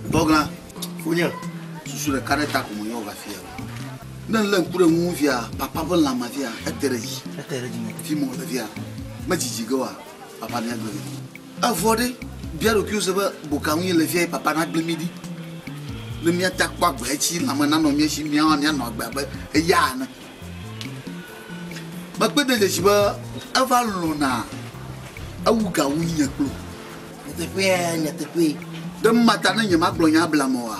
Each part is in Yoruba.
Bogla, Funya, sur le carreta comme on va faire. Non, l'un pour le mouvia, papa va la mafia, atterri. Fimo la via. Majigoa, papa n'a pas de. Avoré, bien le cul se va, Bocami le vieil papa n'a pas midi. Le mien tac pas brechi, la manano miesi mien en yan et yan. Ma peu de chiba, avalona. Auga ounya clou. N'était pas. De matin, il m'a blonné à blamoa.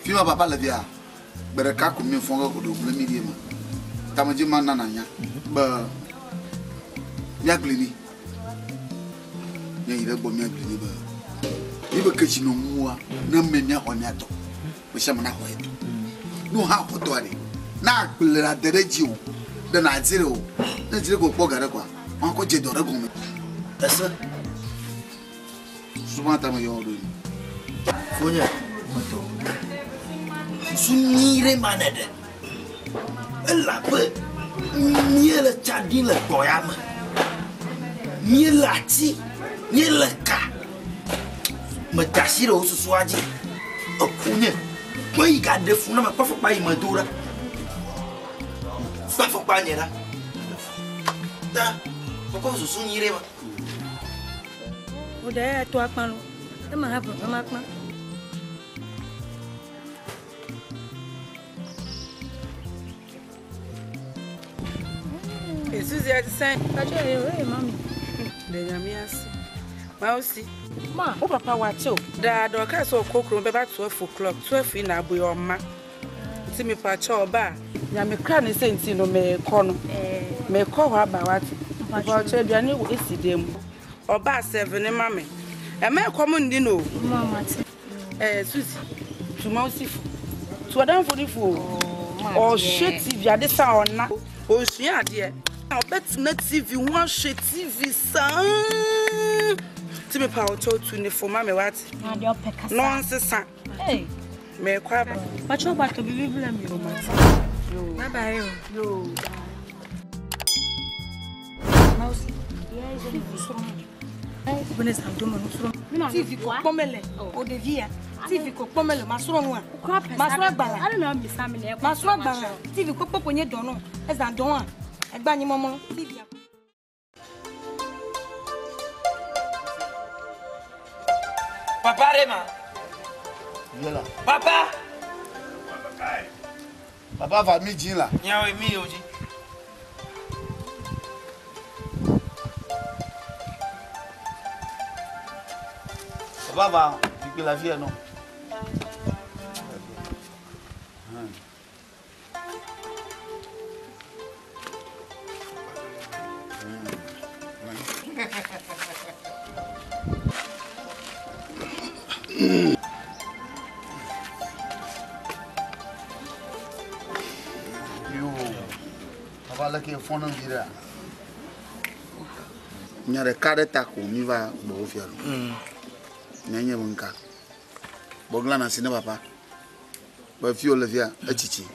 Fima papa le via. Bereka comme une fonga au double midi. Tamaji manananya. Bah. Yaglini. Il est bon, yaglini. Il veut que tu nous mois. Ne me n'y a pas de temps. We shall not wait. No how to worry. N'a que la derejio. De la zero. Ne dirait qu'au pogare quoi. Encore j'ai doré comme. Est-ce que souvent t'as meilleur de Fonia. Sunire manade. La paix. Mieux le tchadi le poyam. Mieux la ti. Mieux le cas. Me tachire au soir dit. Oh, Fonia. Moi, il garde des fous, mais pas faut pas y m'entoura. Pas faut pas y aller là. Pourquoi vous souriez? Vous avez toi, Palo. Je m'en rappelle, maintenant. Et Suzy a dit ça. Oui, mamie. Les amis, moi aussi. Ma, oh papa, watch out. Da, do ka so kokro be ba 12 o'clock. 12 na boy o ma. Ti me pa cha oba. Ya me kra ne senti no me ko no. Me ko wa ba wat. Ba cha aduane wo esidem. Oba 7 ne ma me. E me ko mo ndi no. Mama ti. Suzy. Tu ma aussi. Tu adan fo ni fo. O she TV ade sa ona. O sua ade. O bet na TV won she TV sa. Ti me pa o to tu ne fo ma me wat. Na de opeka sa. Nonsense. Hey. Me kwa ba. Ba cho ba to bi blame you ma. Bye bye. Yo. Mouse. Yeah, je suis bonne ça do mo suro. TV ko pomele. O de via. TV ko pomele ma suro no a. Ma suro gbara. I don't know me family. Ma suro gbara. TV ko poponye don no. E za don a. E gba yin momo. TV. Papa Rema. Voilà. Papa. Papa va midi là. Nya we mi oji. Papa va piquer la vie non. Papa que fond non dira. Nya de careta ko mi va bo fiaro. Nyanye munka. Bogla na sine papa. Ba fi Olivia echichi.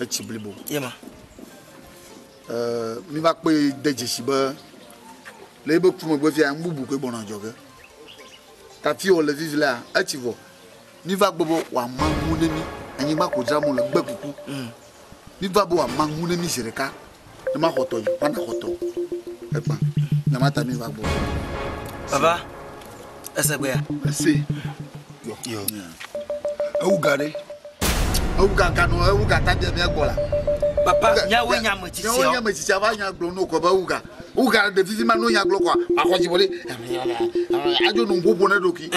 Echiblibo. Yema. Mi va pe deje siba. Le be kuma bo fi ambubu ko bona joge. Ta fi Olivia la echivo. Mi va gbobo wa mangu nemi. Anyi ba ko jamu le gbeguku. Mi va bo wa mangu nemi sereka. Ne ma hoto yi, pa na hoto. Epa. Na mata mi va gbo. Papa. Essa boya. Esse. Yo. Augare. Augaga no, augata de me agora. Papa, nya we nya machisi. Nya we nya machisi ava nya glo no ko ba uga. Uga de vivi ma no nya glo kwa. Akwaji bole. Ajo no mbobo na doki.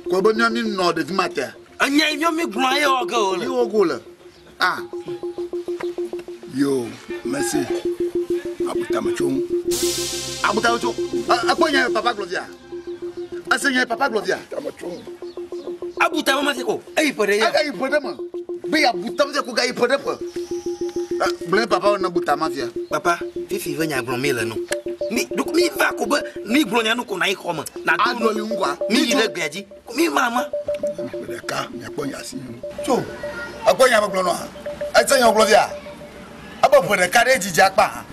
Ko ba nya mi no de vimata. Anya yo mi glo aye oga ole. Yo ogola. Ah. Yo, merci. Abuta machon. Abuta machon. Aponya papa Gloria. Asenya papa Gloria. Tamachon. Abuta mama seko. Ai pore ya. Aga ipode ma. Be abuta mse ko ga ipode pa. Blé papa na buta mafia. Papa, fifi venya glo mele no. Mi va ko ba mi glonya no ko na ikoma. Na do no ngwa. Mi ile gbeji. Mi mama. De ka mi aponya si. So, aponya ba glono ha. Ese yan glovia. Aba po de ka de jiji apa.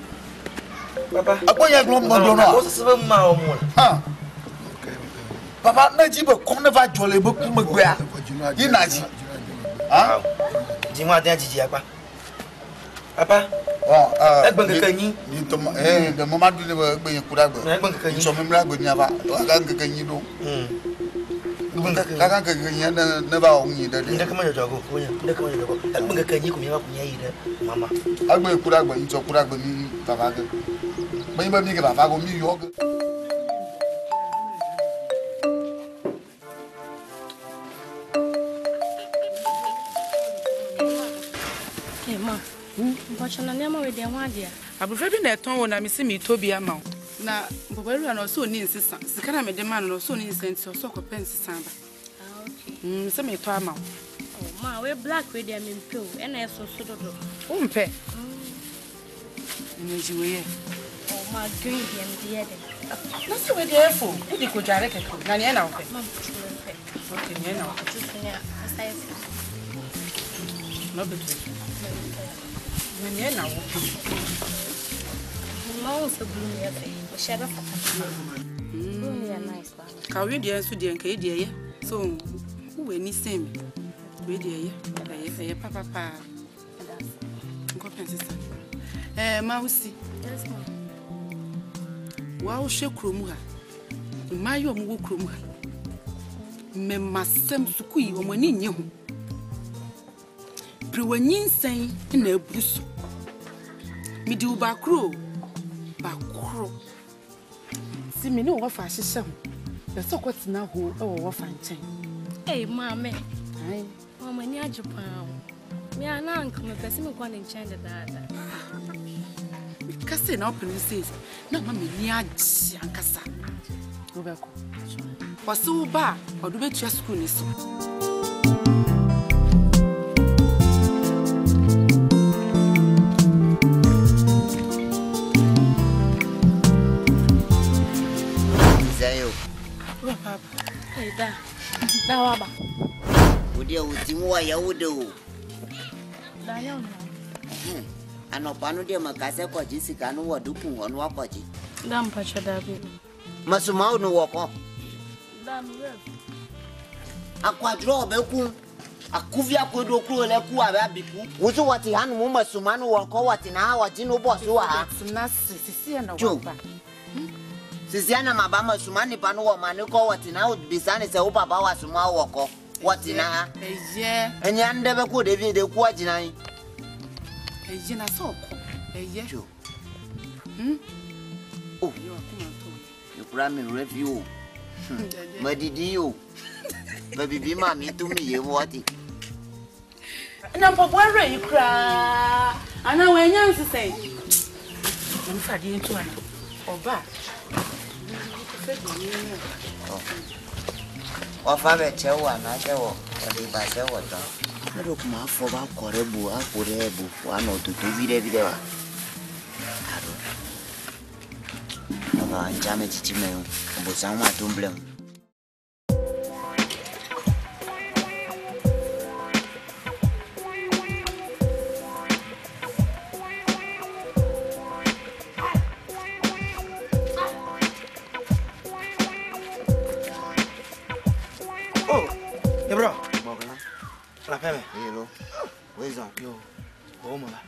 Papa. Aponya glono ha. O se ba ma o mo. Ah. Papa na ji be kom na va jole be ku magbe a. Yi na ji. Ah. Ji ma de jiji apa. Papa. Oh, Egben kekanyi. Ni to de mama du ne be gbe kura gbe. Egben kekanyi. So memra gbe ni aba. Aga kekanyi do. Kaka kekanyi na ba o nyi de. Ndeka ma jojo ko nya. Ndeka ma jojo ko. Egben kekanyi ko mi ba ko nya yi de mama. Agbe kura gbe ni to kura gbe ni baba ge. Ba mi ge baba go mi yo ge. Mbachana nyama we dia hwadia. Abufra bi na eton wo na me se me tobi ama. Na bobaru na so ni nsisa. Sika na me de ma no so ni nsenti so ko pensisa ba. Ah okay. Se me to ama. Oh ma we black we dia me mpe o. E na eso so dodo. O mpe. Ni jiwe ye. Oh ma green dia me dia de. Na so we de efo. E di ko jare keko. Na ne na wo pe. Ma chule mpe. Okay, ne na wo. Tusenya asai. No betu. Na wo. Ma o se blue ya fe. O sheba fata. Blue ya nice ba. Ka we de enso de nka e de ye. So, who we ni same. We de ye. Ye papa pa. Go pensisa. Ma usi. Yes ma. Wa o hwe kromu ha. Ma yo mo wo kromu ha. Me masem suku yi o mani nye ho. Priwanyin na abruso. Mi di ubakro. Bakro. Si me no wo fa hyehyɛ ho. Be so kwatina ho e wo fa nkyɛn. Eh mama. Ai. Mama ni ajupa. Me ana anka me pese me kwa ne nkyɛn de daada. Me kase na open says. Na mama ni agye ankasa. Wo be ko. Wase wo ba, odo betua school ni so. Papa. Hey da. Da waba. Udia utimu ya udo. Da ya no. Anopano dia makase kwa jisi kanu wadupu onu akwaji. Da mpacha da bi. Masuma unu woko. Da mwe. Akwadro obeku. Akuvia kodo kuro le ku abiku. Wuzu wati hanu mu masuma nu woko wati na wati no boss wa. Na sisi na waba. Sisiana mabama sumani panu wa maniko watina ubisani se upapa wa suma woko watina eye enya ndebe ku David ku agina yi eye na so ko eye oh yukura mi review madidi yo baby ma mi tu mi ye wati na mpoko are yukura ana wenya nsese mfadi ntu ana oba Wafabe chewa na chewo odiba chewo to ero kuma afọ ba korebu akorebu wana otutu vile wa aro aba njame chichime mbosa mwa tumble La femme. Hello. Wezon. Yo. Bomo la.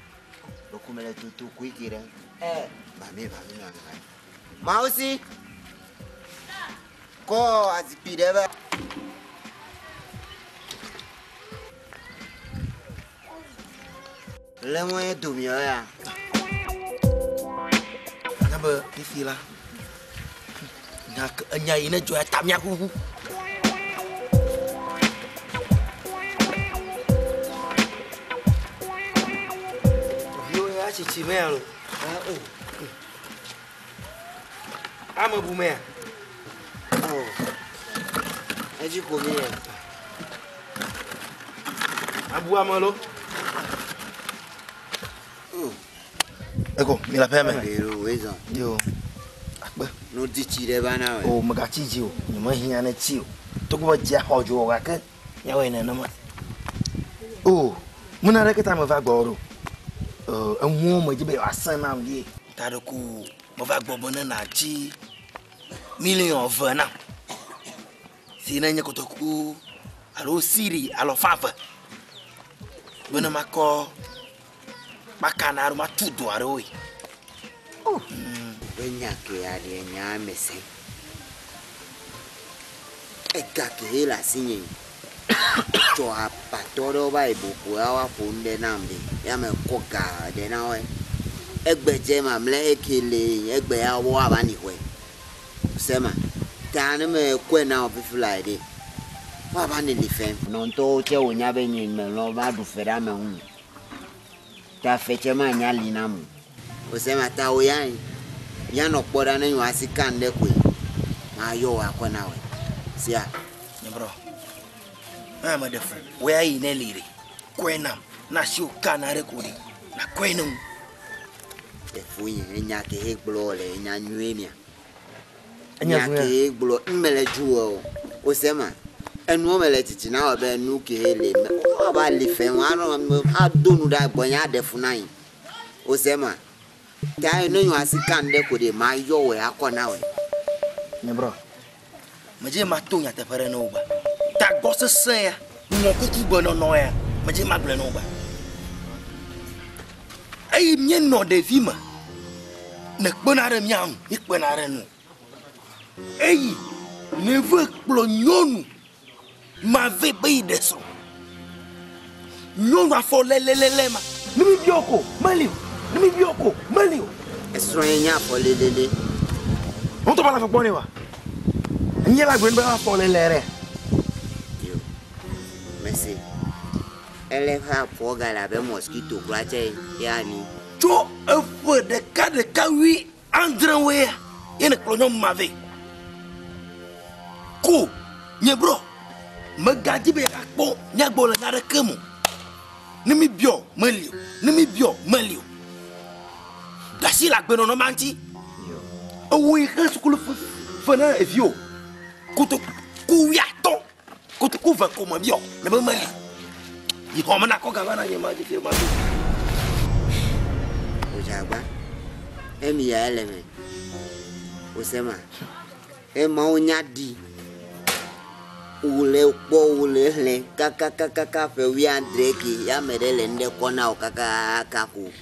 Lokumele tutu kuikire. Bami. Mausi. Ko azipideba. Lemwe dumio ya. Naba ifila. Nak anya ina joya tamya ku. Chichimelo. Ama bumea. Oh. Eji komie. Abu amalo. Eko, mi la peme. Pero wezon. Yo. no di chire bana o magachi jio ni mahia na chio to ko ja hojo wa ka ya we na ma o muna reke ta ma va gboro enwo mo jibe asan na mi ta do ku mo va gbo na chi million of na si na nya ko to ku alo siri alo fafa bona mako makana aro matudo aro we Enya ke ali enya mese. Eka ke la sinye. To apa todo ba ibuku awa funde nambe. Ya me koka de na we. Egbeje ma mle ekele egbe ya wo abani we. Sema. Tane me kwe na ofifula ide. Wa bani li fem. Non to che onya be nyi me lo ba du fera me hu. Ta feche ma nya linamu. Sema ta oyan. Yano kpoda na yu asika ndekwe ma yo akona we sia ne bro ama defu we ayi ne lire kwenam na shi kana rekodi na kwenum defu nya ke eglo le nya nyuemia nya ke eglo mmele juo o sema enu mele titi na obe nu ke hele o ba le fe wan adonu da gbonya defu nan o sema Dai no you asika ndekode ma yo we akona we. Ne bro. Maje matonya te pere no ba. Ta gosse sen ya. Mo kuku gbono no ya. Maje magle no ba. Ai mie no de vima. Ne kponare miam, ikponare no. Ai ne ve kplo nyonu. Ma ve be deso. Nyonu afo lelelele ma. Nimi bioko, maliu. Nimi bioko, maliu. Esronya fo lelele. On to bala fo wa. Nye la gwen ba fo lelere. Yo. Merci. Elle va pour gala be mosquito kwache yani. Jo efo de ka wi andrewe. Ene klonyo mave. Ko, nye bro. Magaji be akpo, nyagbo la na rekemu. Nimi bio, maliu. Nimi bio, maliu. Dasi la gbeno no manti. Oui, resukulu fana evio. Kuto kuyato. Kuto kuva koma bio. Le mali. Yi homa na ko gaba na nyema ji fe ma. Ojagba. Emi ya eleme. Osema. E ma onya di. Ule po ule le kaka fe wi andreki ya merele nde kona o kaka kaku.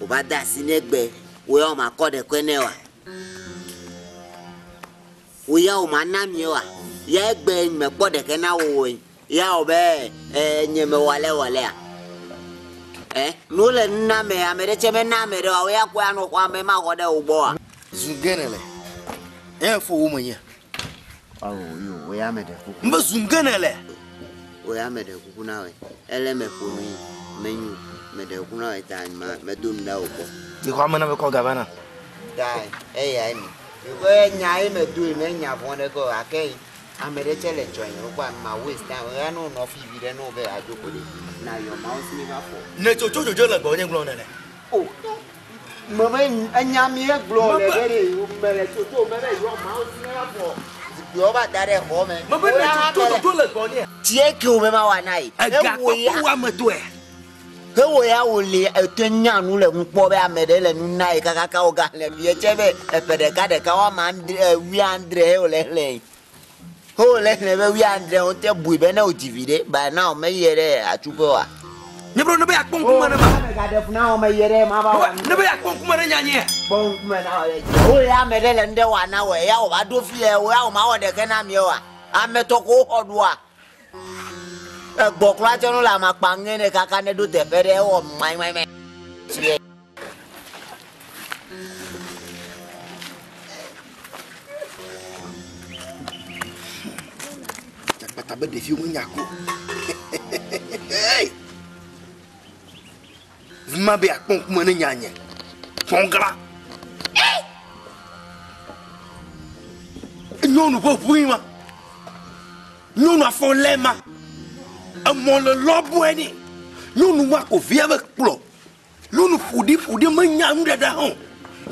Obada sinegbe we o ma kode kwenewa we o ma namiewa ya egbe me kode kena wo ya obe nyeme wale no le na me amere cheme na mere o ya kwa no kwa me ma kode ugbo a Zungenele fo wo manya yo we ya mede kuku mba zungenele we ya mede kuku na we ele me ponu menyu mede kuku na we tan ma me dunda ugbo ti kwa mana be ko gabana dai ya ni we nya me du me nya fon de ko akei amere chele join ro kwa ma waste time ya no fi bi de no be ajoko de na your mouse me ba for ne jojo le gbo yen glo nele oh mama anya mi e glo le bere mele jojo mele your mouse me ba for yo ba dare ho me ma be jojo le gbo ni tie ki o me ma wa nai e wo ya ma to e Hewo ya ole etenya nu le npo be amede le nu nai kaka o ga le bi chebe epede ka de ka wa ma wi andre ole le ho le ne be wi andre on te bu be na o divide by now me yere atupe wa ne bro no be akpon kuma na ma ga de funa o me yere ma ba wa ne be akpon kuma na nyanye bon kuma na o ya amede le nde wa na we ya o ba do fi e o ya o ma wo de ke na mi wa ameto ko hodwa Bokla jono la makpangene kaka ne do te pere o mai me. Jakpata be defi mo nyako. Vima be akpon kuma ne nyanye. Fongra. Nyonu bo buima. Nyonu afolema. Amon le lobo eni nyonu wa ko vie avec plo nyonu fudi manyam dada hon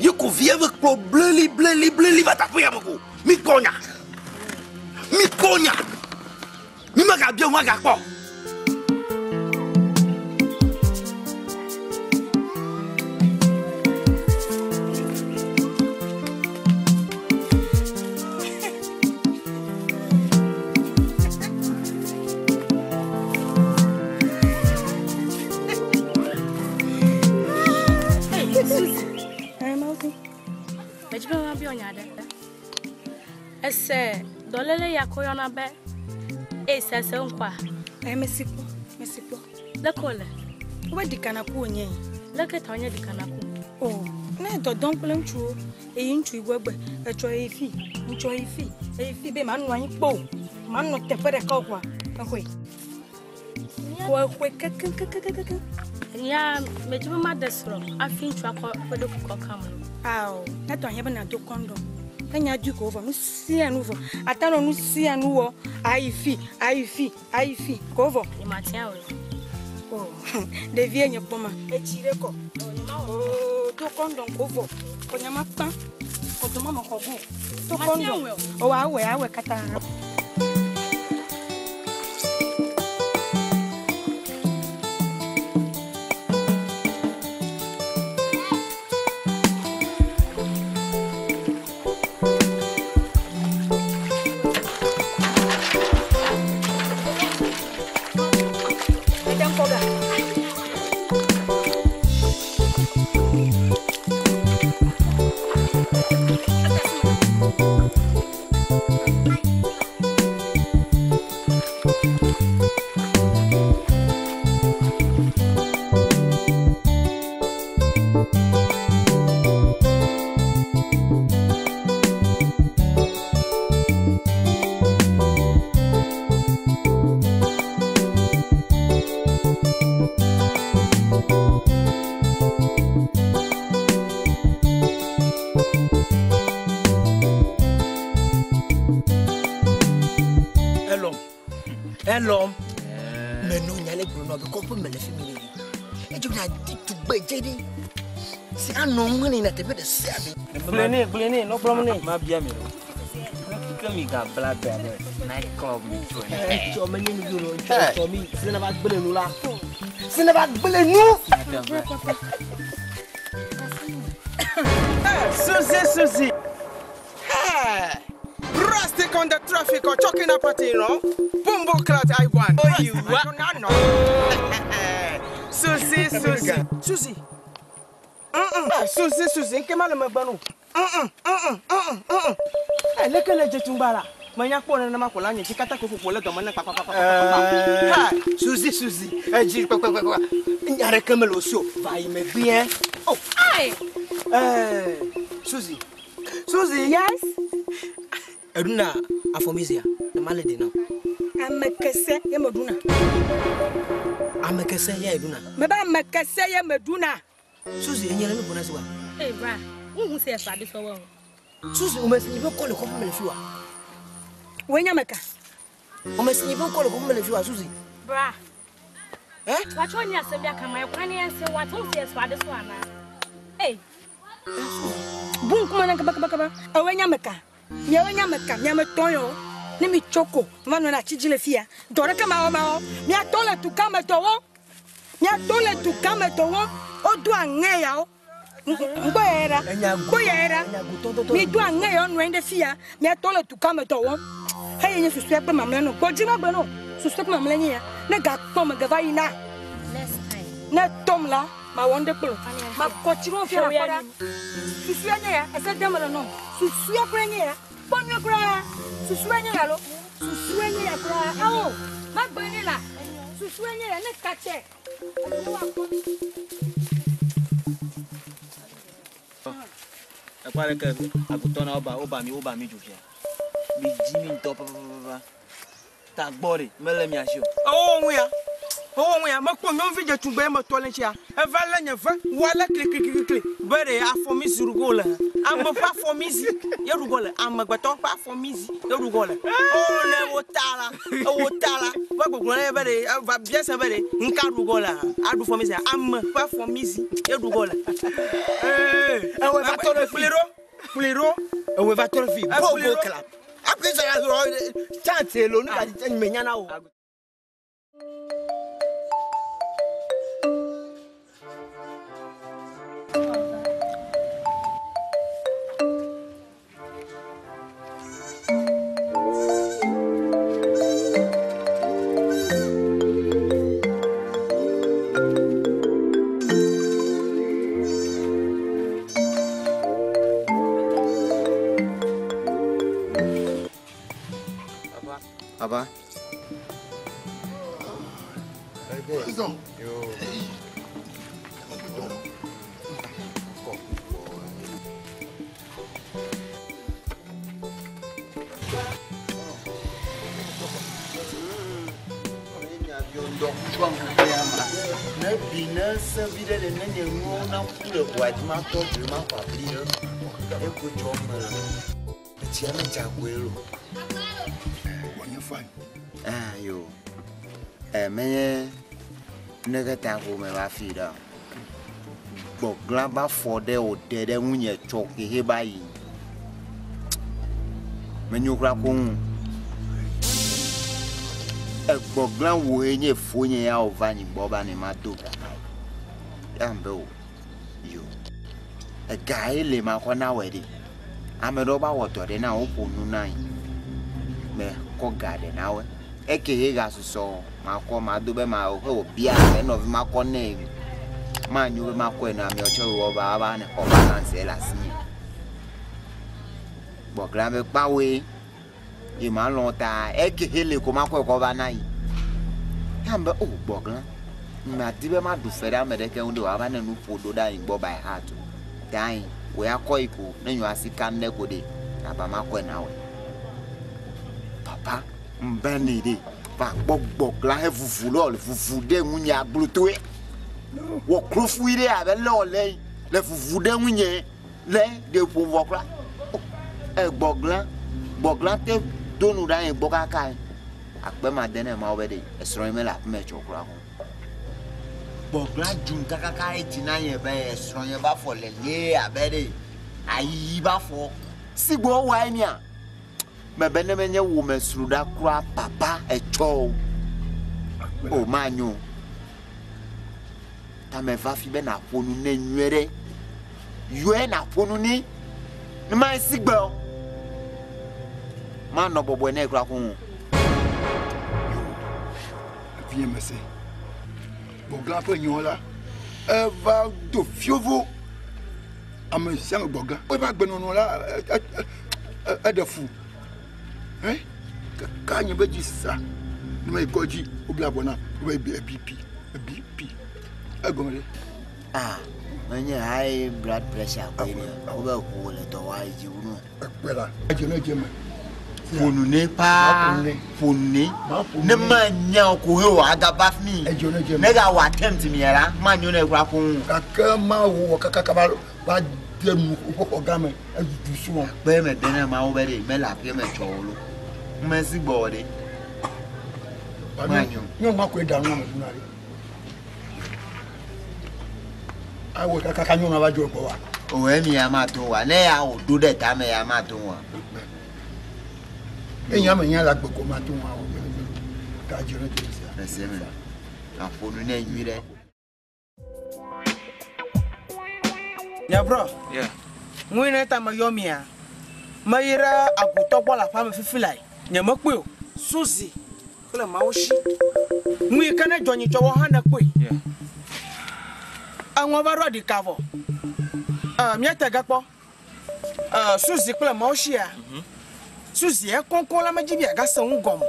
You could vie avec pro bleli va taper à beaucoup. Mi konya. Mi maga bien moi ga pas. Ese dolele ya koyona be ese se nkwa Mesipo le kole we dikana ku onye le ke ta onye dikana ku oh na do don plan chu e nchu igwegbe e cho efi be manu anyi po manu tefere ka kwa akwe kwa kaka ya mejibe ma desro afin chu akọ pedo ku kam aw na to anya be na do kondo Kanya du ko no si anu atano no si anu wo aifi ko vo e matia we oh devie nye poma e chire ko oh to kondo ko vo ko nyama pa ko to mama ko go to kondo o awe kata L'homme mais non y a les gros que comprend me les féminines et tu as dit tout bêter c'est un nom ni na te peut de servir blene no problem ma bia me comme il a blague night club me tu me ni nous tu me c'est na ba blene nous là c'est na ba blene nous Suzy Rustic on the traffic or choking up at you know Bumbo clat I want. Oh, you what? Suzy. Suzy, come on, my banu. Hey, look at the Tumbala. My yapon and Macolani, she cut a cook for the man. Suzy, a G. I recommend also. Why, may be oh, hi. Suzy, yes. Eduna, Afomisia, the malady now. Amekese ye meduna. Amekese ye eduna. Meba amekese ye meduna. Suzy enyere no bonus wa. eh bra who say fade so wo Suzy o mesi be call ko me fiwa. Wenya meka. O mesi be call ko me fiwa Suzy. bra what one ya se bia kama ekwane ense what who say fade so ana eh Bun kuma na kaba. Awenya meka. Nyawenya meka, nyametonyo. Ni mi choko, mano na chijile fia. Dore kama o. Mi atole tu kama towo. O do angeya o. Ngoyera. Mi do angeya no ende fia. Mi atole tu kama towo. Hey nye susu ekpe mamle no. Bojima gbe no. Susu ekpe mamle nya. Ne ga tom ga va ina. next time. Na tom la ma wonde kplo. Ma kochiro fia na koda. Susu nya ya, ese demelo no. Susu ekpe nya ya. Bonyo kra. Susu nya ya lo. Susu nya ya kra. Awo. Ma gbe ni la. Susu nya ya ne kache. Akwara ka agutona oba mi jufia. Mi jimi ntop papa. Ta gbori mele mi asio. Oh, we ya. Oh, we are not going to be able to tolerate. A valanya, wala click, but I for Miss Rugola. I'm a part for Miss Yarugola. I'm a baton part for Miss Yarugola. Oh, Tala, whatever they have just a very in Carugola. I do for Miss. I'm a part for Miss Yarugola. Eh, I was at all Flero, and with a trophy, Bobo Club. I think I have chance alone and me now. Apa? Président. Yo. Me negata ko me ba fi da. Bo glaba for de o de nwunye chok he bayi. Me nyukra ko. Bo glan wo enye fonye ya ovani boba ni mado. Ambe yo. A guy le ma ko na wedi. Amedoba woto de na oponu nai. Me ko garden nawe. Eke he gasuso ma ko ma do be ma o bia e no ma ko ne ma nyu ma ko na mi o che wo ba ne ko balance la si bo grambe pawe e ma lonta eke he le ko ma ko ba nai ambe o bo gran ma di be ma du fere amede ke unde wa ba na nu fodo da ngbo by heart dai we akoiko na nyu asika nne ko de aba ma ko na we papa mbani de ba gbogbo la he fufu lo le fufu de munye agbluto e wo krofu ire abe lo le fufu de munye le de pouvoir kra e gboglan te donu da en gboka kai akpe ma dene ma obede e soro me la me chokra ko gboglan jun kaka e tina yen be e soro yen ba fo le abede ayi ba fo sigbo wa ni a me benemenye wo mesruda kura papa echo o manyo ta me va fi be na ponu na nwere yue na ponu ni ma sigbo ma no bobo na kura kun viens me c'est bon grand peu nyola va do fiovo am siang boga o ba gbenu la de fou hein quand il veut dire ça nous me goji ou bla bona ou BP agomre manye high blood pressure ko ni o ba ko le to wa ji unu pela jeme fonu ne pa fonu ne manya ko he wa ga baf mi ne ga wa attempt mi era manyo na ekura ko kaka ma wo kaka ba denu ko game du so pe me dena ma o be de me la pe me cholo Merci body. No ma ko da na dunare. Awo kaka nyu na ba jo ko wa. O emi ya ma to wa. Ne ya o do de ta me ya ma to wa. Enya me nya la gboko ma to wa o. Ka jiro ti sia. Ese me. Afonu na nwire. Ya bro. Yeah. Mwine ta ma yomia. Mayira aguto bola fam fifilai. Nyamakwe Suzy kala maoshi mwi kana jonyi chowo hana kwe yeah anwa baro di kavo miata gapo Suzy kala maoshi ya Suzy e konkon la majibi aga san ngom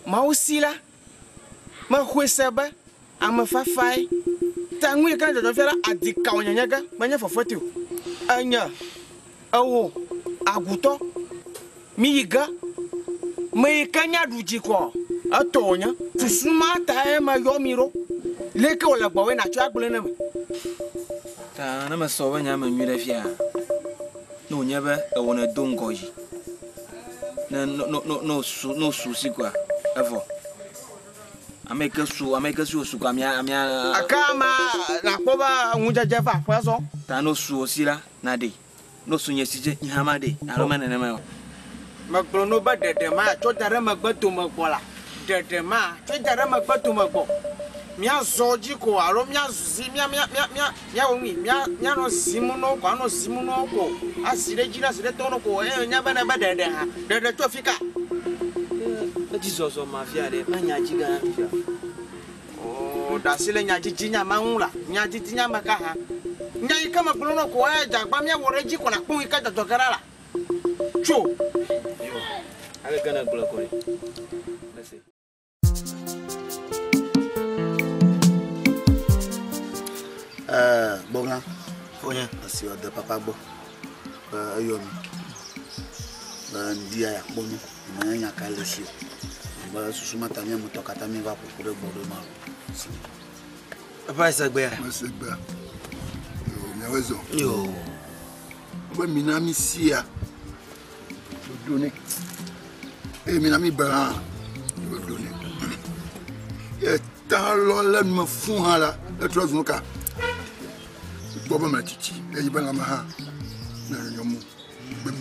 maoshi la ma hweseba ama fafai ta mwi kana jonyi fela adika onyanyaga manya fofoti anya awo aguto miyiga me kanya duji ko atonya susuma ta ma yomiro leke wala gbawe na cho agbole na ta na ma so banya ma nwira fia no nyaba e wona dongoji na no su sikwa evo ameka su kwa mia akama na koba ngunjaje fa kwaso ta no su osira na de no su nyesije nhama de aroma nene ma magbo no ba dede ma cho dare magbato magbola dede ma cho dare magbato magbo mia zoji ko aro mia zuzi mia wonwi mia no simu no ko ano simu no ko asire jira sire to no ko nya ba na ba dede ha dede to fika Jesus o mafia de manya jiga mafia oh da sile nya jiji nya manwula nya jiji nya maka ha nya ikama kuno no ko jagba mia woreji ko na kun ika jotogara cho ale kana gula ko ni merci Bonga Fonya asi ode papa gbo ayomi ndia ya bonu manya kalesi ba susuma tanya mutokata mi va kokure gbodo ma papa isa gbe ya Masegba. Yo, nyawezo. yo Ba minami sia. Doni. Minami bara. Doni. Ya ta lo la me fun hala, e tro zun ka. Bobo ma titi, e yi ba la ma ha. Na yomu.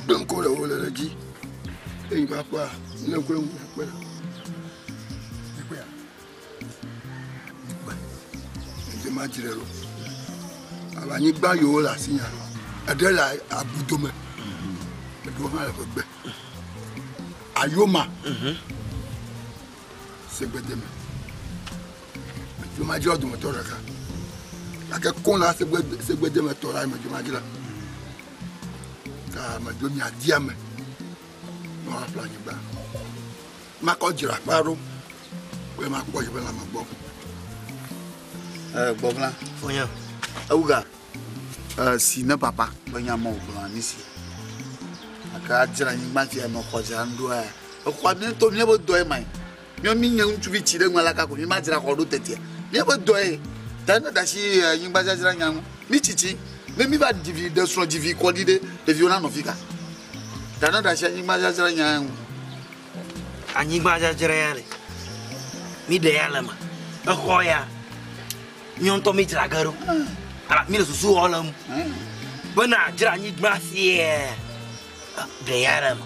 Bem ko la o la ji. E yi ba pa, le ko en ko. Majirelo abani gba yo la sinya adela abudome do ma la gbe ayoma segbedeme do ma jo do motor ka ake kon la segbedeme to la me do ma jira ka ma do mi adiame no a plan gba ma ko jira paro we ma ko yibe la ma gbo Bobla Fonya auga si na papa banya mo bla ni si aka jira ni ma fi no ko jira ndo a ko mi to mi bo do e mai mi nyam tu bi chi de ngala ka ko mi ma jira ko do tete mi bo do e ta na da shi yin ba jira nyam mi chichi mi ba divi de so divi ko di de viona no fika ta na da shi yin ba jira nyam anyi gba jajere ya le mi de ya lama ahoya nyon to mi jira garo ala mi le susu olam bana jira nyi gbasie de ya lama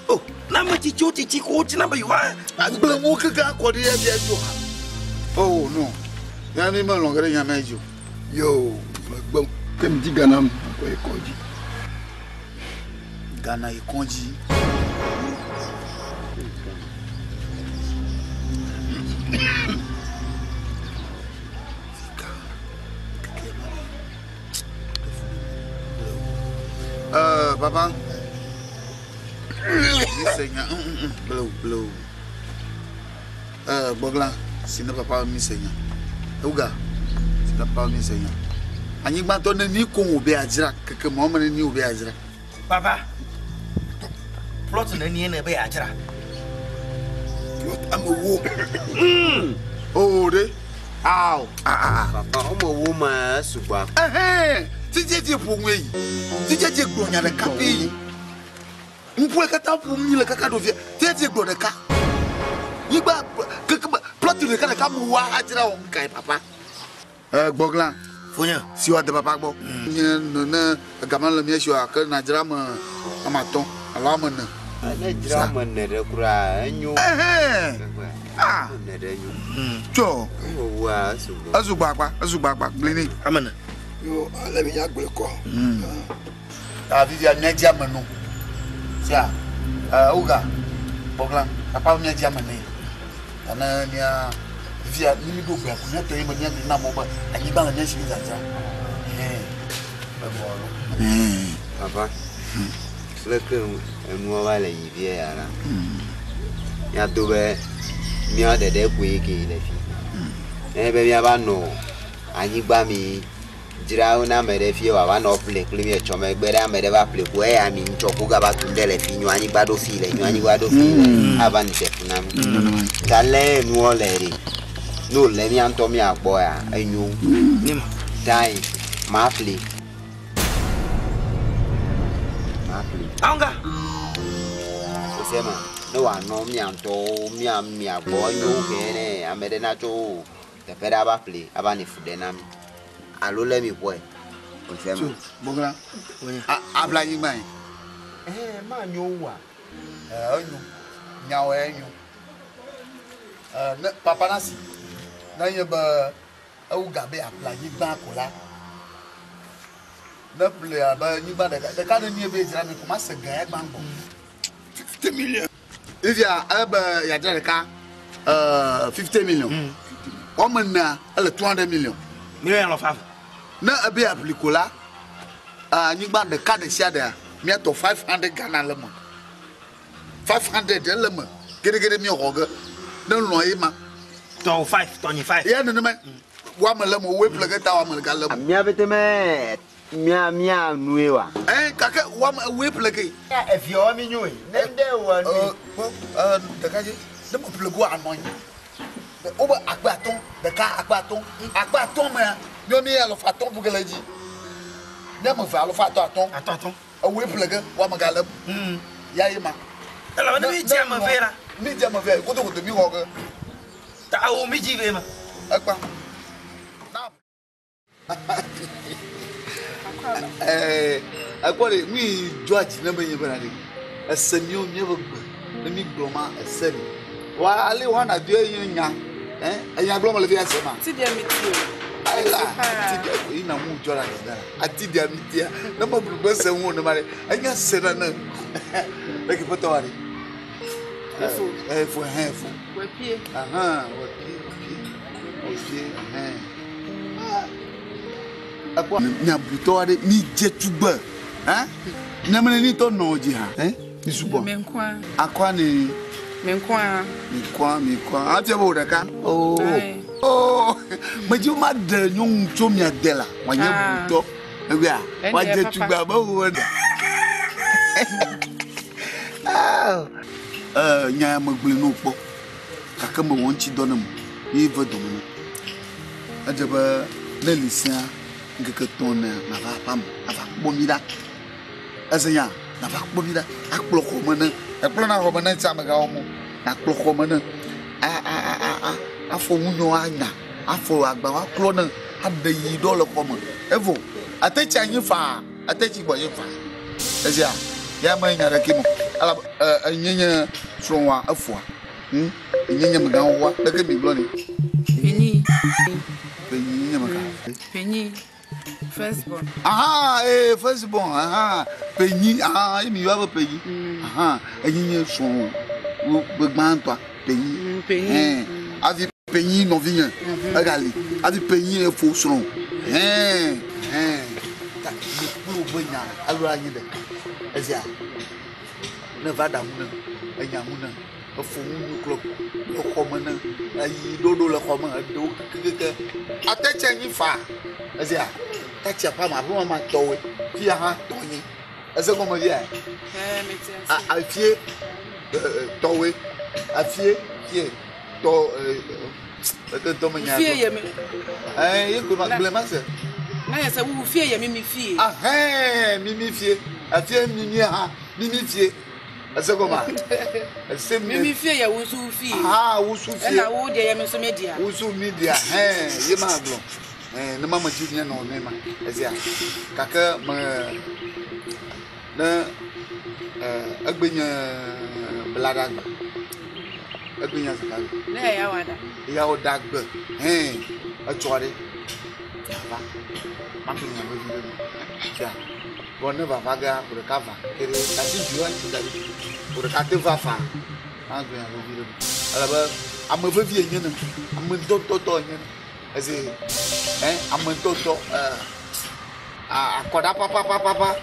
oh na ma ti choti ko ti na ba yuwa agbe mo kaka ko di e bi ejo oh no ya mi ma longere nya mejo yo magbo kem di ganam ko e koji Gana e konji papa misenya blow bogla sina papa misenya uga sina papa misenya anyi gba to na ni ko obi ajira keke mo mo ni obi ajira papa plot na ni na be ajira plot amowo oh de Ow. Papa, omo woman suba. Tije pongwe. Tije gbonya de kapi. Mpu kata pumi le kaka do vie. Tije gbo de ka. Yiba plot le kaka ka mu wa ajira o nkai papa. Gboglan. Fonya. Si wa de papa gbo. Nye na gaman le mi sho akal na jira ma amaton. Ala ma na. Na jira ma ne de kura enyo. Ah. Ne de enyo. Cho. Wa suba. Azugba blini. Amana. yo ala mi ya gbe ko Ta vivi a media manu. Sia. Uga. Boglan. Papa mi media manu. Ana nia via ni do gba ko neto yi mania na mo ba. Anyi ba na shi zaza. Papa. Leke enu wa le yi vie ara. Ya dobe mi a de ku ike le fi. Be mi aba no anyi gba mi jira una mere fi wa ba no play mi e chome gbe ra mere ba play ku e ya mi ncho ku ga ba tunde le fi nyu anyi gba do fi le nyu anyi gba do fi aba ni se funa mi. Calais, nous on l'a dit. Nous, les miens, Tommy à boire, et nous, dai, m'appeler. Anga. C'est moi. No one no me and to me and me a boy, no can I made a nacho. The pedaba play, Abani for the name. Allo let me boy. Bogra, habla you mine. Man, you what? Now, Papa Nasi. Now you gabe apply you back. The player, but you better the kind near base and the master guy bank 50 million. If you are ever car 50 million. Woman now 200 million. Million of half. No, a beer applicola. You bought the card share there. Me to 500 Ghana lemon. 500 lemon. Get me a hogger. No, no, Emma. 525. Yeah, no, man. One lemon, we plug it our Galam. Mia Mia Nueva. Eh, Kaka, one whip like it. If you are me, you then there was the guy, the plug one. The over Aquaton, the car Aquaton, man. No near of Aton Bugalaji. Never follow Faton, a whip plugger, one Galam. Yayma. Hello, me, Jamma Vera. Me, Jamma Vera, go to the new hogger. Tao me, Jim. I got it. Me, George, never even a senior never. Let me blow my semi. Why, I live one at your young, eh? And you're global. See them with you. I like in a mood. I did their media. No more bus and won't marry. I just said, I know. Like a photo. For half. Apa nya butore ni jetuba hein na mene ni to no ji ha hein ni subo menkwa akwa ni menkwa atia bo daka oh maju ma de nyun to mi adela wanya buto ewia wa jetuba ba wo da nya magbele no po kaka mo won chi donam ni vodomo ajaba nelisia ngeke tona na va pam ava bomida azanya na va bomida akploko mana akplo na robana tsamaga omo akploko mana afo unyo anya afo agba wa klo na adayi do le komo evo atechi anyi fa atechi boye fa azia ya manya rakimo ala anyenya sonwa afua anyenya mgawa daga bibloni penny firstborn. Firstborn. Penny. You have a penny. And you so big man to penny. Have you penny no vigne? Agali. Have you penny for so? That blue winner. I'll run you there. As ya. Nevada, a yamuna, a full clock, a common, a dodo, a common, a dog. I touch you far. As ya. Touch your palm, I want my toy. Here, Tony. As a woman, yeah. I fear toy. I fear here. Fear me. You could not blame us. I said, who fear you, Mimi fear. Mimi fear. I fear Mimi fear. As a woman. Mimi fear you, who fear. Who's fear? And I would hear me some media. Who's media? You might go. No mama junior no name as ya kaka na agbenya blada agbenya saka na ya wada ya odagbe achore ba makinya bo ya bona ba vaga por cava kere kasi juan tidali por kate vafa agbenya bo video ala ba amava vie nyena amdo toto nyena Ezi, amontoto, akoda papa,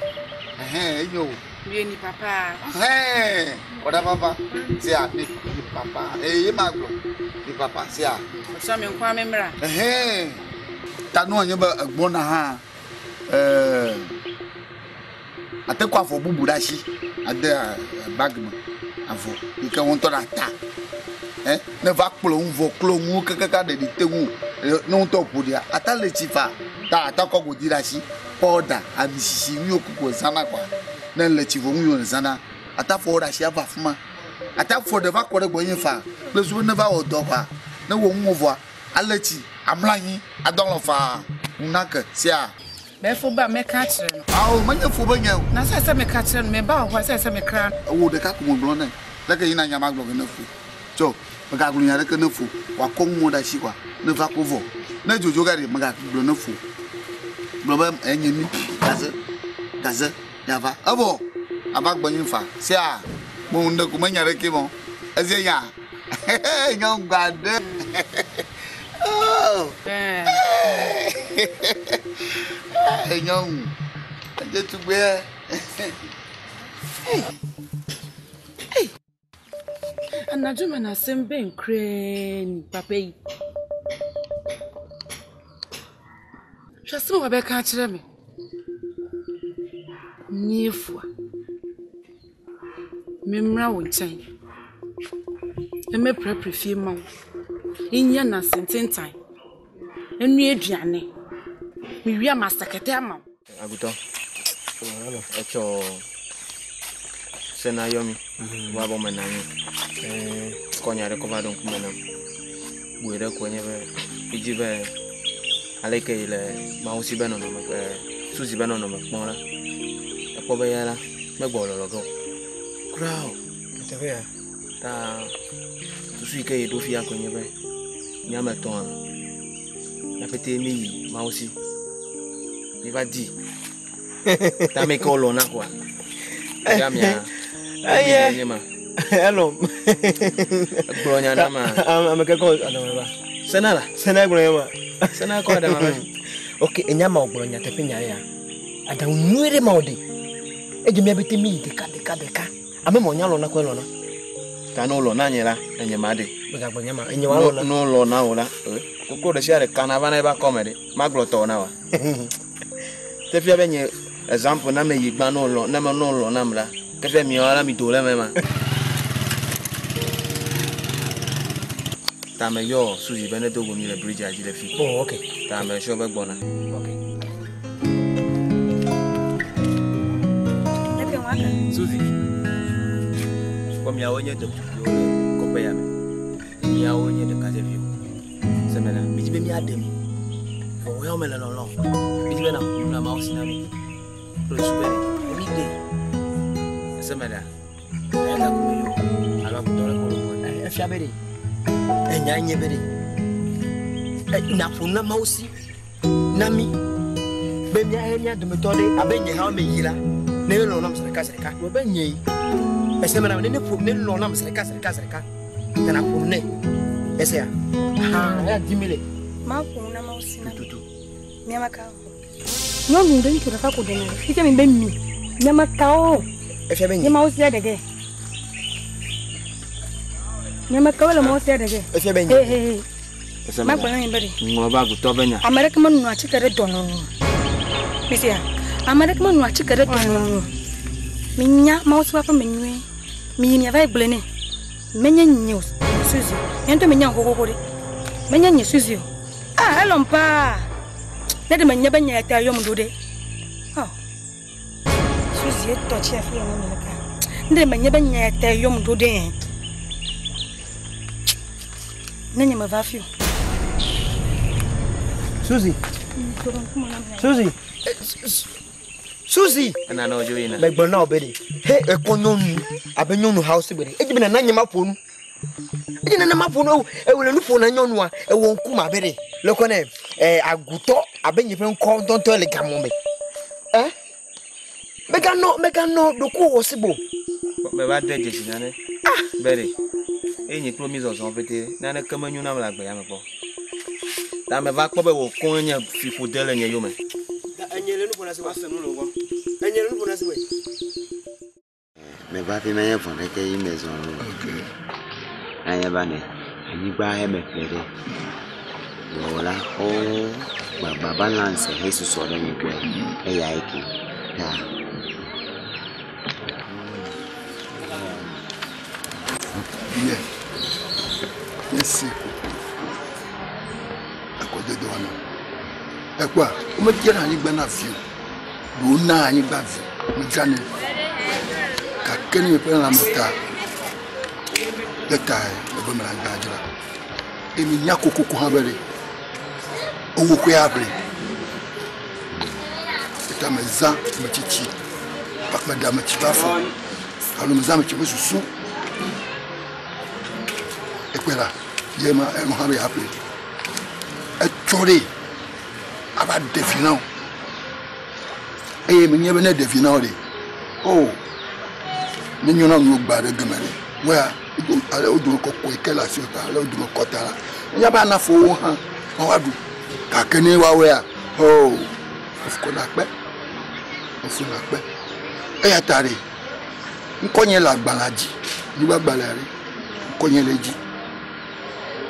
yo. Ni papa. Koda papa, sia ni papa, ye maglo, ni papa sia. So me nkwa memra. Tanu anyeba agbona ha. Atekwa fo buburashi, ade bagma, afo. Ika won to na ta. ne va kplɔ ŋu klo ŋu kaka ɖeɖi te ŋu ne ŋutɔ ƒo ɖia ata le tsi fa ta ata kɔ godi ɖe asi kɔda amisisi nu yoko zana kwa ne le tsi vo ŋu zana ata fɔ ɖe asi ava fuma ata fɔ ɖe va kɔ ɖe gbɔ nye fa kple zu ne va wɔ dɔ fa ne wɔ ŋu vɔa ale tsi amla anyi adɔlɔ fa ŋunake sia me fo ba me ka kyerɛ no awo menye fo be nye na sɛ me ka kyerɛ no me ba hɔ sɛ me kra wo de ka ko mo blɔ ne leke yina nyama gblɔ ke ne fo tso mega gblɔ nya ɖeke ne fo wa kɔ ŋu ɖe asi kwa ne va ko vɔ ne dzodzo ga ɖe mega gblɔ ne fo gblɔ be enye mi gaze yava evɔ ava gbɛnyi fa sia mo ŋu ɖe ko menya ɖeke mɔ ezie nya nyɔnu gba ɖe nyɔnu edze tugbɛ anadwo na asɛm bɛn krani papa yi hwɛ asɛm wa bɛka kyerɛ me niefua memra wo nkyɛn ɛmɛprɛprɛ fie ma wo inya na sententan enu aduane mewia masakete ama wo aguto echo sena yomi wa bo menanyi konya re ko va donc menam buere ko nyebe ijibe aleke ile ma usi beno no me suzi beno no me pona e ko be yara me gbolo logo crowd tebe ta susu ke do fia ko nyebe nyama ton na pete mi ma usi mi va di ta me ko lo na kwa jamia aye hello bronya na ma ameke ko adama ba senala sena bronya ma sena ko adama ba okay enyama bronya te pinya ya ada nuere ma odi eje mi abete mi de ka ame mo nya lo na ko lo na ta no lo na nyela enyama de ga bronya ma enyama lo na no lo na ola ko de share kanava na ba comedy magloto na wa te fia benye example na me yigba no lo na me no lo na mra ke fe mi ora mi dole me ma ta me yo suji bene to go mi le bridge aji le fi oh okay ta me sho be gbona okay lepe waka suji ko mi awonye to ko pe ya me mi awonye de ka se fi se me na mi jibe mi adem o we o me le lo mi jibe na ma o sinami pro subere mi de semana ela comigo ala kutola ko e fiabere enyanye bere na funa mausi nami be mi ahenya de metode abenye ha me yira ne lo nam sereka wo benye e semana ne fu ne lo nam sereka kana fu ne esia ha ya dimile ma funa mausi na tutu mi amaka no mu de ntura fa ko de ne ike mi be mi mi amaka o Nyama usi adege. Nyama kawala mo usi adege. Efe benye. Magba na mbere. Ngoba guto benya. America manu achikere dono. Bisia. America manu achikere dono. Minya ma usi papa menwe. Miyini ava iblene. Menya news. Suzi. Yento menya ngogogore. Menya nye Suzi. Ah, hello mpa. Nede menya benya ya yom dude. Oh. Suzi to chef yo no neka nde manya banya ta yom do den nanya ma vafio Suzi na no joina me gbona obede he ekononu abenyonu house bede ejibe na nanya maponu ejina na maponu ewele nu fonu anyonu a ewo nkuma bede lokone aguto abenyefe nko tonto le gamome Mega no do ko wosibo. Me ba de jeji nane. Bere. Enyi promise o so fete. Nane kamanyu na mla gbe ya me po. Da me va ko be wo konya fifo dele nye yo me. Da anyele nu bona se wa senu lo go. Anyele nu bona se we. Me ba fi me ye fon ke yi maison. Okay. Anya ba ne. Ani ba he me pere. Wala o ba balance he su so le ni kwe. E ya iki. Ya. Yeah. Yes, I got the door. Ekwa, o me jera ni gba na fi o. Bo na anyi gba fi. Me jane. Ka keni me pe na mota. Le tai, le bo me la gajira. E mi nya kokoko ha bere. Owo ko ya bere. Eta me za me chichi. Pak me da me chibafo. Kalu me za me chibu susu. Ekwela, yema e mo ha be happy. E chori. Aba defina me nyebe na defina o de oh me nyona no gba de gemere wa ale odu ko ko ikela si ota ale odu ko tara nya ba na fo wo han o wadu ka kene wa we a oh of ko na pe e ya tare nkonye la gbalaji ni ba gbalare nkonye leji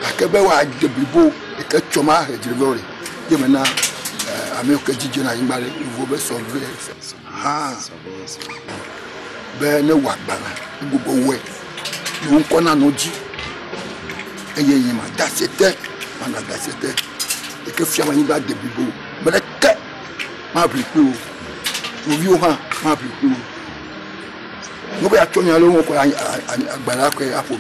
akebe wa debibo e ke choma he jiribore yeme na America jiji na yimbare Nuvɔ be sauver ah be ne wa gbara gbogbo we no nko na no ji eye yin ma dasete manga dasete e ke fia ma yin ba de bibo be le ke ma bliku o vi o ha ma bliku no be atonya lo ko agbara ko apo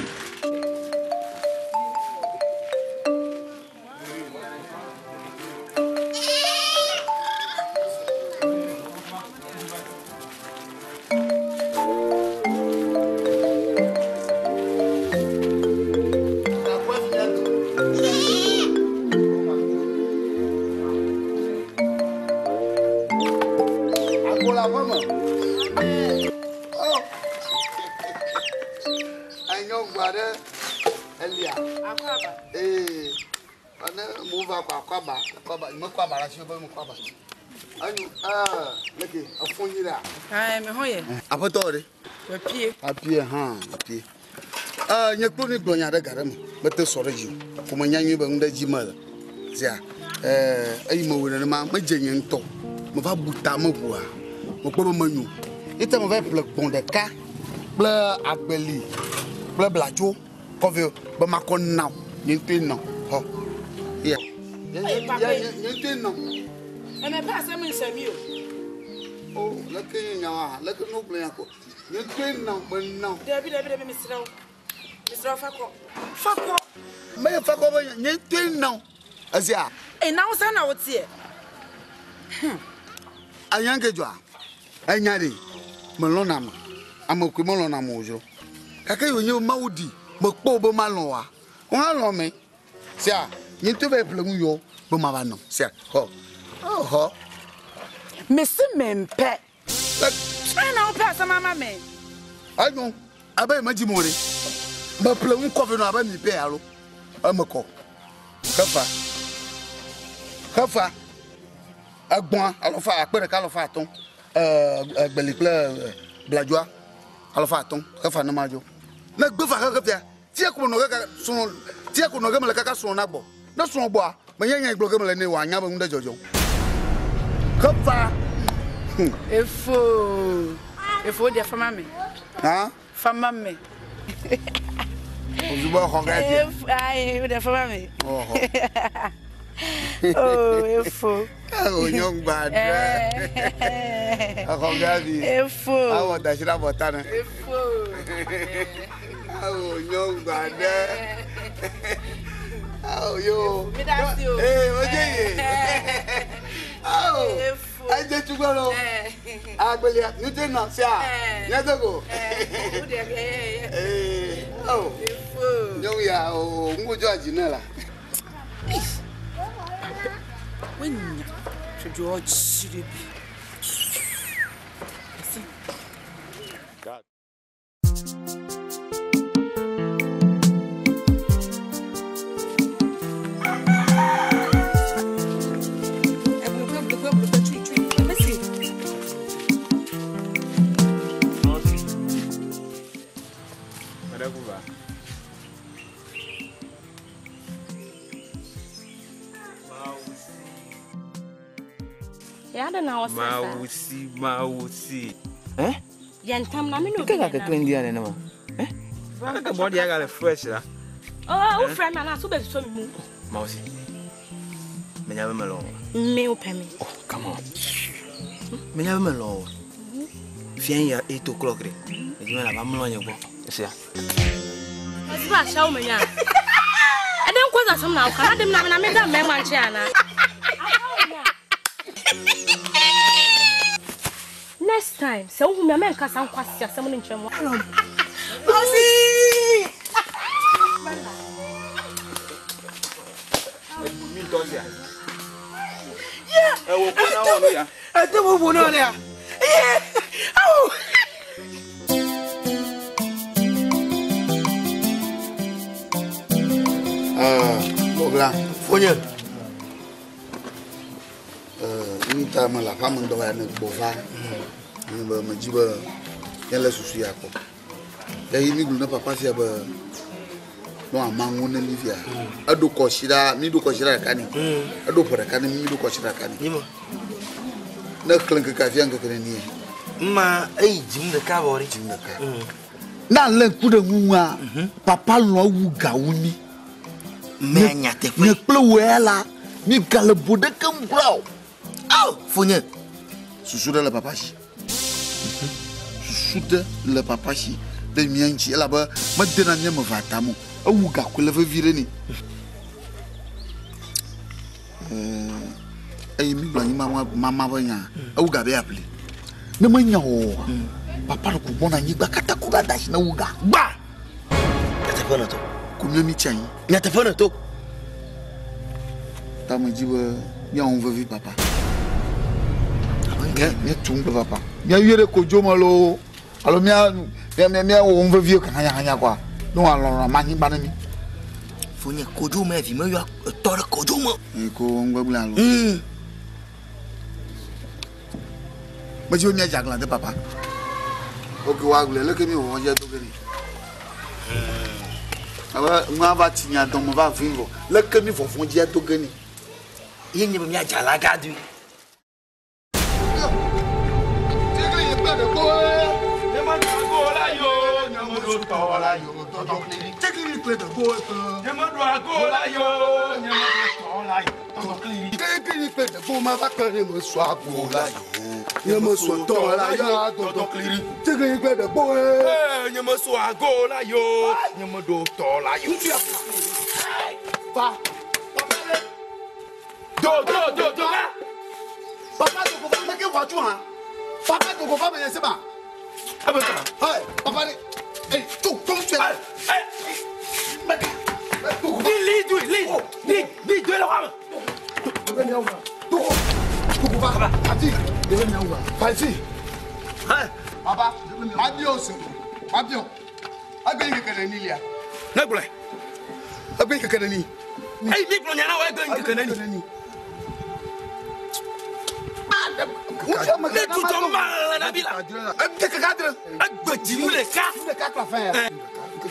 Apotore. Apie ha, apie. Nyekpo ni glonya de garem. Bete sore ji. Kuma nyanyi ba ngda ji mala. Sia. Ayi mo wona ma jenye nto. Mo va buta mo bua. Mo kpo manyu. Ita mo va plek bon de ka. Bla agbeli. Bla blajo. Kove ba makon now. Nyente no. Ho. Yeah. Nyente no. Eme pa se min semi o. Oh, laki nya, laki no plan ko. You train now, but now. Debbie, Mr. Fako. May Fako, you train now. As ya. And now, son, I would see. A young girl. I nyari. Malonam. I'm a Kumolona Mojo. Kaka, you Maudi, but Bobo Maloa. One me. Sir, you to be plum yo, Bumavano. Sir, oh, Mr. Mempe. I know, pass a mamma man. I know. I bet Majimori. But plum cover no about me pearo. I'm a cock. Kafa. A bon, Alpha, a califaton, Bellicler, Blajoa, Alphaton, Kafa Namajo. Not good for her there. Tiaco no gamma caca son abo. No son bois, my young blogger and one yabbing the jojo. Kafa. If they're for mammy. Huh? For mammy. If I would have for mammy. Oh, young bad. If I want that shit about Tana. Oh, young bad. Oh, you. Hey, what oh. I did to go. I believe you did not say. Let go. Oh, no, yeah, oh, good judge, Nella. When should George should be? God. Mausi. Yantam na me no. Kaka clean dia na ma. Kaka body aga fresh la. Oh, friend, and I so be so me. Mousy. Me never melon. Me open me. Oh, come on. Me never melon. Fianya 8 o'clock. You mean I'm on your book. See ya. What's that? Show me now. I don't cause us some now. Can I them na me that me man chiana. Next time, so who me men ka san kwasi asem no ntwem. Mousy! Yeah. I will put on here. I don't want to know. Yeah. Oh. Bogla. Fonya. Ni ta ma la femme ndo ya ne bofa. Ni ba ma jiba yele susu ya ko. Ya yi ni gulu na papa sia ba no amangu na livia. Ado ko shira, mi do ko shira kani. Ado pora kani, mi do ko shira kani. Nima. Na klanka ka fianga kene ni. Ma ai jim da ka bori. Jim da ka. Na len ku da nwa. Papa lo wu ga wuni. Me nyate Ne plowela, mi galbo de kambrao. Oh, Fonya. Susu de la papa chi. Susu de la papa chi. De mianchi ela ba ma dena nyama vatamu. Awu ga ko leva vire ni. Ay mi bla ni mama banya. Awu ga be appelé. Ne manya o. Papa ko bona nyi gba kata ko ga dash na wuga. Ba. Kata fona to. Kumyo mi chan. Nyate fona to. Ta me dit ya on veut vivre papa. Ya tunga papa. Ya yere ko joma lo. Alo mia on veut vivre kana hanya kwa. No alon mani banami. Fonya kojo me vi me yo tore kojo mo. Ko ngba bla lo. Ma jo mi ajagla de papa. Ok wa gule le ke mi wo je to gani. Aba ngwa va tinya don mo va vivo. Le ke mi fofon je to gani. Yin mi ajala gadu. Papa, tu peux pas me voiture, hein? Papa, tu peux pas me laisser pas. Hey, papa, hey, tu es là. Papa, adios. Adios. Abin ka kana ni ya. Na gule. Abin ka kana ni. Ai mi pro nyana wa ga ka kana ni. Ne tu to mal na bila. Abin ka kadre. Agbaji mu le ka. Le ka ka fa.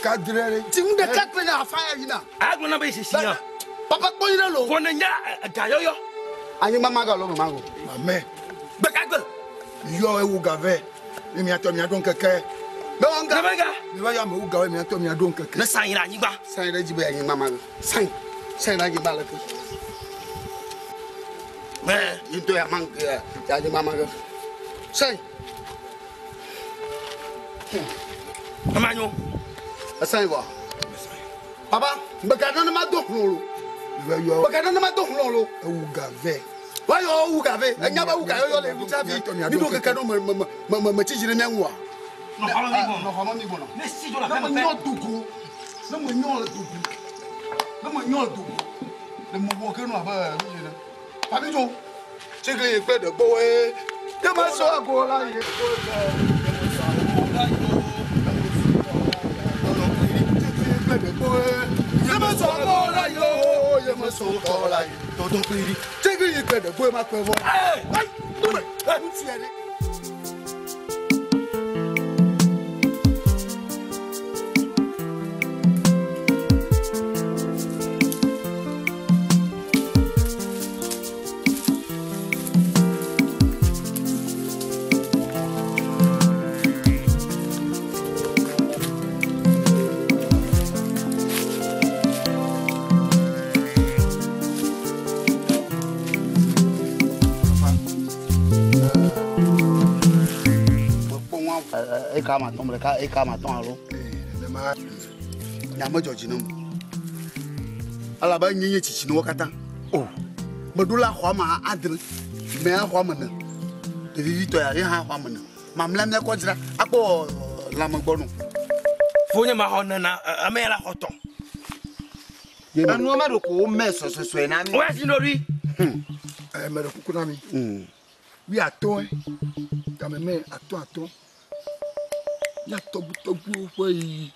Kadre. Ti mu de ka ka na fa ya yina. Agbo na be sisi ya. Papa ko yina lo. Ko na nya ga yo yo. Anyi mama ga lo mama go. Mame, Be ka gbe. yo e wu gave. Mi ato mi adon keke. Na manga. Mi wa ya me wu gave mi ato mi adon keke. Na san ira nyigba. Sai da jibe anyi mama go. Sai da jibe la ko. Into ya man ya anyi mama go. Sai. Amanyo. Sai wa. Papa, be ka na ma do kuro. Yo Be ka na ma do kuro. e wu gave. Why you wu gave? Enya ba wu ga yo le buta bi. Ni do ke ka no ma chijire mi anwa. No hama mi No hama mi bono. Ne si jo la Na ka mo me. nyo dugu. Na mo nyo dugu. Na mo nyo dugu. Na mo wo ke no aba mi na. Abi jo. Che ke ye pe de bo e. Ke ma so ago la ye. Ye ma so ago la yo. Ye ma so ago la yo. Tonton Piri. Che ke ye pe de bo e ma pe vo. Ai! Ai! Mi ti ere. kama tombe ka e kama ton alo ma na ma joji no ala ba nyenye chichi no kata oh madula khwa ma adre me a khwa mana de vivito ya ri ha khwa mana mamla me ko dira akpo la magbono Fonya ma hona na amela hoton. Anu ma do ko meso so na mi. Wa sinori. Me do ku na mi. Wi aton ta me aton. Ya tobu fo yi.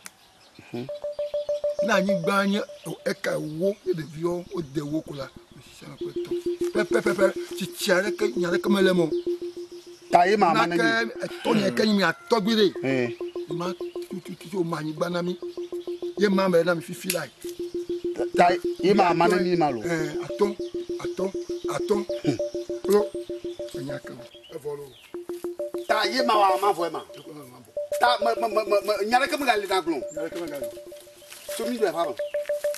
Na nyi gba nya e ka wo de vio o de wo ko la. Se na ko to. Pe ti tiare ke nyare ke melemo. Ta yi mama na ni. To nya ke mi atogbire. Ma tu o mani banami ye mama na mi fifi lai ta ye mama na mi malo aton lo anya ka evolo ta ye mama ma vo ma ta nyare ke mgali na glo so mi be fa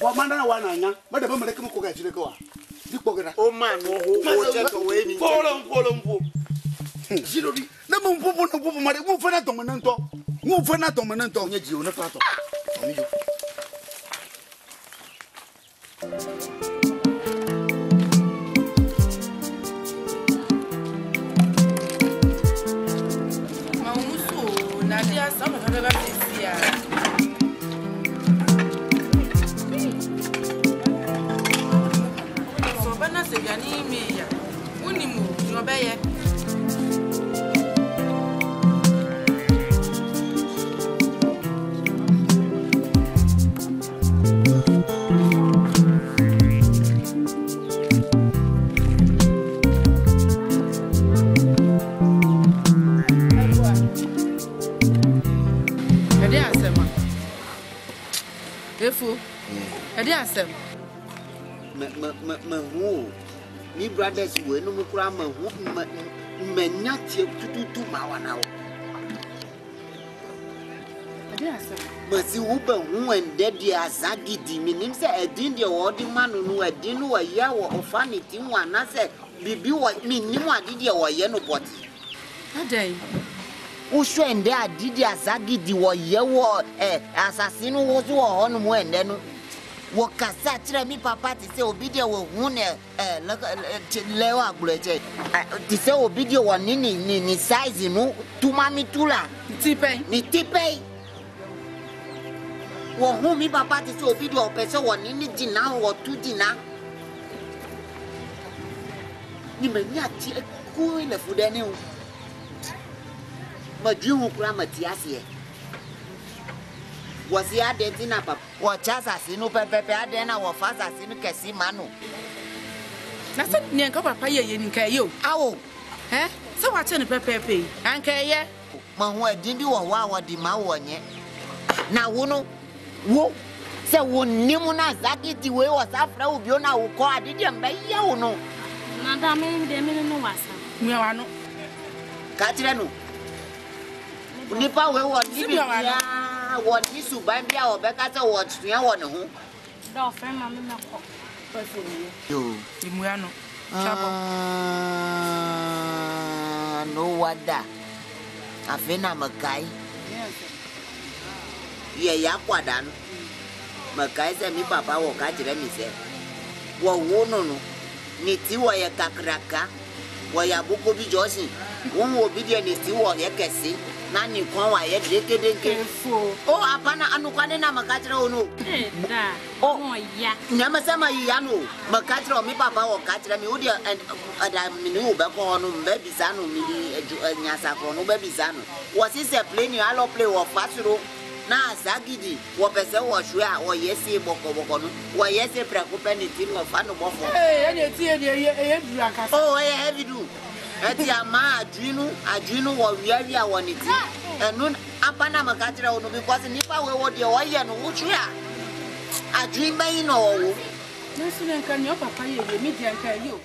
bo manda na wa na nya ma de ba ma de ke ko ga chire ko wa di pogera o ma no ho che ko we ni polo Jirodi na mo mpupu ma de mo fa na to mananto mo fa na to mananto nya ji o na plato oni jo Mauso na dia sama fa ba pisia. So bana se gani me ya. Unimu no be ye. Efo. Ade asem. Me hu. Ni brothers we no me kura me hu me nya tie tututu ma wana wo. Ade asem. Me si hu be hu ende dia azagidi minim se edin dia wo di manu no edin no ya wo ofanity wana se bibi wo minim ade dia wo ye no boti. Adai. Usho ende adidi azagidi wo ye wo assassino wo so ho no mo ende no wo kasa tire mi papa ti se obidie wo hu ne lewa agbuleje ti se obidie wo ni size no tuma mi tula ni tipe wo hu mi papa ti se obidie o pese wo ni dina wo tu dina ni me nya ti ku ile fudane o ma drihu kura matiasie wasi adentina papa wa chasa sinu pepepe adena wa fasa sinu kesi manu na se nyenka papa ye ni nka yo awo se wa che ni pepepe anka ye ma ho adin bi wa di ma wonye na wo se wo nimu na zakiti we wa safra obi ona wo ko adide mba ye wo no na da me de me no wasa nwa wa no ka tire no nipa we wo ni bi ya wo ni suban bia wo be ka se wo tuen wo ne ho do fe ma me ko yo imuya no chabo no wada afena makai ye ya kwada no makai se mi papa wo ka jire mi se wo no ni ti wo ye kakraka wo ya buko bi josin wo wo bi de ni ti wo ye kesi na ni kon wa ye dekedenke o apana anu kwane na makatira onu da o ya nyama sama ya no makatira mi papa wo katira mi odi ada mini wo be ko no mbe bizano mi nyasa ko no be bizano wo si se play ni alo play wo fasuro na azagidi wo pese wo hwea wo yesi boko no wo yesi preocupe ni tin wo fa no bofo ene ti ene duru akasa oh heavy do eti ama adwinu wo wiawia wo ni ti enu apana makatira ono because nipa we wo de wo ye no wo hwea adwin bayin no wo na sune nka ni papa ye mi dia nka yo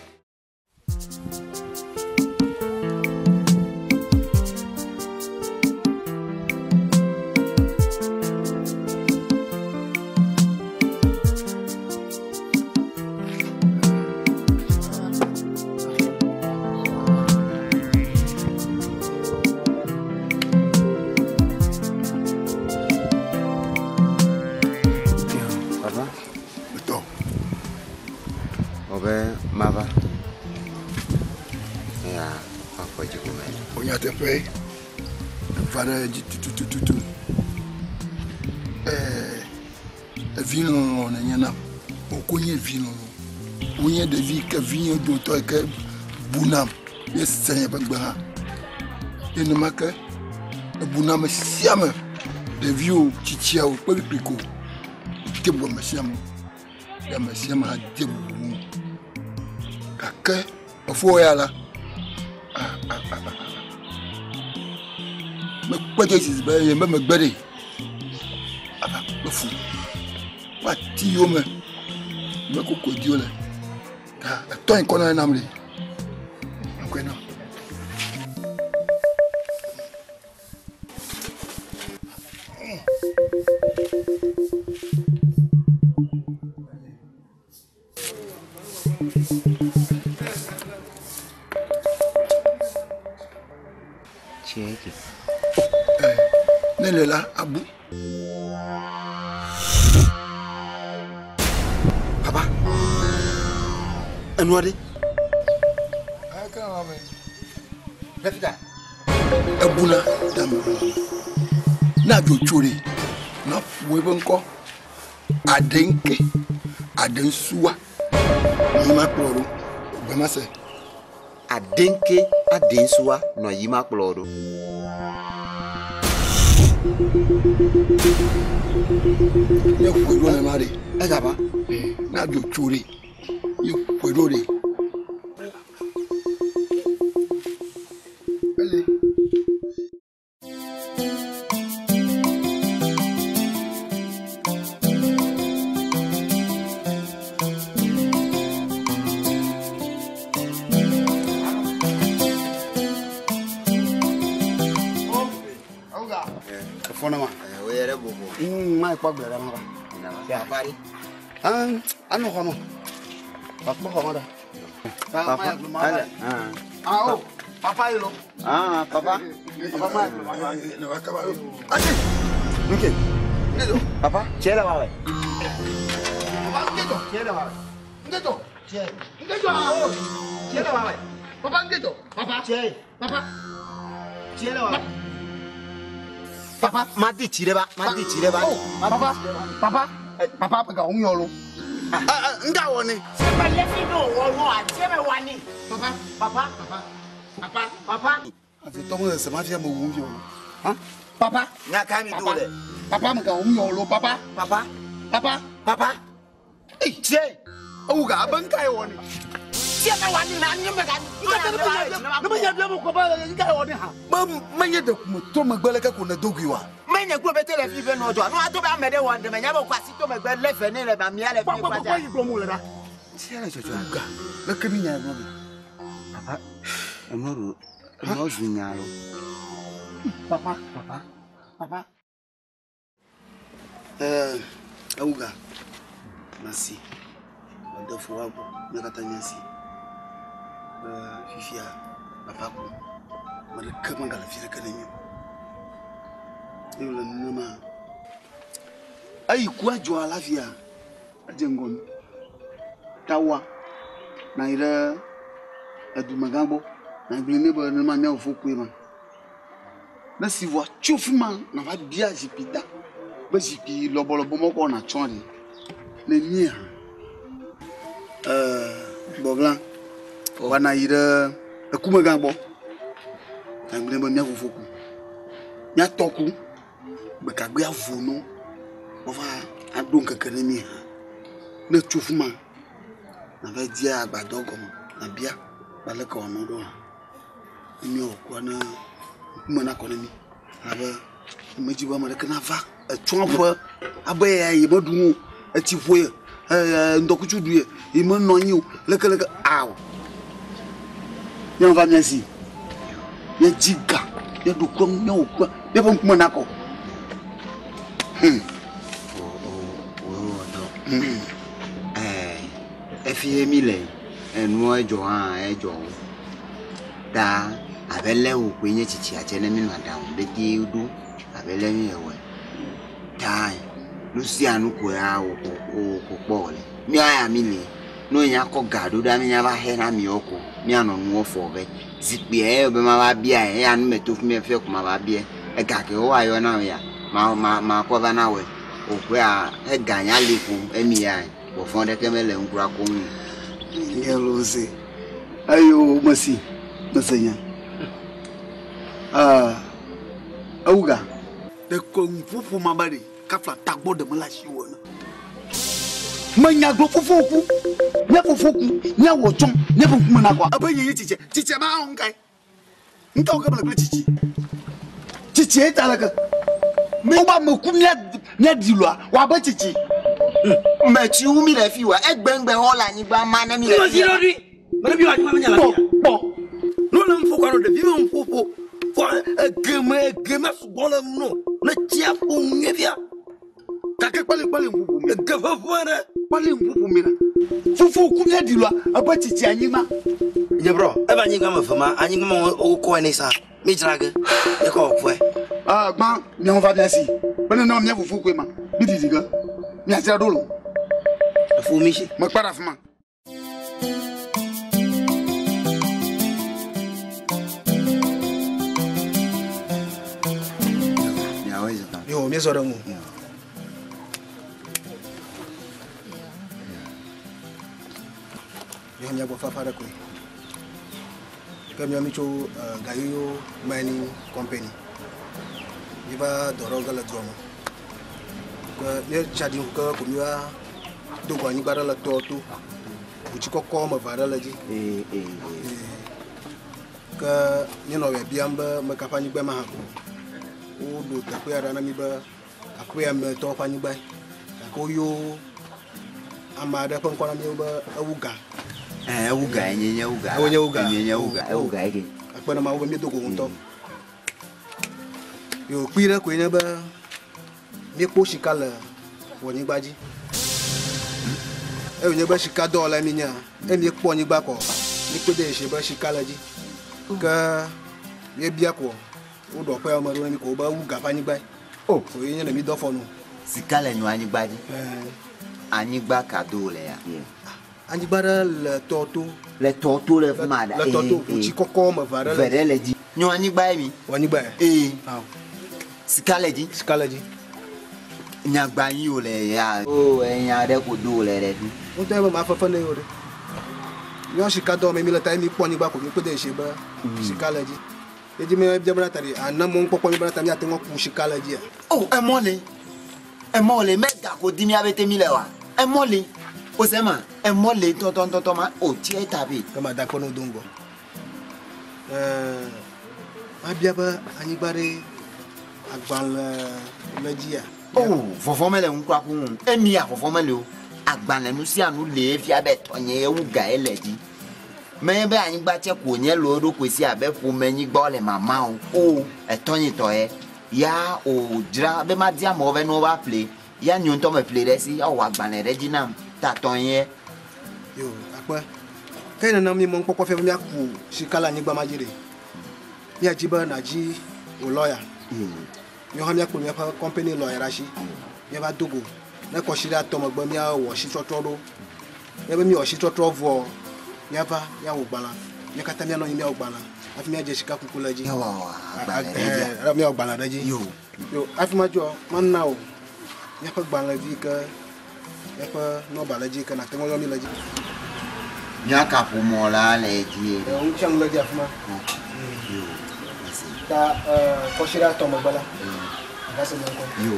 Betul. Obe mava. Ya, apa juga mai. Punya tepe. Pada tu. Vino na nyana. Okonye vino. Onye de vie que vino do to que bunam. Yes sanya bagba. Ene maka bunam siame. De vieux chichia ou pas pico. Te bo masiam. Ya masiam ha te bo. Kaka ofo ya la. Me kwaje si ba ye me gbere. Aba me fu. Wa ti yo me. Me ko ko dio le. Ta to en kono na mri. Akwena. Cheki. Nele la abu. Papa. Anuari. Aka mame. Lefita. Abuna dam. Na jo chori. Na fuwe nko. Adenke. Adensuwa. Yima ploro. Bema se. Adenke adensuwa no yima ploro. Ye fuwe na mari. Agaba. Na jo chori. Ye fuwe de. Ele. Fona ma. We yere bobo. Ma pa gbere ma. Ya bari. Anu kono. Papa kono da. Papa. Oh, papa ilo. Papa. Papa ma. Na wakaba. Ati. Okay. Ngedo. Papa, chela wawe. Papa ngedo. Chela wawe. Ngedo. Chela. Ngedo. Chela wawe. Papa ngedo. Papa. Chela. Papa. Chela wawe. Papa. Mati chireba. Mati chireba. Papa. Papa. Papa pa ga unyolo. Nga woni. Seba lefi no wo ajeme wani. Papa. Papa. Papa. Papa. Ati tomo se ma fi mo wunjo. Ha? Papa. Na kami dole. Papa ma ga unyolo papa. Papa. Papa. Papa. Eh, che. O ga ban kai woni. Seba wani na nyembe ga. Na ma ya blamo ko ba ga woni ha. Ba manye de mo to ma gbele ka ko na dogiwa. Menya gro bete le fi be no jo. No ato ba mede won de menya bo kwasi to me gbe le fe ni le ba mi ale fi kwaja. Papa yi gro mo le da. Che la jojo ga. Na kemi nya no bi. Papa. Emoro. No zunyalo. Papa. Auga. Merci. Ndo fwabo, nakata nyasi. Fifia, papa ko. Mara kama ngala fira kanenyo. Yola nama. Ai kwa jwa lafia. Ajengon. Tawa. Na ira adumagambo. Na blene ba na manya ofokwe ma. Na si voit chauffement na va dia jipita. Ba jipi lobolobo moko na chonri. Le mien. Boglan. Wana ira akumagambo. Na blene ba nya ofokwe. Nya toku. Ba kagbe avono. On va adon kakane mi. Na chauffement. Na va dia agbado gomo. Na bia. Ba le ko no do. Mi o kwa na mana konomi aba mejiba mara kana va twonfo abaya ye bodu atifoye ndokuchu duye e mo nonyi leka aw yan va miasi ye jiga ye do kwon ya okwa ye bon kuma nako Efie mile enu ejo ejo da abele wo kwenye chichi ache na mi madam beti udu abele mi ewe dai Luciano ko ya o bole. Mi aya mi le. No nya ko gado da mi nya ba he na mi oko. Mi ano no fo be. Zikbi e be ma ba bia e anu metofu mi fe ko ma ba bia. E ga ke o ayo na ya. Ma ko ba na we. O ko ya e ganya leku emi ya. Bo fon de kemele nkura ko mu. Ngelo se. Ayo masi. Masanya. Auga. De kong fufu mabari. Kafla takbo de malashi wona. Manya gbo fufu ku. Nya fufu ku, nya wochon, nya fufu mana kwa. Abenye yi chiche ma on kai. Nka o ka bla chichi. Chichi eta la ka. Me ba mo ku nya dilwa, wa ba chichi. Me chi wu mi le fi wa egbengbe ho la yin gba ma na mi le. Mo si lori. Mo bi wa ti ma nya la. Po. No na mfo kwa no de bi mfo. Fo geme subola no. Na tia po nyebia. Kake pale mbubu mi. Gafa fora. Pale mbubu mi na. Fufu ku nya dilwa, aba chichi anyima. Je bro, e ba nyinga ma fama, anyinga ma o ko ni sa. Mi drage. E ko fo. Gba mi on va bien si. Bene no mi fufu ku ma. Bi didiga. Mi atira dolo. Fu mi shi. Mo para fuma. Yo, mi so rangu. Yo nya bo fafara ko. Kami cho gayo mining company. Iba doroga la dromo. Ko ne chadi ko kumya do ko ni bara la toto. Uchi ko ma bara la ji. Ka ni no be biamba ma kapani gba ma ha ko. O do ta ko ara na mi ba akoya me to pani gba. Ko yo amada pon ko na mi ba awuga. Uga ege. Akpana ma wo mi dogo nto. Yo pira ko ina ba mi po shikala woni gbaji. E onye ba shikado la mi nya. E mi po ni gba ko. Ni ko de se ba shikala ji. Ka ye bia ko. O do pa ma ro mi ko ba uga pa ni gba. Oh, so yin na mi do fo no. Sikala nyu anyi gbaji. Anyi gba kado le ya. Anjibara le toto le fumada le toto uchi koko ma vara le di nyo ani gba mi wani gba sikaleji nya gba yin o le ya o eyan de ko do le re bi o te ma fa ne o re nyo shikado me mi le tai mi po ni gba ko mi pe de se ba sikaleji eji me jabra tari anamo npopo mi bra tami atenwo ku sikaleji oh e mo le mega ko di mi abete mi le wa e mo le Osema, e mo le tonton ma o tie tabi. Kama da kono dungo. Abiaba anibare agban le dia. Oh, fofo mele nkwa ku. Emi a fofo mele o. Agban le nu si anu le fi abe tonye ewu ga eleji. Me be anigba che ko nye lo do kwesi abe fu menyi gba le mama o. Oh, e tonye to e. Ya o dra be ma dia mo be no ba play. Ya nyun to me play resi o agban le reginam. Tatonye yo akwa kaina na mi mo nkpokwo fe mi aku shikala ni gba majire mi ajiba na ji o lawyer mi ha mi aku mi pa company lawyer rashi mi ba dogo na ko shira to mo gba mi a wo shi trotro ya be mi o shi trotro vo ya ba ya wo gbala mi kata mi no mi o gbala afi mi aje shika kukula ji ara mi o gbala daji yo afi ma jo man na o mi pa gbala vi ka Epa no balaji kana tengo yo mi laji. Nya ka fu mo la le ji. O chang laji afuma. Yo. Ta ko shira to mo bala. Gasa mo ko. Yo.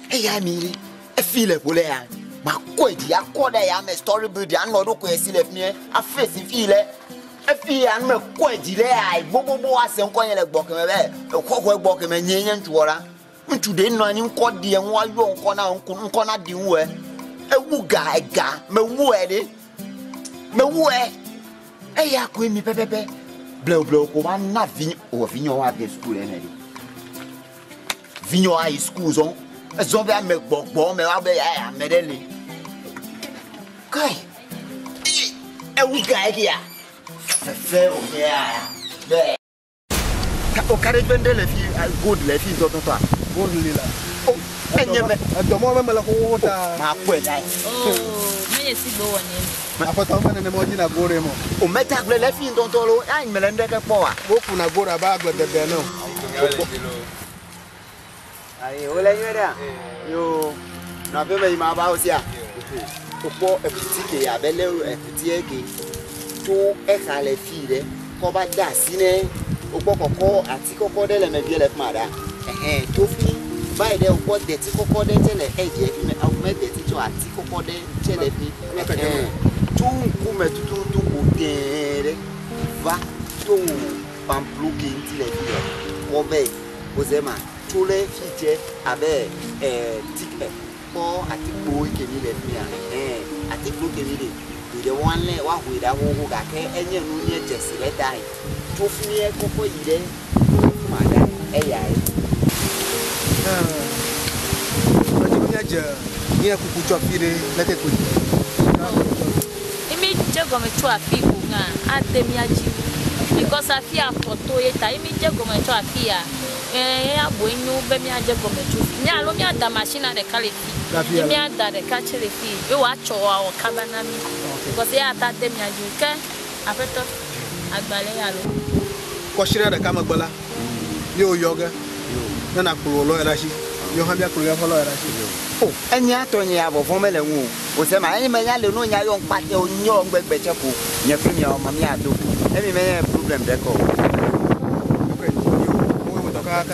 Hey ami. E file pole ya. Ma kwedi ya koda ya me story build ya no do ko esile fie a face file e fie an me kwedi le ai bobobo ase nko yen le gboke me be ko gboke me nyenye ntuora ntu de no ani nko de en wa yo nko na di wu e wu ga me wu e de me wu e ya ko mi pepepe blo ko ma na vi o vinyo wa de school e de vinyo high school zon e zo be me gbogbo me wa be ya me de le kai ewu ga kia fe o me ya be o kare vende le fi good le fi to Good lila. oh enye me Adomo me la ko ta. ma ko dai Menye si go woni. Apata o ne mo ji na gore mo. o meta gbe le fi to lo an me le ndeke po wa Mo ku na gore ba agbe bebe no. ai o le yera yo na be me ma ba o sia opo epitike ya bele epitieke to e khale fi re ko ba da sine opo koko ati koko de le me bi le fma da to fi by the opo de ti koko de tele eje fi me me de ti to ati koko de tele fi to ku me tu ko tere va to pampluke ti le fi o be ozema to le fi je abe tik ko ati boy ke ni le fi ati boy ke ni le the one le wa hu da ho ga ke enye nu ni jesi le dai to fi e koko yire ma da ya Ni a kuku chwa fire lete ku. Imi jego me chwa fiku nga ademi aji. Because afia photo eta imi jego me chwa afia. Ya boinyu be mi ajego me chu. Ni alo mi ada machine de kalefi. Mi ada de kachele fi. We wa cho wa o kabana mi. Because ya ata demi aji ke afeto agbale ya lo. Ko shire da kama gbala. Yo yoga. Na na kulo lo era shi. Yo ha bia kulo ya folo era shi. oh enya to nya bo fo mele wu o se ma enyi me nya le no nya yo npa te o nyo ngbegbe cheku nya fi mi o ma mi ado emi me problem de ko Okay. Yo mo to ka.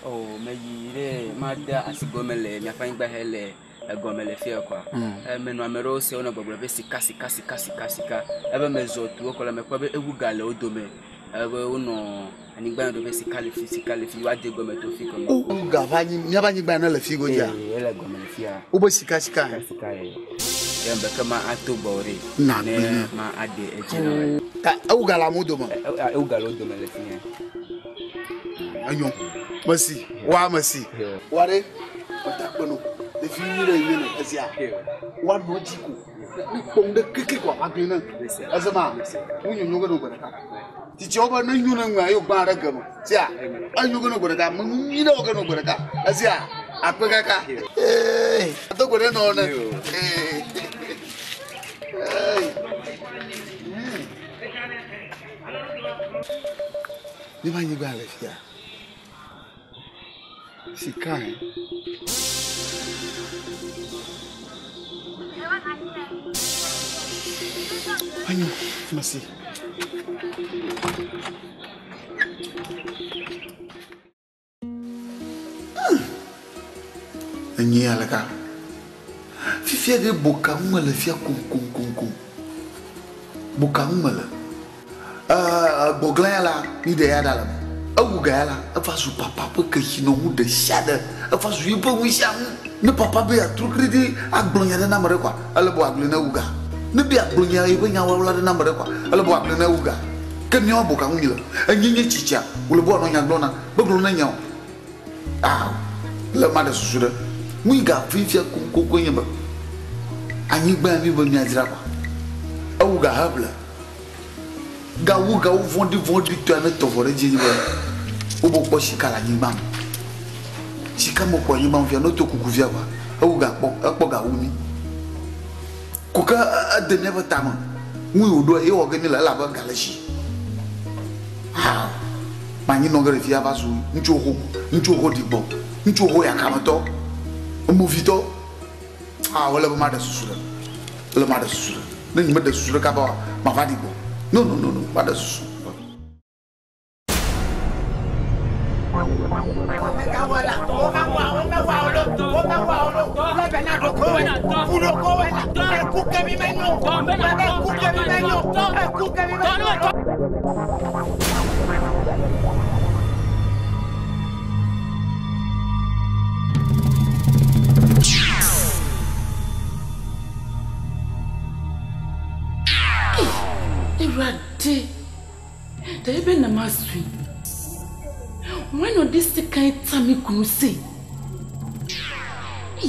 Oh, me mada asigomele mi afanye gba hele egomele fie kwa me no amero se ona gbogbo be sika ebe mezotu okola me kwa be ewu gale odome ebe uno anigba ndo be sika le fi wa de gome to fi kono o ga vanyi mi abanyi gba na le fi go ja ele gomele fia o bo sika yamba kama atobore na ma ade ejina ka ewu gala mo do mo ewu gale odome le fi anyo merci wa merci ware otakpono de fi yire yene asia wa no jiku ni ponde keke kwa agena azama unyo nyogo no gona ti choba na nyuna nwa yo gba ra gama Sia, ayu kono goreka, mumina kono goreka. Sia, apa kaka? Atau gore no na. Ni ba ni gale fia. Si kai. Ayo, masih. Ni alaka. Fifia de boka mala fia kum. Boka mala. Bogla la ni de yada la. Awuga la, afasu papa pe que no mu de shada. Afasu yipo wisha. Ne papa be a trukridi agbonya de namare kwa. Ala bo agle na uga. Ne bi agbonya yipo nya wala de namare kwa. Ala bo agle na uga. Ken yo boka ngila. Anyinye chicha. Ulo bo no nya glona. Beglo na nya. Ah. Le ma de susura. Muiga fifia koko nyeba. Anyi gba mi bo mi azira kwa. Awuga habla. Gawu vondi to na to fore jini ba. Obo ko shika la nyimba. Shika mo ko nyimba mfia no to kukuvia kwa. Awuga akpo gawu ni. Kuka de never tama. Mu odo e o gani la ba galashi. Ha. Manyi no gare fia basu nchoho dibo. Nchoho ya kamato. Movito. Ah, wala ba ma da susura. Wala ma da susura. Ni ma da susura ka ba ma va dibo. No, pas de souci. Rade, there be na masui. When on this kind time kunu say,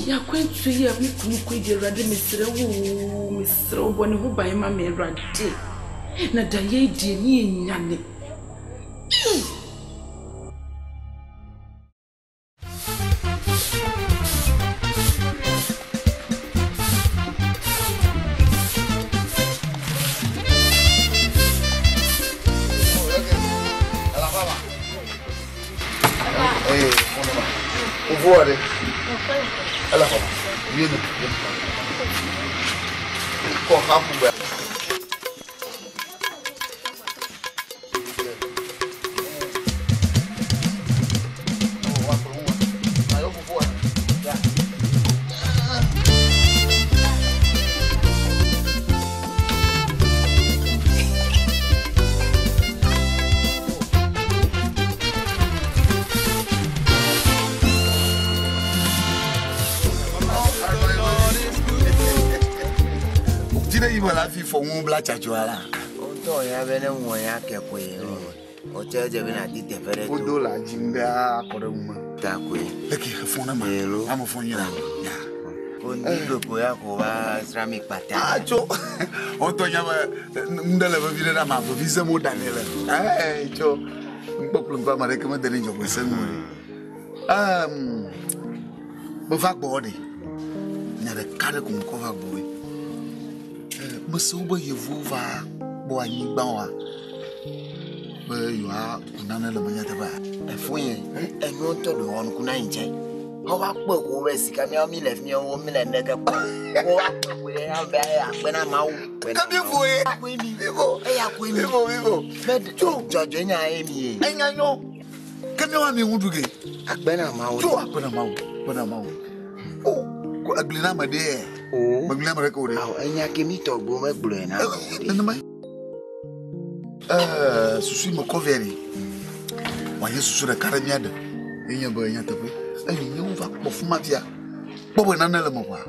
ya kwentu ya mi kunu kwede rade misre boni ho ban ma me rade. Na da ye die ni enyane. Vuole. Alla fa. Vieni. Con capo beh. La vie for un black chachuala. Onto ya bene mo ya kepo ye. O cheje bina ti te fere to. Odo la jinga akore uma. Ta kwe. Eki fona ma. Amo fonya. Ya. Ondigo ko ya ko ba ceramic pata. Cho. Onto ya ndele ba vile na ma visa mo danele. Cho. Mboplo ba ma rekama dele njo ko senu. Bo fa body. Nyare kare ko ko fa boy. Musuba yevuva bo anyigba wa be yo a kunana le manya taba efuye enu to do won kuna nje ho wa pe ko we sika mi o mi le fi o mi le ndeke po wo wa pe ko ya be ya pe na ma wo ka bi fuye vivo vivo be jojo nya emi enya nyo ka mi wa mi huduge akpe na ma wo jo akpe na ma wo o ko aglina ma de Magna Marecore. Oh, e nya ke mi to gbo me gblo na. Susu mo coveri. Wa yesu re karamiada. Enya ba enya tape. Enya wo va kpofo mafia. Bobo na na le mo kwa.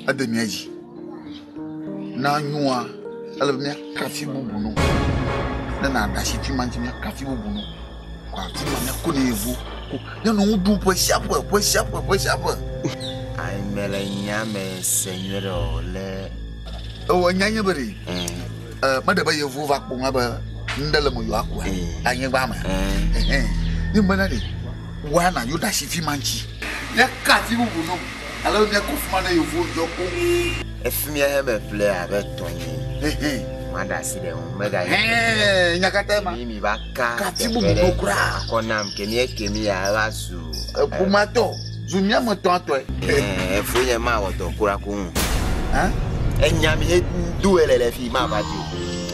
Ademi aji. Na anwa ala me kafi bubu no. Na dashi ti manji me kafi bubu no. Kwa ti ma me ko na evu. Ya no wo du po shapo. Ai mele nyame senyero le. O nyanya bari. Madaba yevu va kpo ngaba. ndele mo yo akwa anye ba ma ni mbana de wana yo da shi fi manchi ya ka fi bu no ala ni ko fuma na yo vo joko efimi ya me play abetonyi mada si de me da nyakata ma mi ba ka fi bu no kura konam kemi ya rasu pumato zumia mo tonto fo ye ma wo to kura ko enyami he duelele fi ma ba ju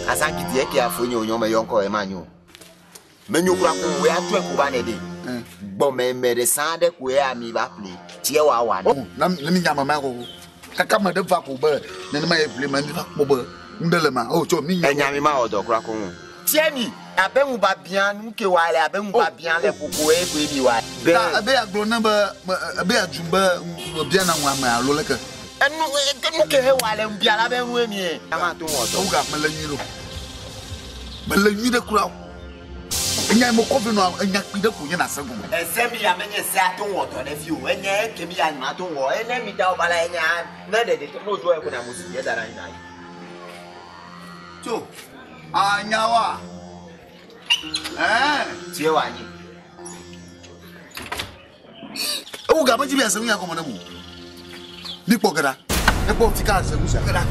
asankiti e ki afonye onyo me yonko e manyo menyo kura ko we atu e ko ba ne de gbo me mere sande ko e ami ba play tie wa na mi nyama ma ko kaka ma de va ko ba ne ma e play ma mi va ko ba ndele ma o cho mi enyami ma odo kura ko tie mi abemu ba bian nke wale abemu ba bian le koko e ko bi wa be abe aglo na ba abe ajumba bian na nwa ma lo le ka enu ke he wale mbia la be nwe mi ama to wo o ga malanyiro malanyiro kura enya mo ko no enya pide ko nya na sagu esebi ya menye se ato wo to na fi o enya kemi ya na to wo ena mi da obala enya na de no jo e ko na musi ye dara ina yi to anyawa tie wa ni o ga maji bi asamu ya ko mo na mu ni pogara e po ti ka asamu sa gara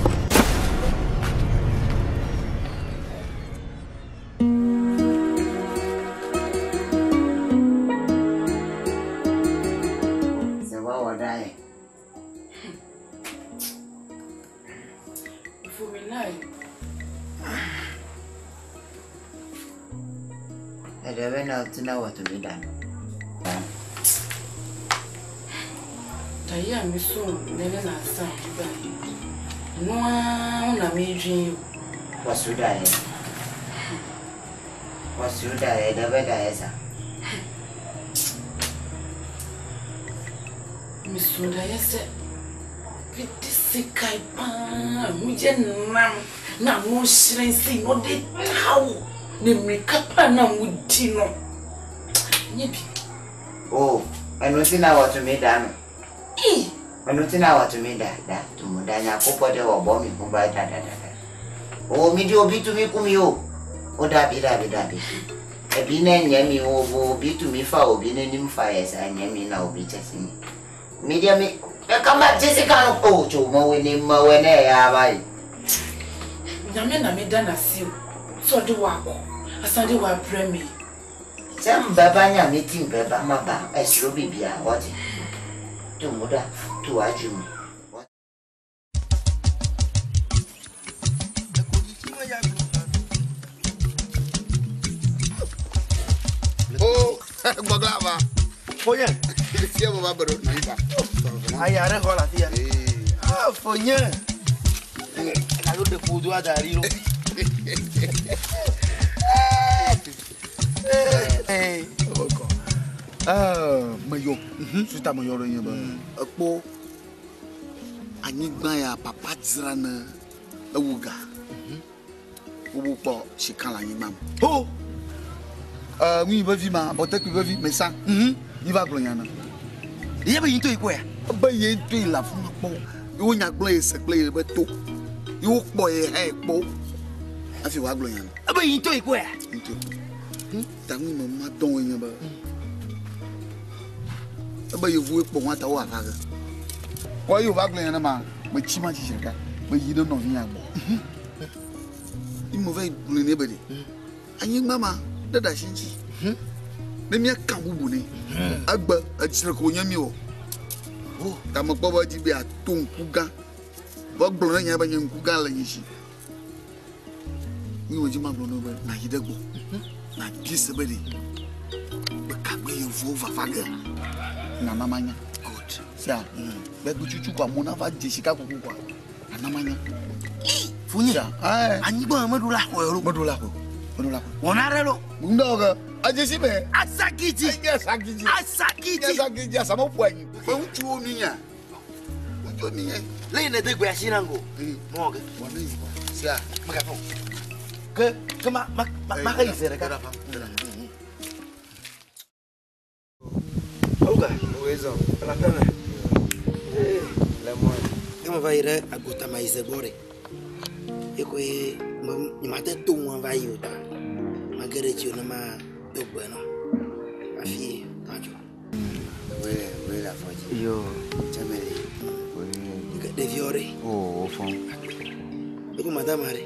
Edewena tina watu midano. Taya miso nene na sa ba. No na meji. Wasuda edewena esa. Miso da yese. Pitisi kai pa muje nam na mo shrensi no de tawo. Nemikapa na mudino. Nyebi. Oh, anutina watu midano. Anutina watu midada. Tumudanya kopode obo mi kumba da. Oh, midi obitu mi kumi o. Oda bida. Ebine nyemi obo obitu mi fa obine ni mfa yesa nyemi na obi chesimi. Media mi kama Jessica no oh, chuma wene ya bai. Nyame na midana siu. So do wako. Asande wa premi. Sam baba nya meeting baba maba esro bibia what? To muda to ajumi. Oh, Boglava. Fonya. Sia baba bro na iba. Ayare hola tia. Fonya. Kalo de pudu adari lo. Mayo, suta mayo ro yin ba. Epo anyigba ya papa dzrana ewuga. Obo po shikala anyigba. Oh. Mi ba vi ma, botek ba vi mesa. Ni va glonyana. Ye ba yin to iko ya. Ba yin to la fun po. Yo nya glo ese play be to. Yo po e he po. Afi wa glonyana. Ba yin to iko ya. Into. Tangi mama don yin ba. Ba yo vu po wa ta wa ga. Ko yo va glonyana ma chi ma chi shirka. Ba yi do no nya bo. Imo va glonyana be de. Anyi mama dada shinchi. Ne mi aka bubu ni. Agba ajira ko nyami o. Oh, ta mo gbo di bi aton kuga. Bo gboro nya ba nyen kuga la yishi. Ni woji ma gboro no be na yidegbo. Na bisa be de. Be ka gbe yo vo va faga. Na namanya. Good. Sia. Be bu chuchu kwa mona va jeshika ko kwa. Na namanya. Funya. Anyi ba madula ko yo. Madula ko. Onarelo. Mundoga. Ajesi be. Asakiti. Asakiti. Asakiti asamo pwanyi. Fe uchu ominya. Uchu ominya. Le ne de gwa shinango. Moga. Wani. Sia. Magafo. Ke ma ka isere ka. Oga, Uwezo. la tana. Lemon. Kama va ire agota maize bore. Eko ni mate tu mwa va yuta. Magari na ma do bueno. Afi, ajo. Wele afoji. Yo, Chameli. de fiore. Oh, fon. Dogo madame are.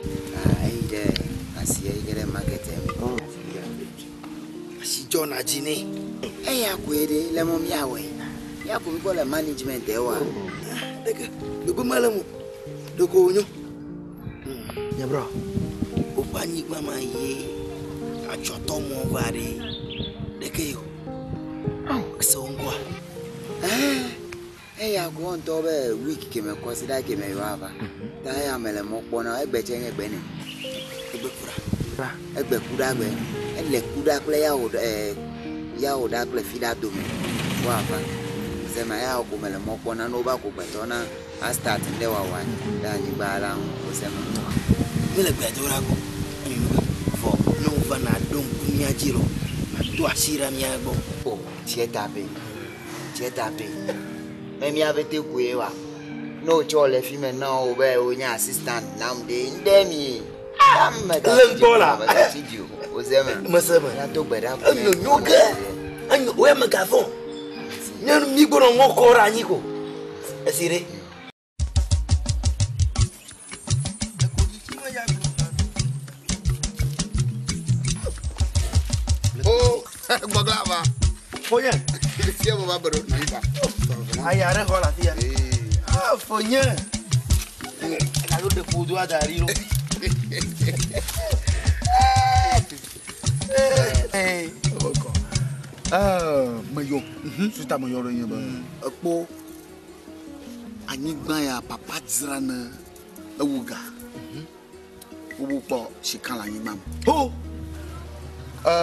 Ide asi ide market em. Oh. Si John ajine. Ya kwede le mom yawe. Ya ko ko le management e wa. Deke, dogo malamu. Dogo onyo. Ya bro. Opani mama ye. Achoto mo vare. Deke yo. Kisongwa. Ya go on to be week ke me consider ke me yaba. Ta ya mele mo pona egbeche egbe ni. Egbe kura. Egbe kura gbe. Ele kura kle ya o da kle FESTADO.TV. Wa fa. Sema ya ko mele mo pona no ba ko betona a start nde wa wa. Da ni bara ko sema. Mele gbe tora ko. Fo no va na don kunya jiro. Ma to asira mi agbo. Oh, tietape. Memi avete kuewa. No chole fi me na o be o nya assistant namde ndemi. Lembola. O zema. Masema. Na to gbeda. Anyo nyoga. Anyo we megafon. Nyanu mi gboro won ko ra yin ko. Esire. Oh, baglava. Fonya. Sia baba bro na iba. Ayare ko la tia. Ah, fonya. Ka lo de pudu adari lo. Oko. Mayo. Suta mayo ro yin ba. Epo. Anyigban ya papa dzrana ewuga. Obo po shikan la nyigban. Oh.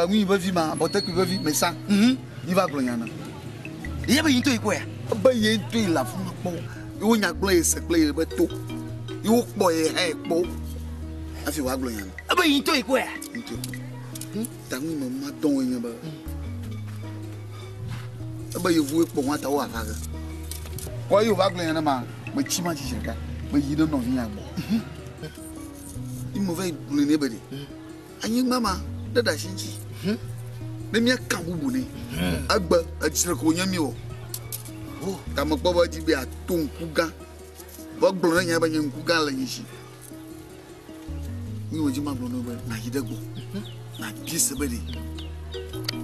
Oui, va vivre, ma peut-être qu'il va vivre, mais ça, il va gagner. Il y a pas une quoi? Bah, il y a une la femme, bon, il y a gagné, c'est clair, il va tout. Il y a boy, bon, a fait va gagner. Ah bah, une quoi? T'as mis maman dans une bah. Ah bah, il voulait pour moi t'avoir à faire. Quoi, il va gagner, ma, mais tu m'as dit c'est ça, mais il donne envie à bon. Il m'avait gagné, bah, aïe maman. Dada shinji ne mi aka bubune agba ajire ko nyami o ta mo gbo ji bi atun kuga bo gboro nya ba nyen kuga la yishi ni woji ma gboro no ba na yidego na gise bedi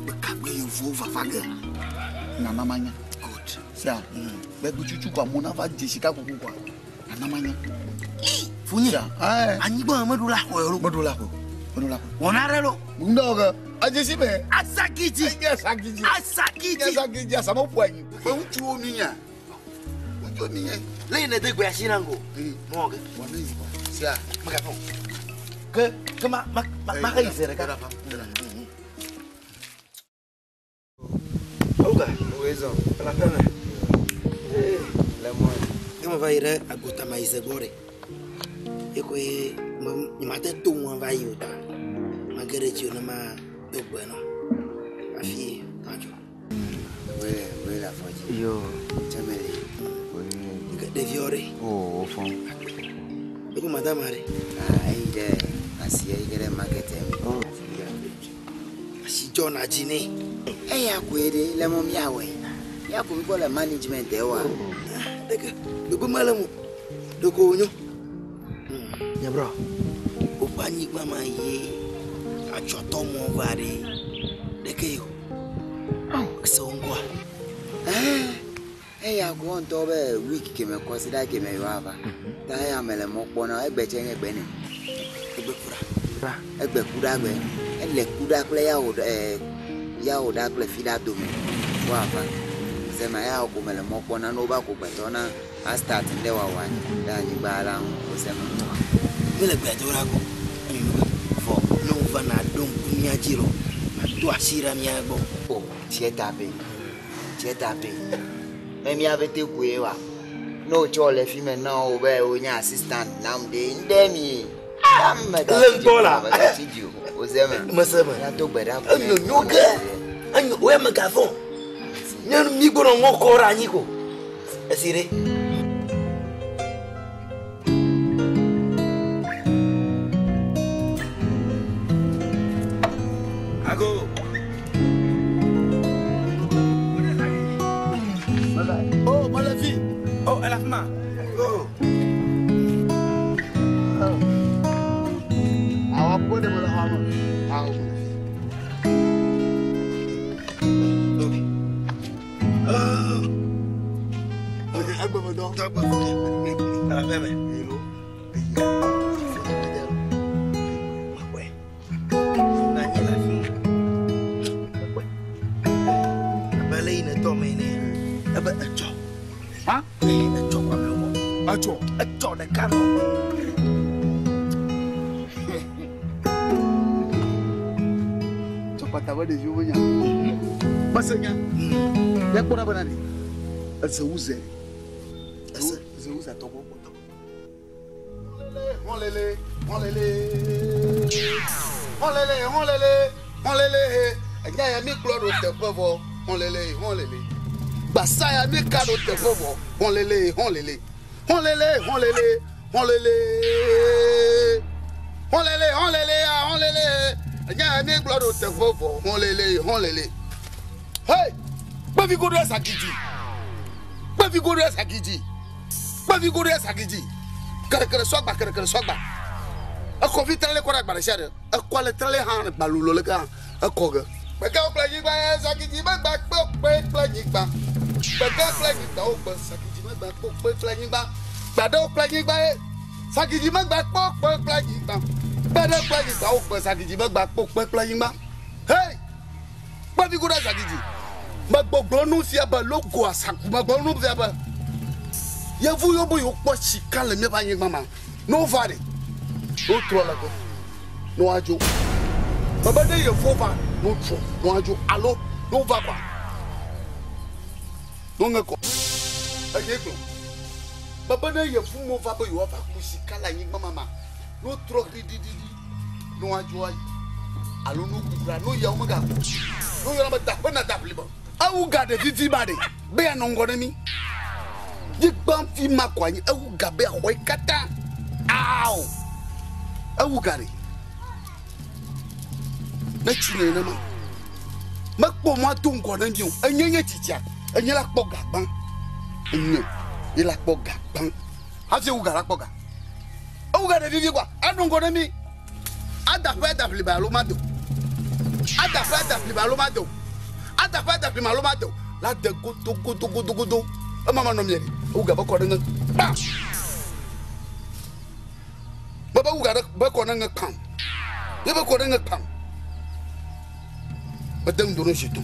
be ka gbe yo vo va faga na namanya good sia be bu chuchu kwa mo na va je shika ko kwa na namanya funya anyi gbo amadu la ko ero modula ko Onarelo. Mundoga. Ajesi be. Asakiti. Asakiti. Asakiti. Asakiti asamo poanyi. Fe uchu ominya. Uchu ominya. Le ne de gwa shinango. Moga. Wani. Sia. Magafon. Que ma ka isere ka. Oga. Uwezo. La tana. Lemon. Kama va ire agota maize bore. Eko ni mate to wan va yuta. Magari na ma do bueno. Afi, ajo. Wele afoji. Yo, Chameli. de fiore. Oh, fon. Dogo madame are. Ide asi ide market em. Oh. Si John ajine. Ya kwede le mom yawe. Ya ko ko le management e wa. Deke, dogo malamu. Dogo onyo. Ya bro. Opani mama ye. Achoto mo vare. Deke yo. Kisongwa. Ya go on to be week ke me consider ke me yaba. Ta ya mele mo pona egbeche egbe ni. Egbe kura. Egbe kura gbe. Ele kura kle ya o da kle FESTADO.TV. Wa fa. Sema ya ko mele mo pona no ba ko betona a start nde wa wa. Da ni bara ko sema. Mele gbe tora ko. Fo no va na don kunya jiro. Ma to asira mi agbo. Oh, tietape. Memi avete kuewa. No chole fi me na o be o nya assistant namde ndemi. Lembola. O zema. Masema. Na to gbeda. Anyo nyoga. Anyo we megafon. Nyanu mi gboro won ko ra yin ko. Esire. Oh, elle a fait. Oh. Awa pode me la hama. Awa me. Okay, agba me do. Agba. Ah, bebe. Hello. Acho de carro. Chopataba de Juvonia. Basanya. Ya pora banani. Asa uze. Asa uze tobo. Olele, olele. Olele, olele, olele. Anya ya mi kloro te povo. Olele, olele. Basaya mi kado te povo. Olele, olele. Olele, olele, olele. Olele, olele, olele. Anya mi kloro te povo. Olele, olele. Hey! Bavi go dress akiji. Bavi go dress akiji. Bavi go dress akiji. Kare sogba. Ako vitale ko ra share. Ako le tele han balulo le ka. Ako ga. Beka o plaji gba sakiji ma gba pe plaji gba. Beka plaji gba o gba sakiji ma gba pe plaji gba. Gbada o plaji gba sakiji ma gba pe plaji gba. Gbada plaji gba o gba sakiji ma gba pe plaji gba. Hey! Bavi go ra sakiji. Ma gbogbo nu fi aba logo asaku ma gbogbo nu fi aba. Ye vu yo bo yo po chika le me ba yin mama. No vare. No tro la go. No ajo. Baba de ye fova no tro. No ajo. Allo. No vaba. No ngeko. Ajeko. Baba de ye fu mo vaba yo va ku chika la yin mama. No tro di. No ajo ai. Allo no kura no ya o maga. No yo na ba da na da blibo. Awu ga de titi ba de. Be ya no ngore mi. Jikban fi makwani awu gabe ahoy kata. Aw. Awu gare. Na chine na ma. Makpo mo atun ko na biun. Enyenye titia. Enye la kpo gaban. Enye. E la kpo gaban. Ha se wu gara kpo ga. Awu gare vivi kwa. Adun ko na mi. Ada pli ba lo mado. Ada pli ba lo mado. Ada pli ma lo mado. La de godo. Mama no mieri. Uga ba ko na ba. Baba uga ba ko na kan. Ye ba ko na kan. Ba dem do no shitu.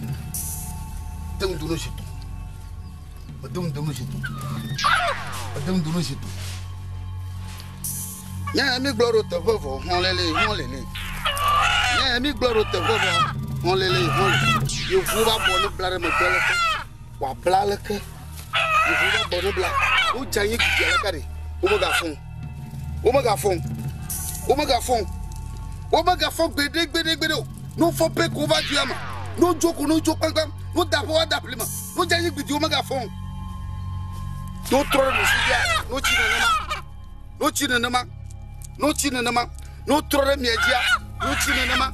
Ya mi gloro te vovo, honlele. Ya mi gloro te vovo, honlele. Yo fu ba bo no blare me bele. Wa blale ke. You feel that bla. Who giant galakari? Omega phone. Bede. No for pay over diama. No joke, no dapo plima. No giant with omega phone. No throw no chinanama. No throw me no chinanama.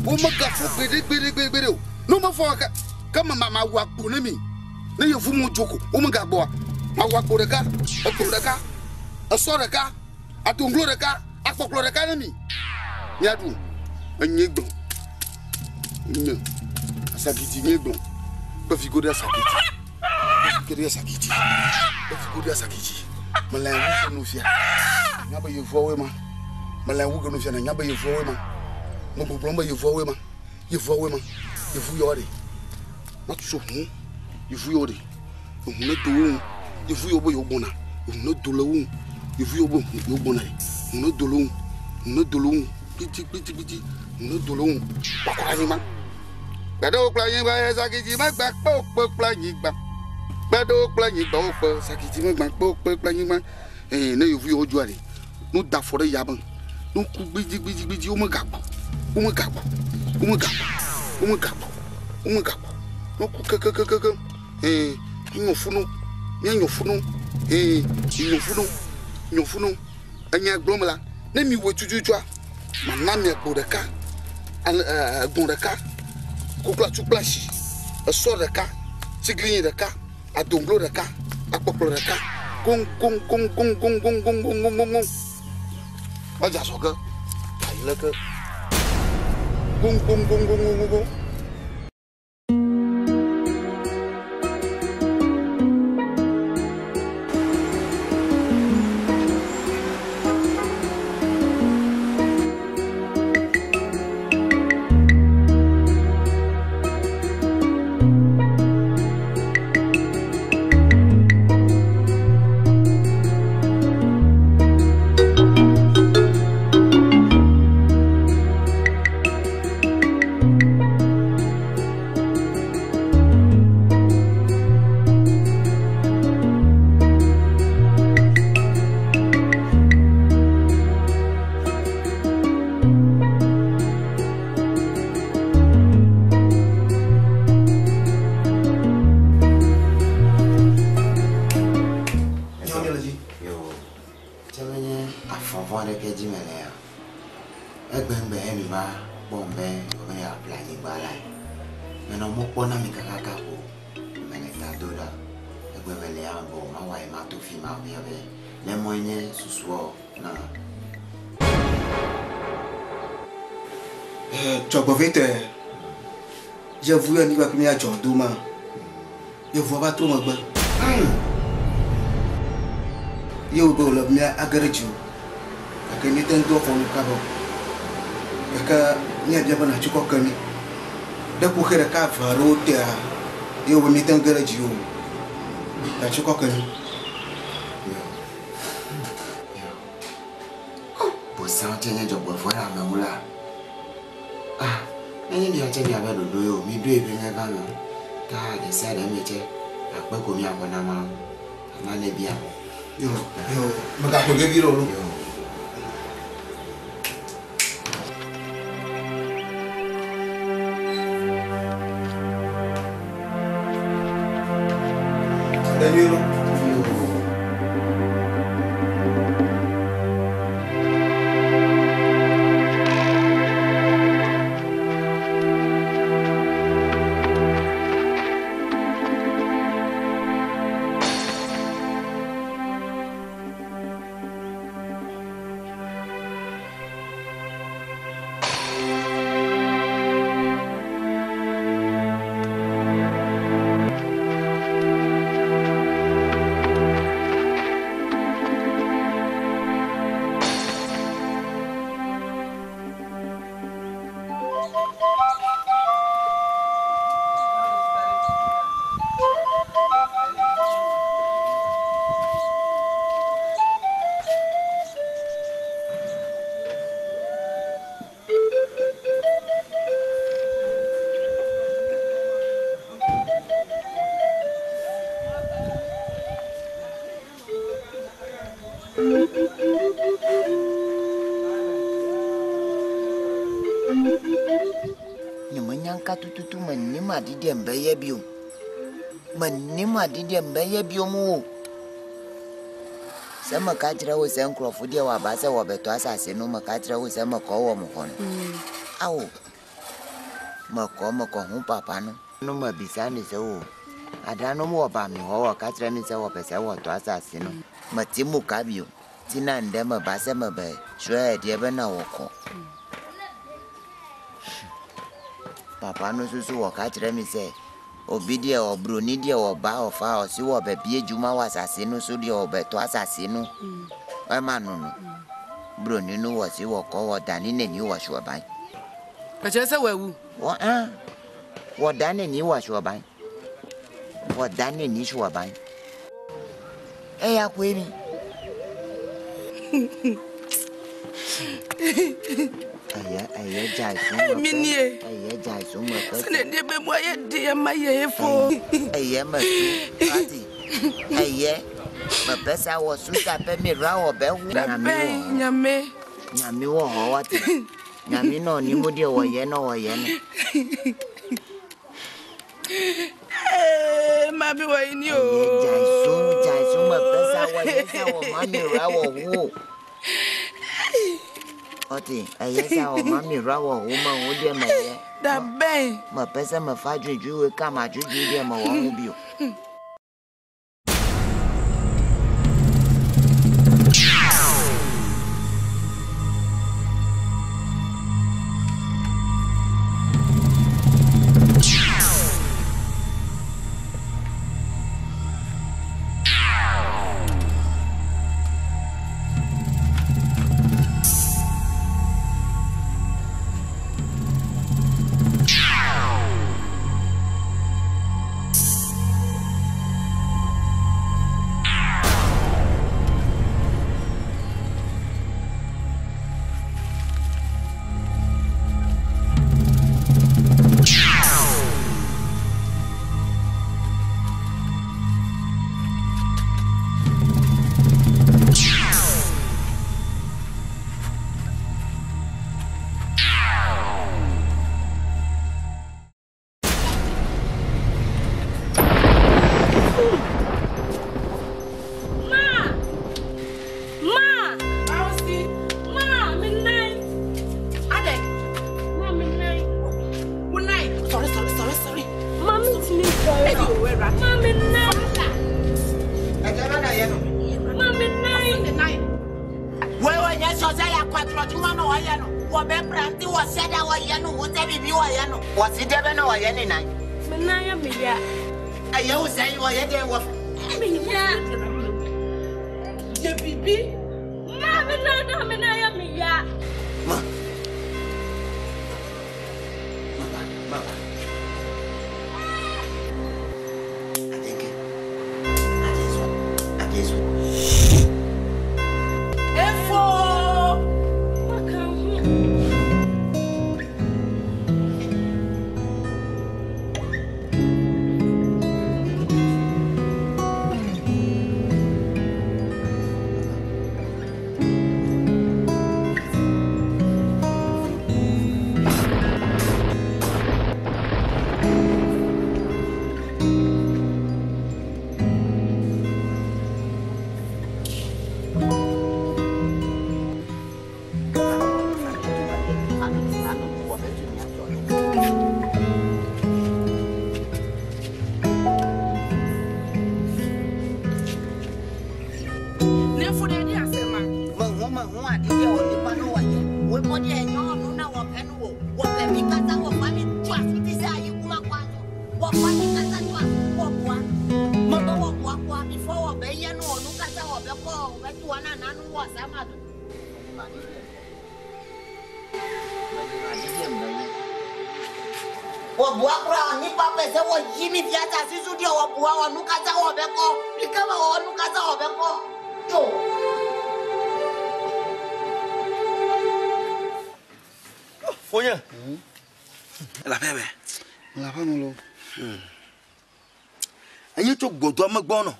Omega phone bede. No more for come mama work punemi. Na ye fu mu joko o mu ga gbo ma wa ko reka aso reka atunglo reka akpoklo reka na mi ya du anyegbo nya asagidi nyegbo ba fi goda sakiti mala wu no fia nya ba ye fo we ma mala wu no fia na nya ba ye fo we ma mo bo ba ye fo we ma ye fu yori na tso hu If you already, you do if you obey your bona, you no do loan, if you obey your bona, you no do loan, pity, no do loan. Bakwanima. Bedo playing by Sakiji, my back poke playing back. Bedo playing both Sakiji, my back playing back. Eh, no, if you old jolly, no da for the yaban, no could be umagabo, no cook. Eh, nyofunu, anya glomala, nemi wo tujujwa, manami agbodeka, agbodeka, kukla tuplashi, asodeka, sigli deka, A donglo de ka, a poplo de ka. Gong. Aja soka. Ai la ka. Gong. Je voulais aller avec mes agents demain. Je vois pas tout mon bain. Je vais aller avec mes agréjus. Parce que nous sommes tous en Lucabo. Parce que nous avons bien fait quoi que nous. Depuis que le cas va router, je vais aller avec mes agréjus. Parce que quoi que nous. Pour ça, on tient de voir la même là. Any day I tell you about the do me do it when I go. God, they said I meet you. I spoke with me upon a man. I'm not bien. Yo, but I forgive you all. Then you know. Tutu manima didi mbeye bio. Manima didi mbeye bio mu. Sama katira wo sen krofodi wa basa wo beto asase no makatira wo sen mako wo mo kono. Awo. Mako hu papa no. No mabisa ni se wo. Ada no mo ba mi ho katira ni se wo pese wo to asase no. Matimu kabio. Tina ndema basa mabe. Shwe die be na wo ko. Papa no susu wakachire mi se obidie obroni die oba ofa osi wo bebie ejuma wasase no so die obeto asase no ma no broni no wasi wo ko wodani nani wo hwoban ache se wawu wo dani ni wo hwoban wodani ni hwoban ya kwemi Aye, Jason. Minie. Aye, Jason. Sene de be mo ye de ma ye fo. Aye, ma party. Aye. Ma pesa wo suta pe mi ra wo be hu nyame. Nyame wo ho wati. Nyame no ni mo de wo ye no. Ma bi wo ni o. Jason ma pesa wo ye sa wo ma mi ra wo hu. Oti, ayesa o mami rawo o ma o de ma ye. Da ben. Ma pesa ma fa juju we ka ma juju de ma wo hu bio. La bébé. La femme Ayi to godo magbono.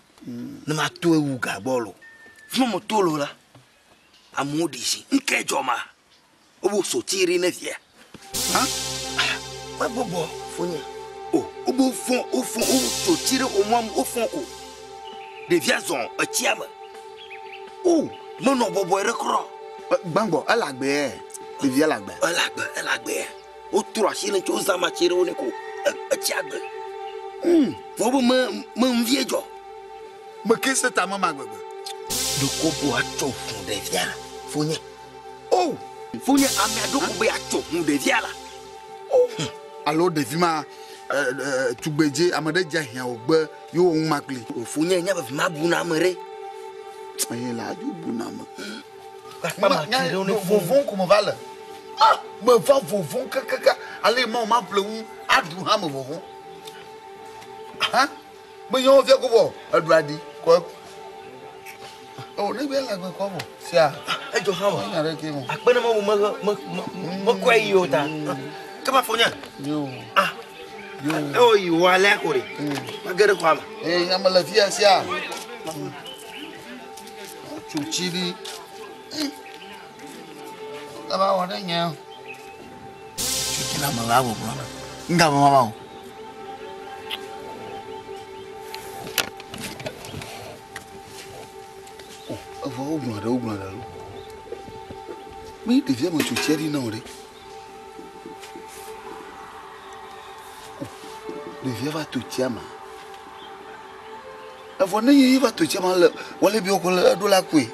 Na ma to ewu ga bolo. Fuma mo tolo la. Amodisi nkejo ma. Obo so tiri na fie. Ha? Wa bobo fonya. Oh, obo fon o so tiri o mo o fon ko. De viazon a tiama. Oh, mo no bobo rekro. Bangbo alagbe. De via lagbe. Alagbe. O tura shile cho zama tiri o ne ko. A tiagbe. Faut me viejo. Mais qu'est-ce que ta maman gbegbe? De kobo a cho fond de via. Fonya. Oh, fonya amia do kobo a cho fond de via la. Oh. Alors de vima tu beje amade jahia ogbe yo on makli. Fonya nya ba vima buna mere. Aye la du buna ma. Mama, no vovon como vale. Ah, me va vovon kaka. Allez maman pleu adu ha me vovon. Hein? Mais on vient comment? Elle doit dire quoi? Oh, n'est bien là quoi? C'est à. Elle doit avoir. On a arrêté mon. À peine me quoi yo ta? Comment fonya? Yo. Ah. Yo. Oh, yo allez quoi? Magere quoi? Eh, y'a mal la vie à ça. Chuchiri. Là bas on est bien. Chuchiri là me va vous prendre. Nga maman. Vou oglada. Me devia me chuchar não, né? Devia vai chuchar ma. A vó nem ia vai chuchar ma, olha bem o que ela do lá coi.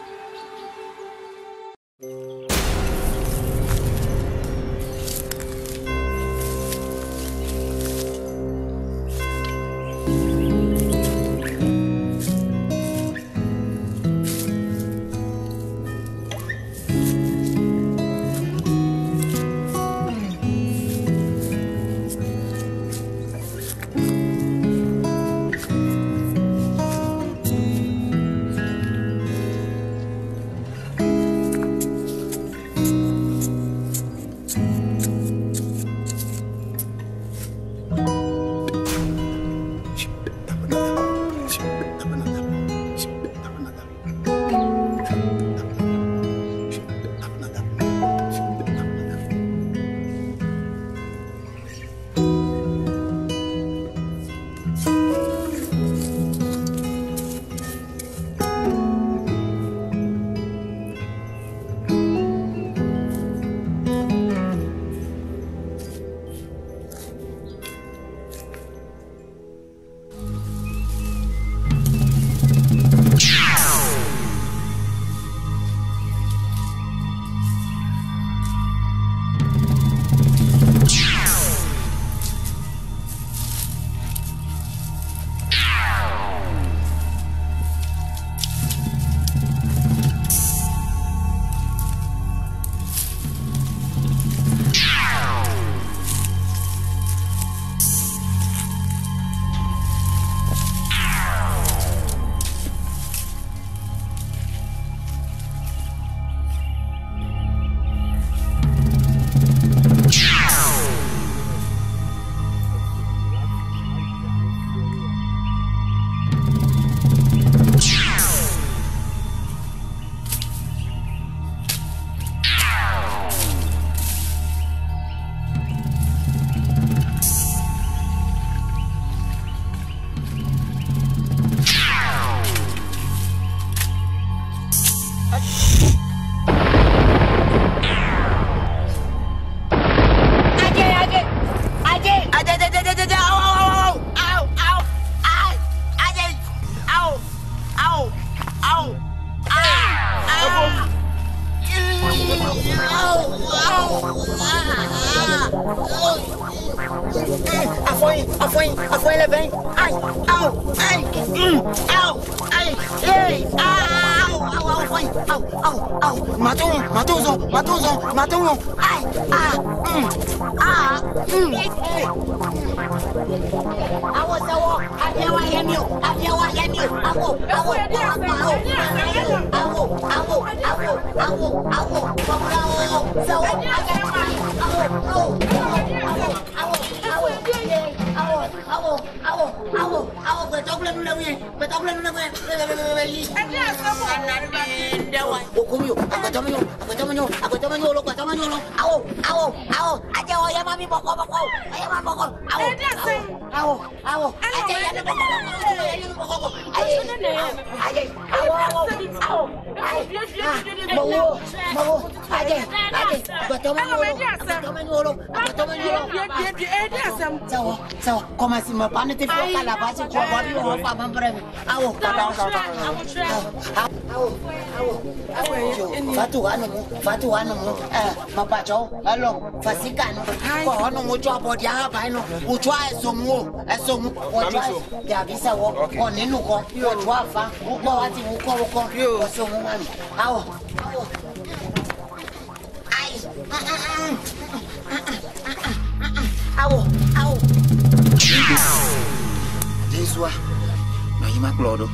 Jesua, na yima klodo.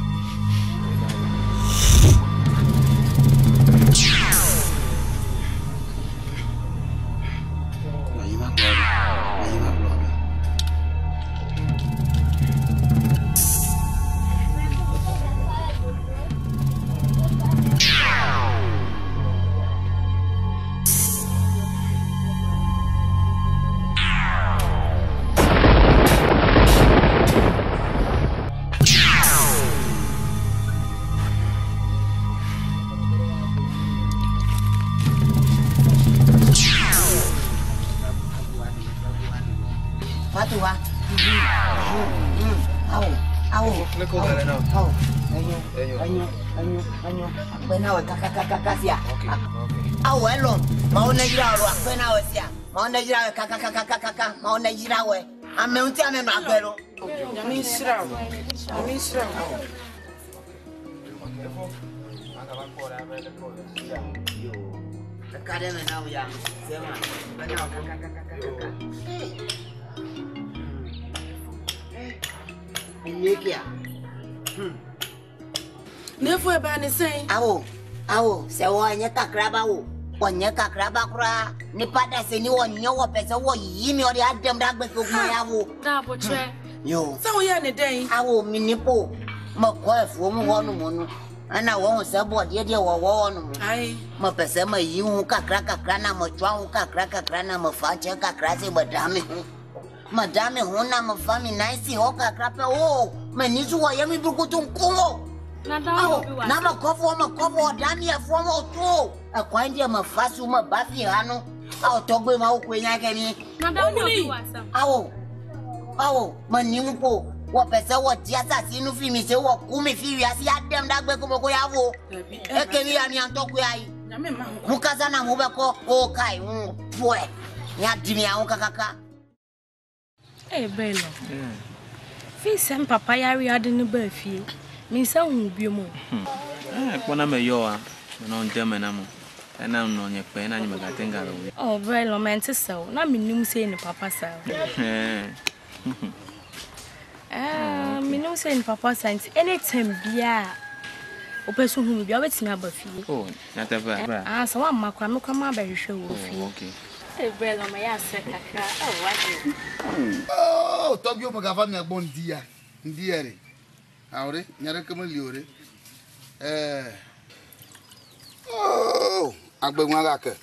Nuvɔ ba ne sen. Awo, se wanya kakraba wo. Wanya kakraba kura. Ni pada se ni wanya wo pese wo yimi ori adem da gbe ko ya wo. Da bo tre. Yo. Se wo ya ne den. Awo minipo. Mo ko efu mu ho no mo no. Ana wo se bo de wo no mo. Ai. Mo pese ma yi hu kakra na mo twa hu kakra na mo fa che kakra se badame hu. Madame hu na mo fa mi nice ho kakra pe o. Mani zo wo yemi bukutu nko. Na makovo dani ya fomo tu. Akwandi ya mafasu mabafi hano. Togwe kwenya kemi. Manimpo. Wapesa watiasa sinu fimi se wakumi fiwi asi adem dagbe kumoko yavo. Ekemi ya miantokwe ai. Mukaza na mubeko okai. Pwe. Ya dimi ya kaka. Bello. Fi papa yari adini bafi. Minsa hu biomo. Kwana me yo a na on dem na mo. Na no nye pe na nyeme gatenga lo. Oh, Bello mente so. Na minum se ni papa sa. Minum se ni papa sa. Anytime bia. Opeso hu bia obetimi abafi. Oh, na taba. So wa makwa me kwa ma ba hwehwe wo fi. Okay. Bello ma ya se kakra. What? Oh, Tobio magava me bon dia. Ndiere. Ahora, nyare kama liore. Oh, agbe nwa ga ke.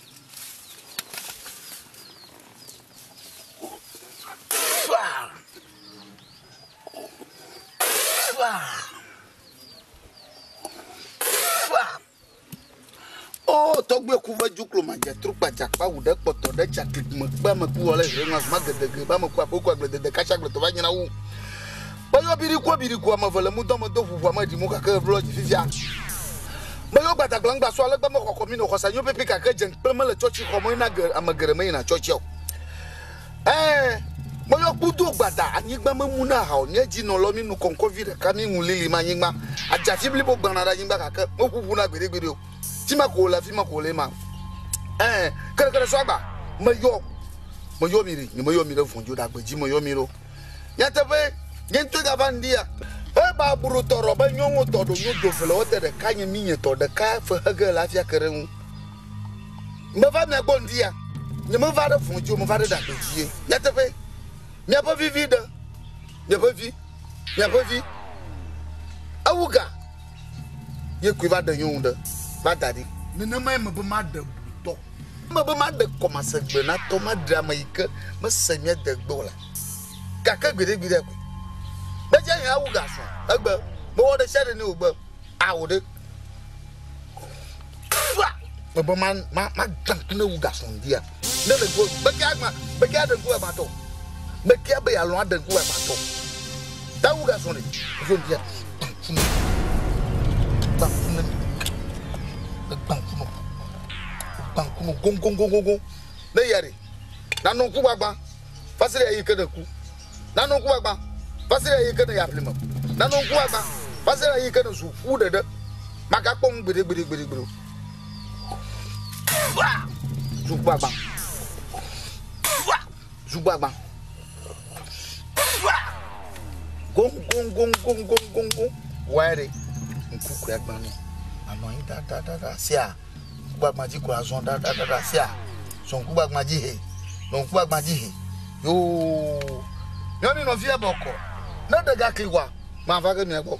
Oh, Togbe kuva juklo manje trupa jakpa ude poto de jakik magba maku ole rengas magede ba maku akoko agbe de kacha agbe to ba nyina wu. Bayo biri kwa mavale mudomo do vuvu ma di muka ke vlog fifia. Bayo gbata glangba so alegba mo kokomi no kosa nyo pepe ka ke jen pele le church ko mo na amagere me na church yo. Moyo kudo gbada anyigba memuna ha onye ji no lo mi nu konkovire ka mi hun lili ma nyigba ajafi blibo gbanara nyigba kaka okuku na gberegbere o ti ma ko la fi ma ko le ma kere so agba moyo miri ni moyo miri funju da gbeji moyo miro yatefe yento ga bandia e ba buru toro ba nyonwo todo nyodo fele o tere ka nyi minye to de ka fe hage la fia kere hu me va me bondia ni me va de funju me va de da gbeji yatefe n'y a pas vu vide. N'y a pas vu. N'y a pas vu. Awuga. Ye kuiva de yonde. Ba dadi. Ne même pas mal de to. Me pas mal de commencer bena to ma dramaïque me semia de dola. Kaka gide gide ku. Ba ja ya awuga so. Agba. Bo de shade ni ogba. Awude. Me ba ma dank na awuga so ndia. Ne le go. Ba ga de go ba to. Me kia be alon adan ku e pato ta wuga so ni so dia bankuno gong ne yare na no ku gbagba fasire yi kada ku na no ku gbagba fasire yi kada ya plima na no ku gbagba fasire yi kada su fu dede maka pon gbere zu gbagba Gong. Why? Nkuku agbanu. Anoyin da sia. Kuba maji corazon da sia. Son kuba maji he. Non kuba maji he. Yo. Yoni no fia boko. Na daga kliwa. Ma va ke mi ego.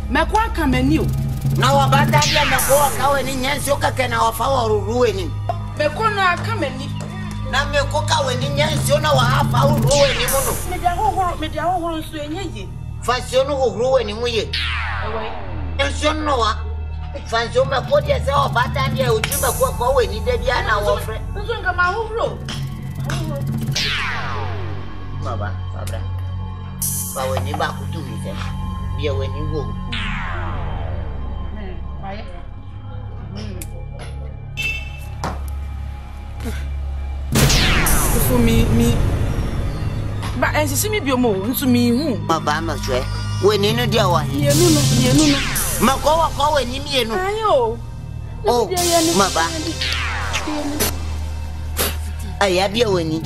Mekwa kameniu na wabata dia mekwa kawe ni nyenso kake na wafa ruwe ni mekwa na kameni na mekwa kawe ni nyenso na wafa ruwe ni muno media hohoro nso enyeje fashion ruwe ni muye ewe nso no wa fashion mekwa dia se wabata dia ujume kwa kawe ni de bia na wofre nso nga ma hohoro baba sabra bawe ni ba kutumi se bia we ni wo for me ba ensisi mi biomo ntu mi hu baba ma hwe we ni no dia wa yenu no makowa ko we ni mienu ayo oh maba aya bia we ni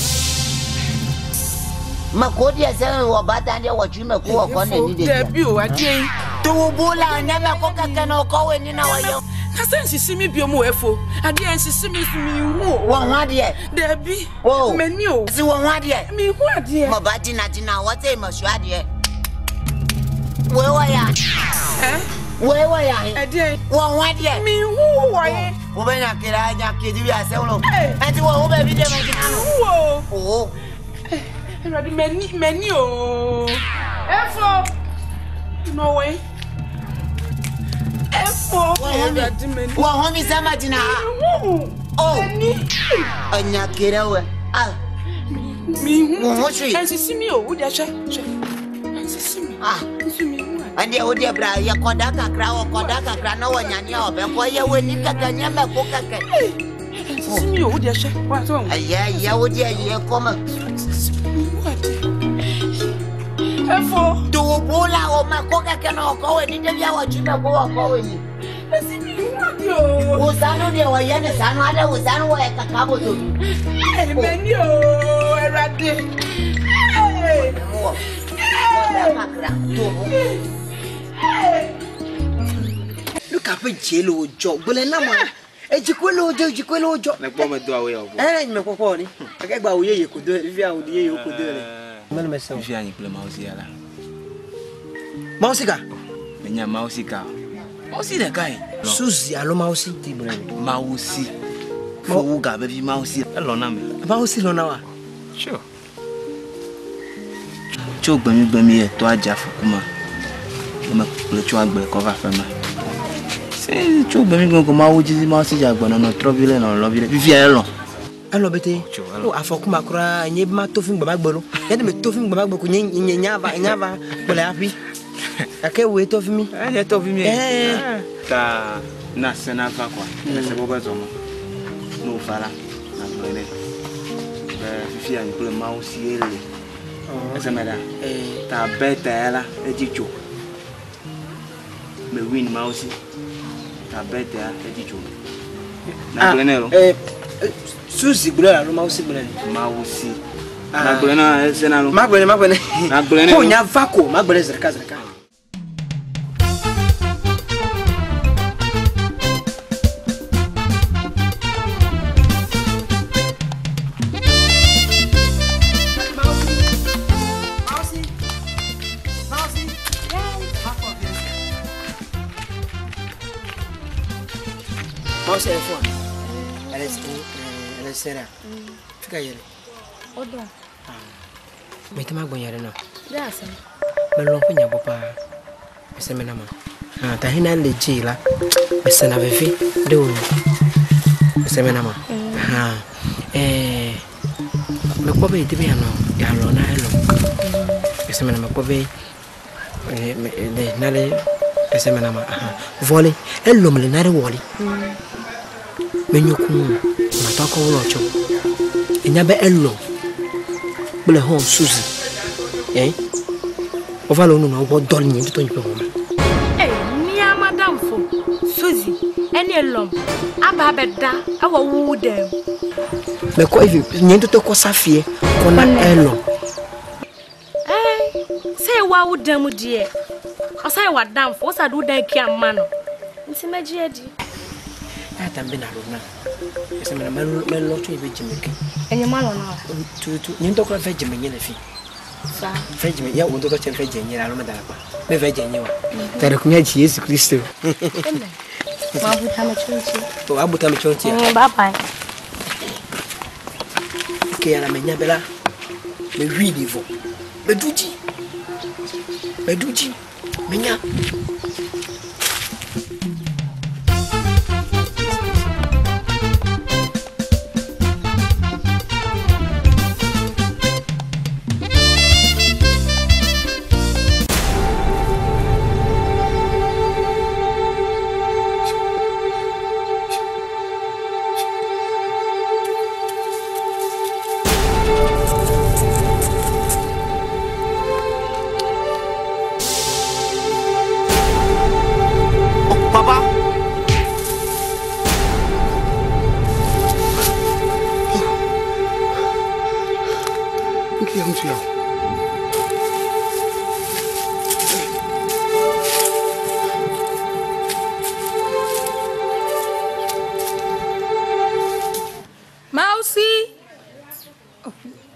makodi ya sana wabata ndia wachume kuwa kwa nini de debi o adie to bula na makoka kana ko we ni na wayo kasa nsisi mi biomo efo adie nsisi mi hu wa hwadie debi meni o si wa hwadie mi hu adie mabati na tina wote mashu adie wewa ya wewa ya adie wa hwadie mi hu waye wo be na kira nya kidi ya se wo ati wo be bi de ma kina no oh ready many o efo no way efo wa homi sama jina oh anya kira we ah mi hu hoshi ensisi mi o udi ache ensisi mi ensisi mi ande odi bra ya koda kakra na wanyani obe ko ye weni kakanya me ko kaka ensisi mi o udi ache wa so ya odi ye koma efo do bola o makoka kana ko we ni bia wa chuta ko we ni asimi wadio usano de wa yene sano ada usano wa kakabo to meni o erade look at me jelo job bele na ma Ejikwelojo. Na kwa me do awe obo. Nimekoko ni. Akagba wo yeye kodo, ifi a wo de yeye kodo le. Mele mese. Ifi anyi ple mausi ala. Mausi ka? Menya mausi ka. Mausi de kai. Suzi alo mausi ti bre. Mausi. Fo wo ga be bi mausi. Elo na me. Mausi lo na wa. Sure. Cho gbemi e to aja fukuma. Ma le cho agbe ko va fe ma. Se cho gbemi gon ko ma wo ji mausi ja gbo no trouble no lo bi fi elo. Elo bete. O afokuma kura nye ma tofin gba gboro. Ya de me tofin gba gbo ko nyava bole api. Ake we tofin mi. Ya tofin mi. Ta na sena fa kwa. Se boba zo mo. No fala. Na blele. Fifi anyi ple mausi ele. Esa mera. Ta beta ela e jicho. Me win mausi. Ta beta e jicho. Na blenero. Susi bula lo mausi bula ni. Mausi. Na blena esa lo. Magbele. Na blena. Ko nya vako, magbele zerka. Mausi elefo. Ela será. Fica aí. Odo. Me tema gbonyare no. Dasa. Me lo ko nya bopa. Ese me na ma. Ta hina le jila. Ese na vefi de o. Ese me na ma. Me ko be tibe ano. Ya lo na elo. Ese me na me ko be de na le ese me na ma. Volley. Elo me le na re woli. Menyoku matako wo cho enya be elo bele hon suzi o va lo no no go dol ni to nyipe ho ni madam fo suzi eni elom aba beda awo wu dem me ko ifi ni to ko safie ko na elo say wa wu dem die o say wa dam fo sa do dan ki amma no nti maji adi tambe na rona ese me na melo to ibe jimeke enye malo na tu ni to ko fe jimenye na fi sa fe jimenye ya wo to chen fe jenye la lo me dala pa me fe jenye wa tare kunya ji Yesu Kristo wa butama chonchi to abutama chonchi bye ke ya la menya bela me wi divo me duji menya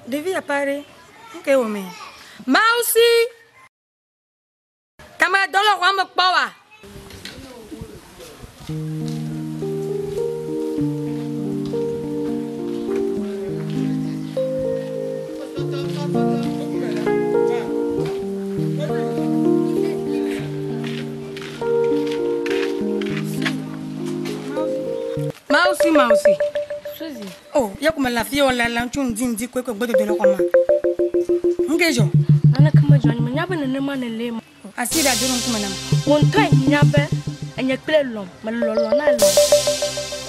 Devia pare. Que homem. Mausi. Kama dolo kwa mkpawa. Mausi. Suzy. Oh, yakuma la fille on la lanchon dindi kwe kwe bodo de lo koma. Ngejo. Ana kama jani manyabe na nema na lema. Asira duro kuma na. Wonto nyabe anya kle lom, malolo na lom.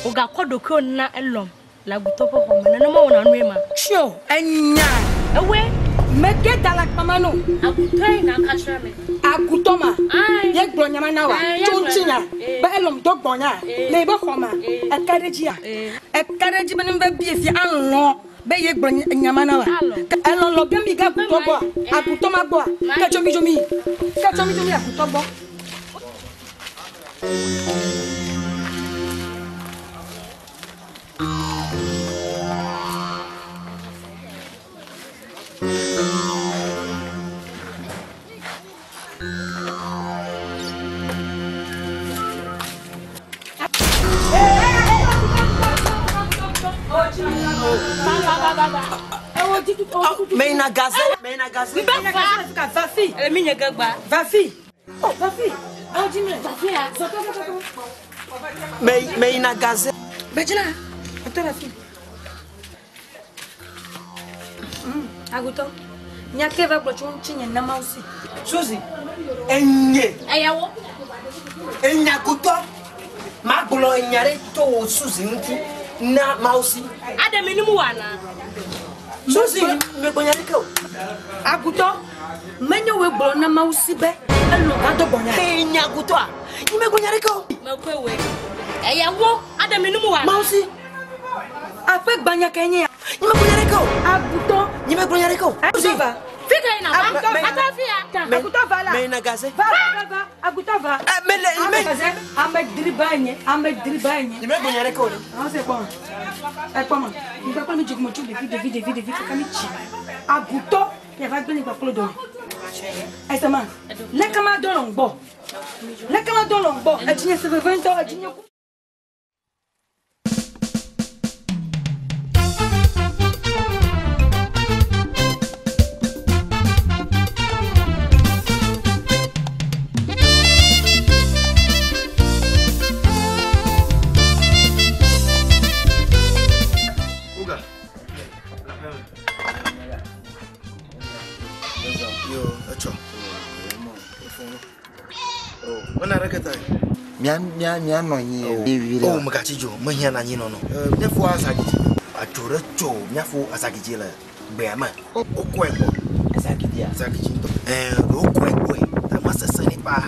Oga kodoko na elom. La gutopo ho na nema wona no ema. Sure, anya. Ewe meke dalak mama no. Akutai na kashra me. Akutoma. Ye gbo nyama na wa. Chonchinya. Ba elom do gbonya. Le bo khoma. Akareji banim ba bi fi anlo. Be ye gbo nyama na wa. Elon lo gami ga kutobo. Akutoma gbo. Ka chomi. Akutobo. Mais na gazé. Va fille. Elle migne gagba. Va fille. Oh, va fille. Oh, dis-moi. Va fille. Mais na gazé. Bettina, attends la fille. Aguto. Nyake va blochon chinye na mausi. Suzy. Enye. Ayawo. Enya kuto. Ma glo enyare to Suzy nti na mausi. Ade menimu wana. Suzy me bonyare ko. Aguto. Menyo we glo na mausi be. Elo ga do bonya. Enya kuto. Me bonyare ko. Mekwewe. Ayawo. Ade menimu wana. Mausi. Ape gbanya kenye. Me bonyare ko. Aguto. Ni me bonyare ko. Suzy. Fica aí na banca. Atafia. Aguto va là. Mais na gazé. Va. Aguto va. Ame dribanye. Ni me bonyare ko. Ah, c'est bon. Comment? Il va pas me dire que tu devine comme tu. Aguto, il va donner pas clodo. Est ce man. Les camarades l'ongbo. Les camarades l'ongbo. Et tu ne sais pas 20 ans, tu ne Mia no nyi. Oh, magachijo, mahia na nyi no no. Mia fu asagiji. Achore cho, mia fu asagiji la. Gbe ma. Okweko. Asagiji ndo. Okweko. Ta masasani pa.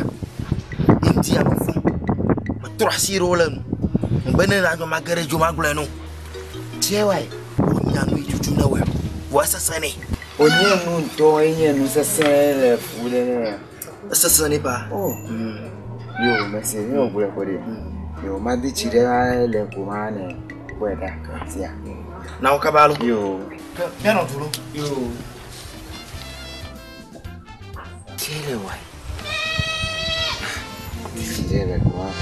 India no fu. Ma trasiro la no. Mbene na jo magere jo magule no. Tiewai. Onya no ijuju na we. Wa sasani. Onye mu nto enye nu sasele fu le. Sasani pa. Oh. Yo, merci. Yo, vous l'avez. Yo, m'a dit tirer les commandes. Ouais, d'accord. Tiens. Na okabalo. Yo. Bien non tout. Yo. Tirer ouais. Tirer les commandes.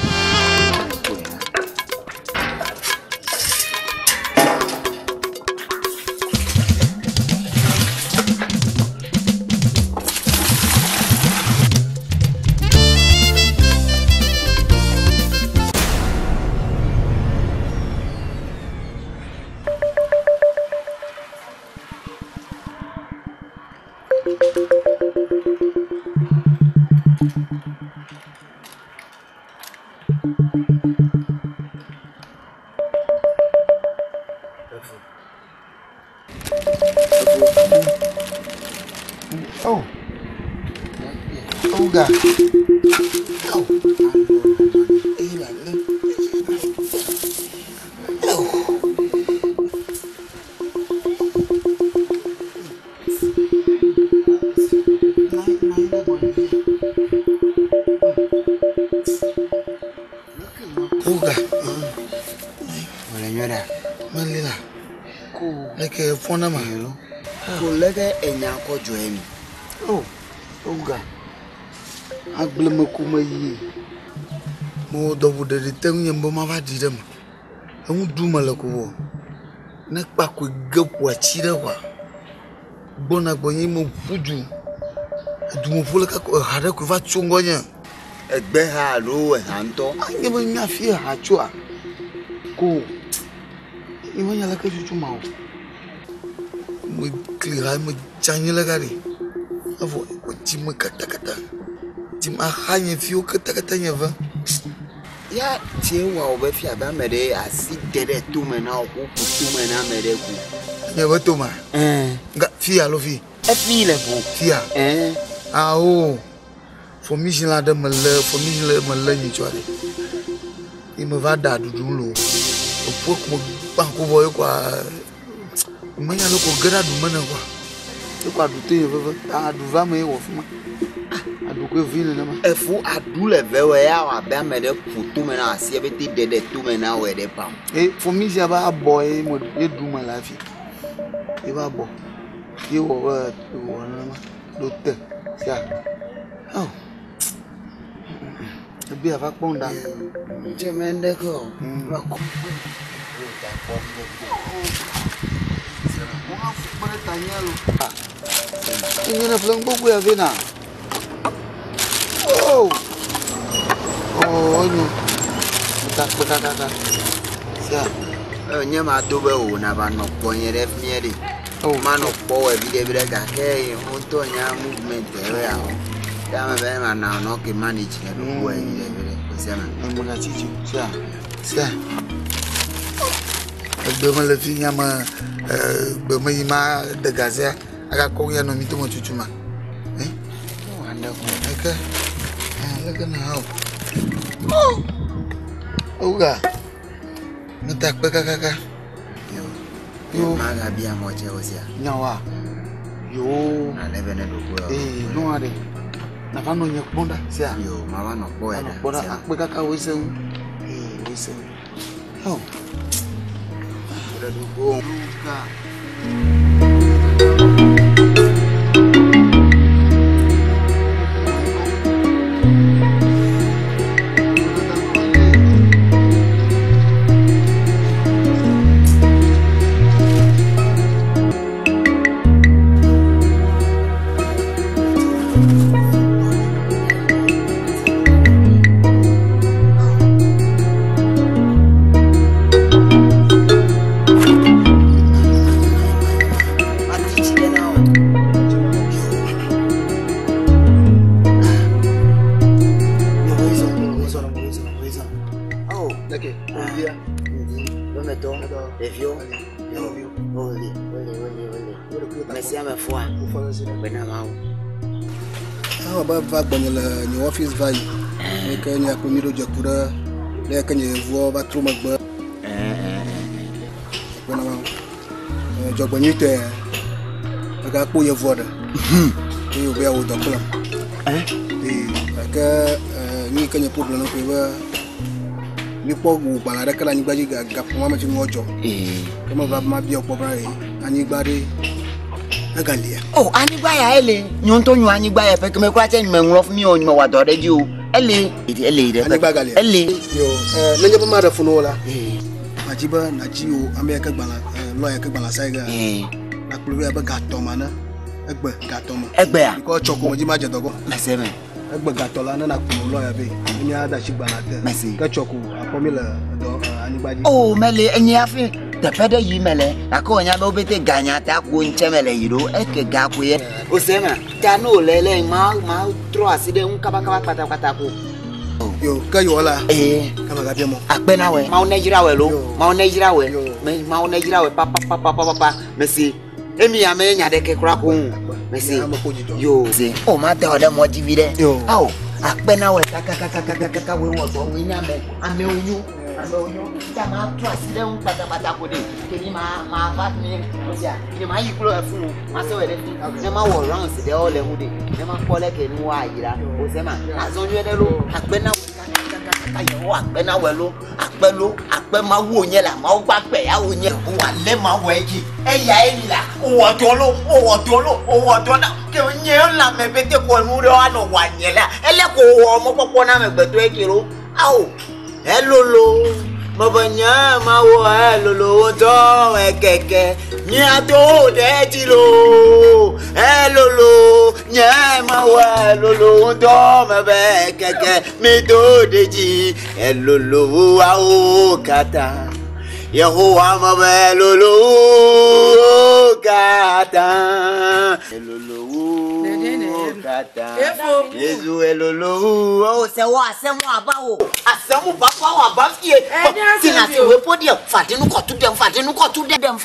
Oh. Oh, God. Oh. Fona ma kolega enya ko joemi oh oga agbele kuma yi mo do de tenye mbo ma va di dem emu du mala ko wo na pa ko gepo achire wa bona gbonyi mo fuju du mo fule ka ko hare ko va chungonya egbe ha lo ha nto anye mo nya fi ha chua ko ni mo nya la ka chuchu ma o mo klira mo chanye la gari avo ko tim kata tim a hanye fi o kata nya va ya tiwa o be fi aba mere asi dede to me na o ku to me na mere ku ya ba to ma nga fi alo fi e fi le bu fi ah oh formation la de me le ni chwa il me va da dudu lo o po ko ba ko boy kwa manya lo ko gra du mana kwa e kwa du te va du va me wo fuma adu ko vi ne ma e fu adu le vewe ya wa ba me de putu me na asi e be ti dede tu me na we de pam e formation ba boy mo e du ma la fi e ba bo e wo na ma do te ya oh bi ava ponda jemende ko Mana tanya lu. Ini na pulang buku ya Vina. Oh. Oh ini. Tak berkata. Siap. Nyama dobe o na ba no ponye ref mieri. Oh mano po e bide ke monto nya movement e ya. Dama be ma na no ke manage na do ko e bide ko sema. Muna chichi. Siap. Bema le fi nyama bema ima de gazia aga ko ya no mito mo chuchuma. Oh anda ko. Eka. Lega na hao. Oh. Uga. Minta kakak. Yo. Maga bia moche osia. Nyawa. Yo. Na lebe na dogo. No ade. Na fano nyekbonda sia. Yo, mama no boy da. Boda akpe kakak wisen. Wisen. Oh. Udah dogo. Luka. Va le ni office va et que ni a commis le jacura les que ni voit va trop magba bueno jobonite aga ko ye voda e o be o do kula que ni que ni problème ko ba ni po gu bala da kala ni gbaji ga po ma ti ngojo ko ma ma bi o po bra ani gbade agalia oh anigba ya ele nyun to nyun anigba ya pe ke me kwa che me nro fun mi o nyun wa do de ji o ele de anigba galia ele yo nenye ba ma da funu la majiba na ji o ame ka gbala lo ya ka gbala sai ga na kulu ya ba ga to mana egbe ya ko choko mo ji ma je dogo na se me egbe ga to la na kulu lo ya be ni ada shi gbala te ka choko apomi la do anigba ji oh mele enyi afi the fede yi mele akonya be obete ganya ta ko nchemele yiro eke ga ko ye o sema ta no lele ma tro aside nkaba pata ko yo ka yo la kama ga bi mo ape na we ma o Nigeria we lo ma o Nigeria we papa mesi emi ya me nya de ke kura ko mesi yo se o ma te ode mo divide aw ape na we kaka we wo so we nya me ame onyu Jama tu asile un pata ko de kini ma fa mi oja ni ma yi kuro fun ma se we de ne ma wo round se de o le hu de ne ma ko le ke nu wa yira o se ma azon yo de lo ape na kaka yo ape na we lo ape ma wo yen la ma o gba pe ya wo yen wa le ma wo eji eya eni la o do na ke yen la me bete ko mu ro ano wa yen la ele ko wo mo popo na me gbe to ekiro awo hello mabanya mawo hello to ekeke ni ato de ti lo hello nya mawo hello to mebe keke mi to deji hello wa o kata Yehovah mabe hello kata hello kata Yesu hello o se wa asemu abawo asemu papa wa bafie tina ti we podium fadinu ko tu dem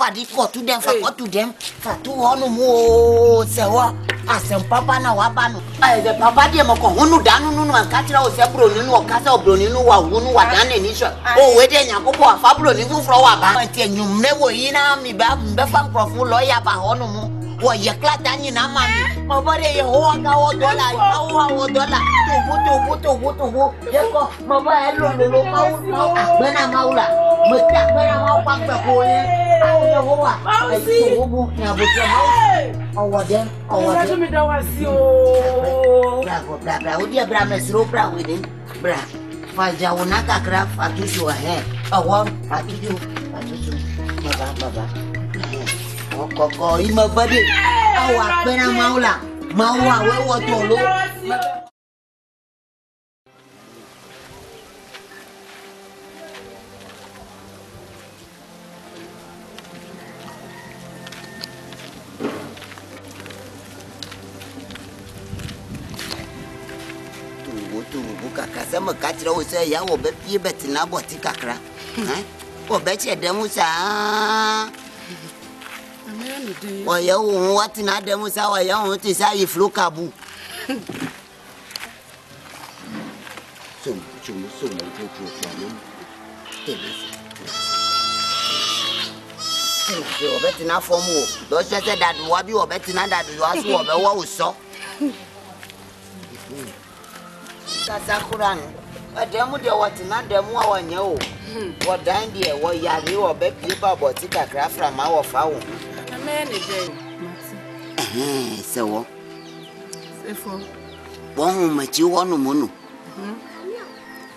fatu honu mu se wa asem papa na wa banu de papa de mo ko hunu danu nunu ankatira o se bro ninu o kasa obro ninu wa hunu wa dan ni so o we de nyakopo afa bro ninu fro wa ba ti enyum ne wo yi na mi ba mbe fa nkrofo lo ya ba honu mu wo ye klata ni na ma mi mo bo de ye ho ga o dollar to ye ko mo ba e lo ma agbena maula mo ta agbena ma pa gbe ko ye awo ye ho wa to bu ya bo je ma owo de mi da wa si o bra o dia bra mesro bra we de bra fa ja wona kakra fa tu so he owo fa tu baba Koko ima bade. Awa pena maula. Maua we wotolo. Turubu kakra sama katra o se ya obe pie betina boti kakra. Obe che demu sa. Oya o watina demu sa oya o ti sa iflu kabu. Chum obe tina fomu. Do se dadu wa bi obe tina dadu yo aso obe wa uso. Sakurano. Ademu de watina demu awanya o. Wo dan de wo yare wo be pie ba boti kakra fra ma wo fa wo. Na me ne den. Se wo. Sefo. Wo hu machi wo no mu no.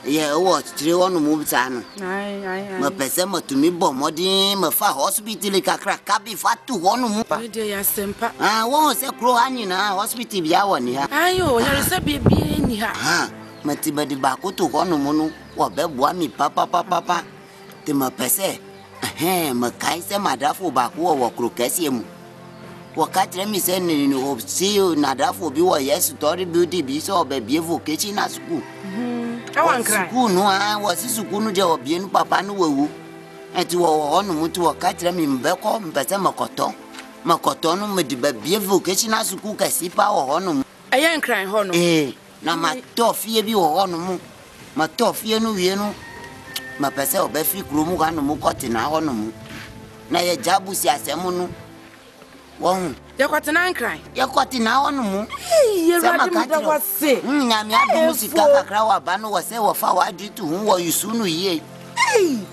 Ye wo tire wo no mu ta no. Ai. Ma pese matumi bo modin ma fa hospital kakra ka bi fa tu wo no mu. Ne de ya sempa. Wo se kro anyi na hospital bia wo ni ha. Ayo, yare se bibie ni ha. Matiba di bako to hono mono wo beboa mi papa te ma pese ma kai se madafo bako wo krokese mu wo ka tre mi se ni o si na dafo bi wo yes story building bi so be bi vocation na school awan kra school no wo si school no je wo bi nu papa no wewu enti wo hono mu to wo ka tre mi mbeko mpese makoto no me di be bi vocation na school ka si pa wo hono mu ayan kran hono na matofie bi wo hono mu matofie no wie no ma pese obefi kuro mu hanu mu kotina hono mu na ye jabu si asemu no won ye kotina nkran ye kotina hono mu ye radi mu da wase nyame adu sika kakra wa ba no wo se wo fa wa ditu hu wo yusu no ye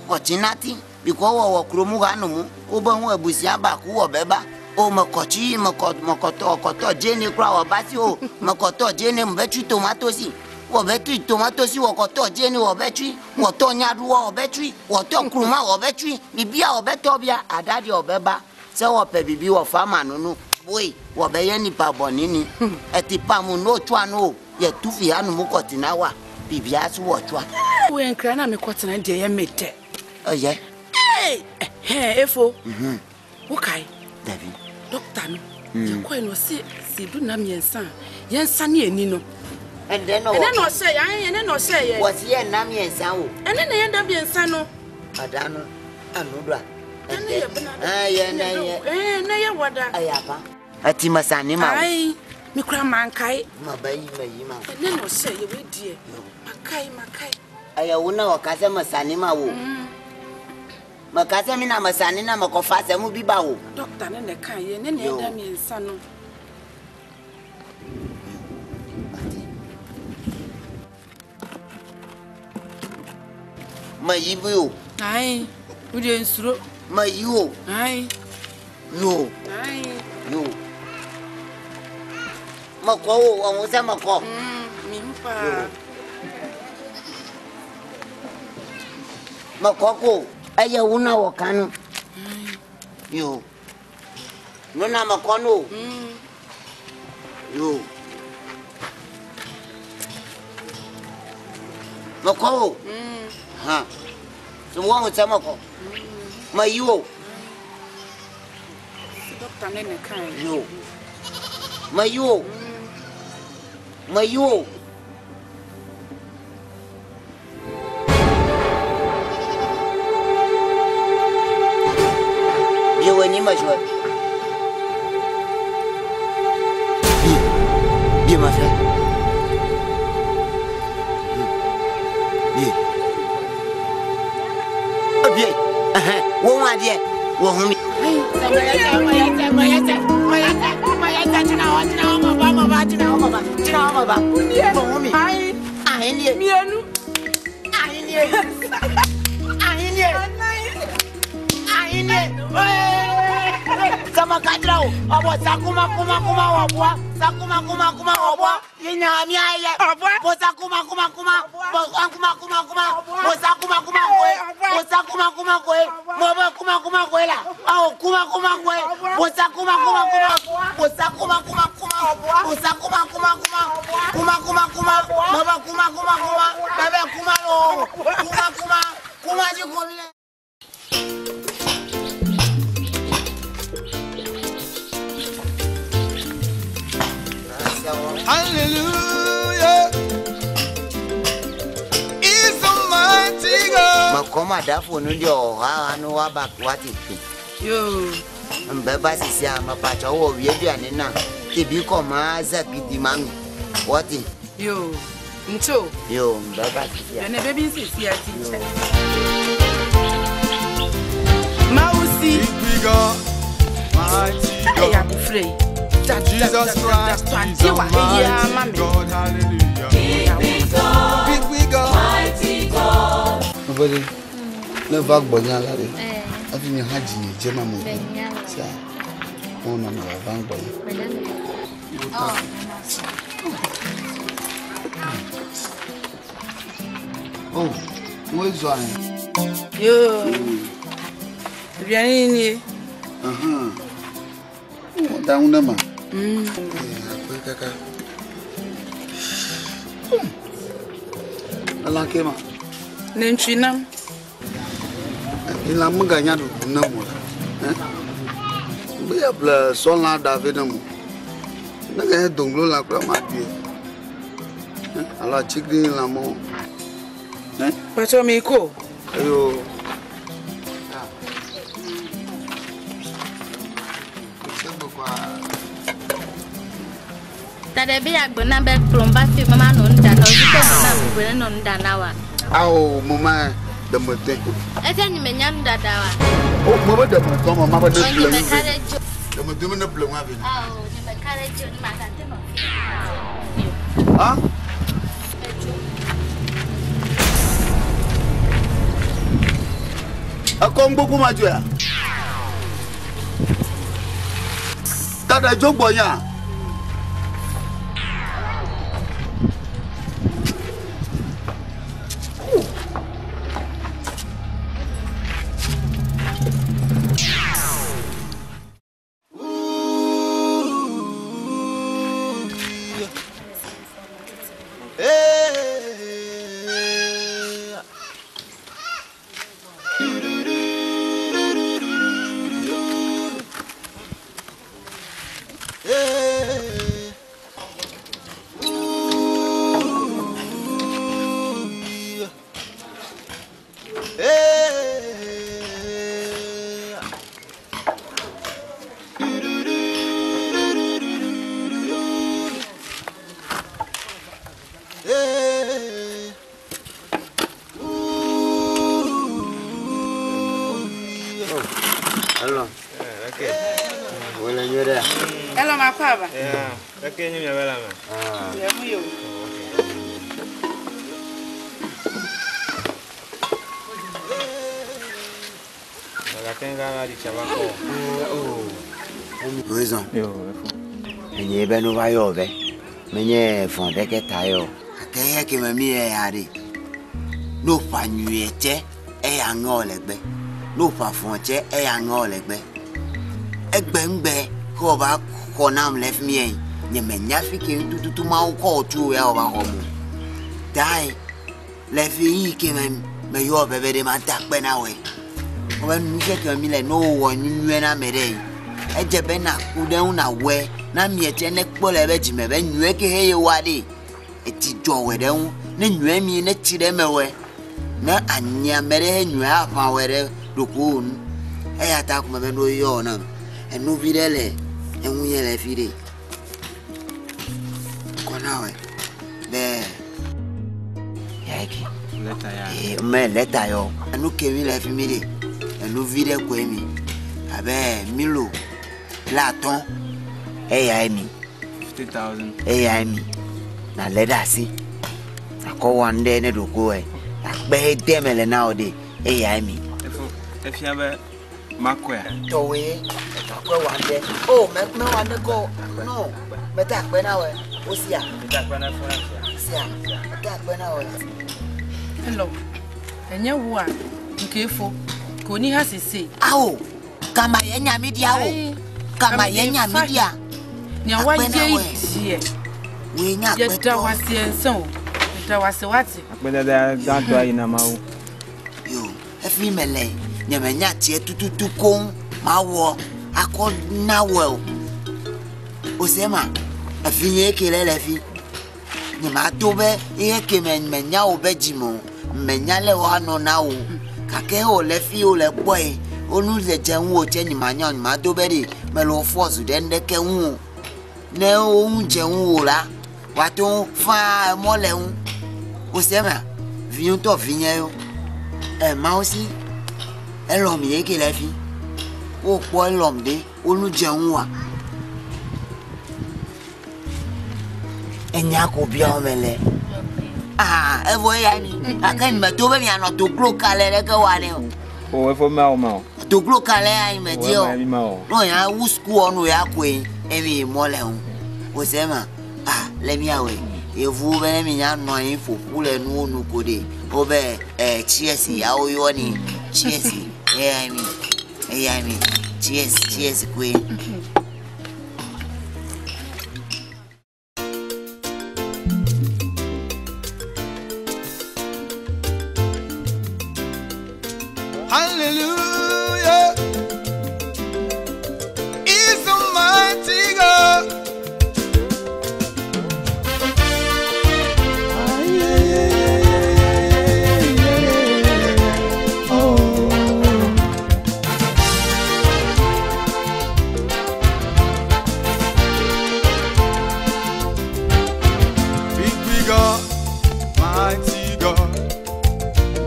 kotinati biko wo kuro mu hanu mu oba hu abusia ba ku wo beba o makochi makoto jeni kwa wabasi o makoto jeni mbetri tomatosi wo betri tomatosi wo koto jeni wo betri wo to nyadu wo betri wo to kruma wo betri bibia wo beto bia adadi obeba se wo pe bibi wo fama nunu boy wo be ye nipa bonini etipa mu no twa no ye tufi anu mu kotina wa bibia su wo twa wo enkra na me kotina de ye mete oye efo wo kai David doctor no ye koi no se du na miensa yensa ne ani no ene no say ene no say ye was ye na miensa o ene ne ye da miensa no adano anudwa ene ye bena na ye wada ayaba ati masani ma ai mi kura mankai mabayi ma ene no say ye we die makai aya una wakaza masani ma wo makasa mina masani na makofasa mu biba wo doctor ne kan ye ne da miensa no mayibu ai uje nsuro mayiwo ai yo mako wo se mako mi mpa makoko aya una wakanu yo nona makono yo mako ha so wo se mako mayiwo doctor ne kan yo mayiwo Bienvenue ma joie. Bien ma frère. Bien. Wo ma die. Wo humi. makadrao abo sakuma obwa sakuma obwa yinya mi aye bo sakuma bo sakuma la oh kuma bo sakuma Hallelujah. Is Almighty God. Makoma dafu ndio hanu wabakwati. Yo. Mbeba sisi mapacha wo wiedi anena. Tibiko maza kidimami. Wati? Yo. Ncho. Yo, mbeba sisi. Yene baby sisi ya teacher. Mausi. Big God. Mighty God. I'm free. Jesus Christ is Almighty God. Hallelujah. Big God. Mighty God. Nobody never bonya la de. Afi mi haji ni jema mo. Sa. Ona na van bonya. Oh, where's one? Yo. Viens ni. Down nama. Kaka. Ala kema. Nenchina. Ila muganya do namu. Be abla sola David namu. Naga donglo la kra ma bi. Ala chigri la mo. Pacho miko. Ayo. Tade bi agbona be plomba fi mama no nda na ojiko na bubere no nda na wa. Aw mama de mote. E te ni menya nda da wa. Oh mama de mote mama ba de Ni me kare jo. De mote me na blom wa bi. Aw ni me kare jo ni ma kan te no. Ah? Akon gbogbo ma jo ya. Tada jogbo ya. Hello. Okay. Wala nyora. Hello makwaba. Yeah. Okay, nyumya bela ma. Ya muyo. Tenga di chabako. Raison. Menye be no vayo be. Menye fonde ke tayo. Akeye ke mami e yare. No pa nyuete e ya ngole gbe. No pa fonche e ya ngole gbe. Egbe ngbe ko ba ko nam left me. Nye menya fike tututu ma ko tu ya ba ko mu. Dai. Le fi ke me yo bebe de ma takpe na we. When you get your meal, no one you and I made a jabena who down a way, Nammy a neck bullet regiment, when you make a wadi. A teacher with them, then you and me in a chidem away. Na anya mere you have our locoon. I attack my no yonam, and no videle, and we are fide. Conawe there. Yaki, let I go. And look at me like me. Nous vide quoi mi abe milo laton mi 50,000 mi na leda si ako wande ne doko e agbe demele na ode mi efia be Makoya. Towe. Akwe wande. Oh, me wande go. No. Me ta akwe na we. Osia. Me ta akwe na fona. Osia. Me ta akwe na we. Hello. Enye wo a nkefo. Ko ni ha sese. Awo. Kama yenya media wo. Kama yenya media. Ni awaje die. We nya akwe. Yeda wase enso. Yeda wase wati. Akwe da do ayi na mawo. Yo, efi mele. Nyamenya tie tututu kon mawo akọ na wo. Osema afinye kelele fi. Nyama tobe e kemenya obejimo. Menya le wa no na wo. Kake o le fi o le boy. Onu le jeun o che nyamanya nyama tobe de me lo force de ndeke wu. Ne o jeun o la. Wa to fa mo le wu. Osema vion to vinye yo. Ma aussi l'homme y est qui la fille. Pourquoi l'homme de ou nous disons et n'y a qu'au bien mêlé. Ah, et voyez, à quand il me trouve bien notre gros calé que wane. Oh, il faut mal. To gros calé, il me dit. Non, il y a où school on ya quoi et mi moléon. Vous savez, les miens, oui. Et vous venez m'y non, il faut pour les nous coder. Obe cheers ya oyoni cheers cheers queen. Hallelujah. He's a mighty God.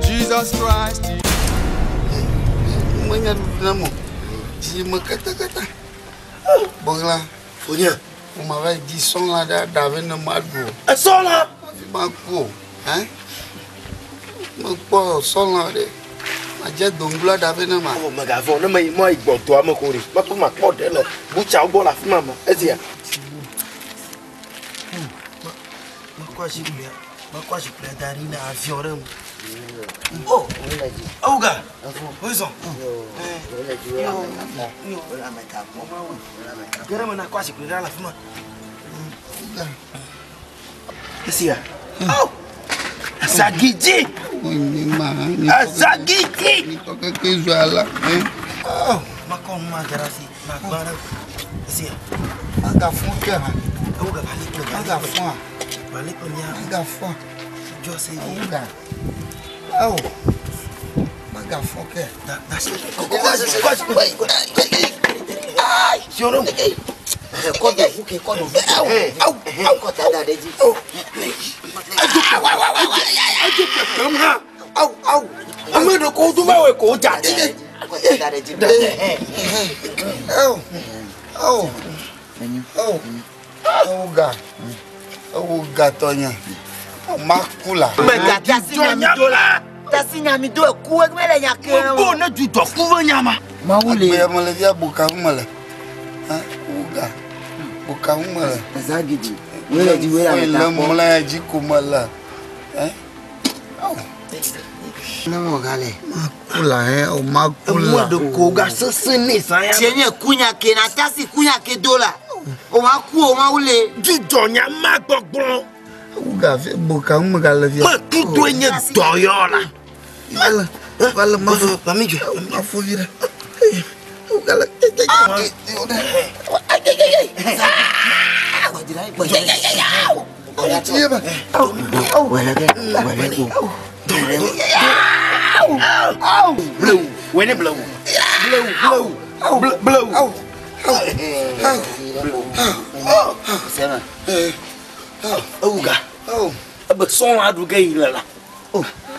Jesus Christ. Mwenye namo. Si makata. Bongla. Fonya. On m'avait dit son là d'avait ne malgo. Son là. Manko, hein? Manko son là de. Ma jet dongla d'avait ne mal. Oh my God, for no me moi igbo to amakori. Ma ko ma ko de lo. Bu cha ugbo la fima ma. Ezia. Ma kwa shi play dari na avion. Oh, Auga. Poison. Gara mana quase cuidar la fuma. Sia. Oh. Sagiji. Sagiji. Toka kezuala, hein? Oh, makon magarasi. Magbara. Sia. Aga funka. Auga aga fun. Balik punya. Aga fun. Jo sei. Auga. Oh, maga foke. Quase. Ai, chorou. Quando fuque, quando au, corta da deji. Au. Amado ko tu mawe ko jade. Corta da deji. Auga Tonya. Makula. Mega tasinya mi do ku egmele nyake. Ko na ju do fu nyama. Maule. Ya male via buka male. Ha? Uga. Buka male. Zagidi. Wele di wele meta. Mole ji kumala. Na mo gale. Makula o makula. Mo do ko ga sesene san ya. Tienye kunya ke na tasi kunya ke dola. O ma ku o ma ule. Jijo nya ma gbogbon. Uga fe buka male via. Ma tu do nye doyola. Vale, amigo, ma fo vira.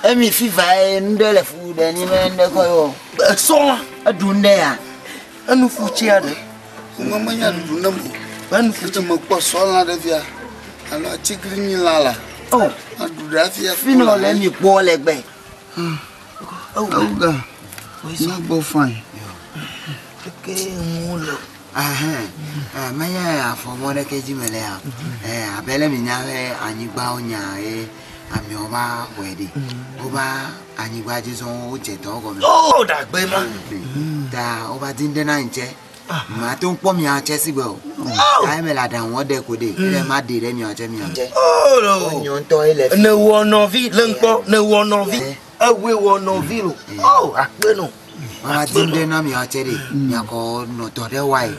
Emi fiva ndele fu de ni mende ko yo. So adunde ya. Anu fu chi ade. Mama nya dunda mo. Ban fu te mo ko so la de via. Alo chigri ni lala. Oh, adura via fino le mi po legbe. Auga. Na go fine. Maya for more Kejimela, Abella Minare, Anigba Onya, Amioba, Wedi, Oba, Anigba's own Jetog. Oh, that baby, that over the 9th. I don't put me out Chessibo. I'm a lad and what they could do. My dear, and your Jemmy. Oh, no, toilet. No one of it, Lumpo, no one of it. We want no view. Oh, I don't know. I didn't know me, I tell you. You call no to the white.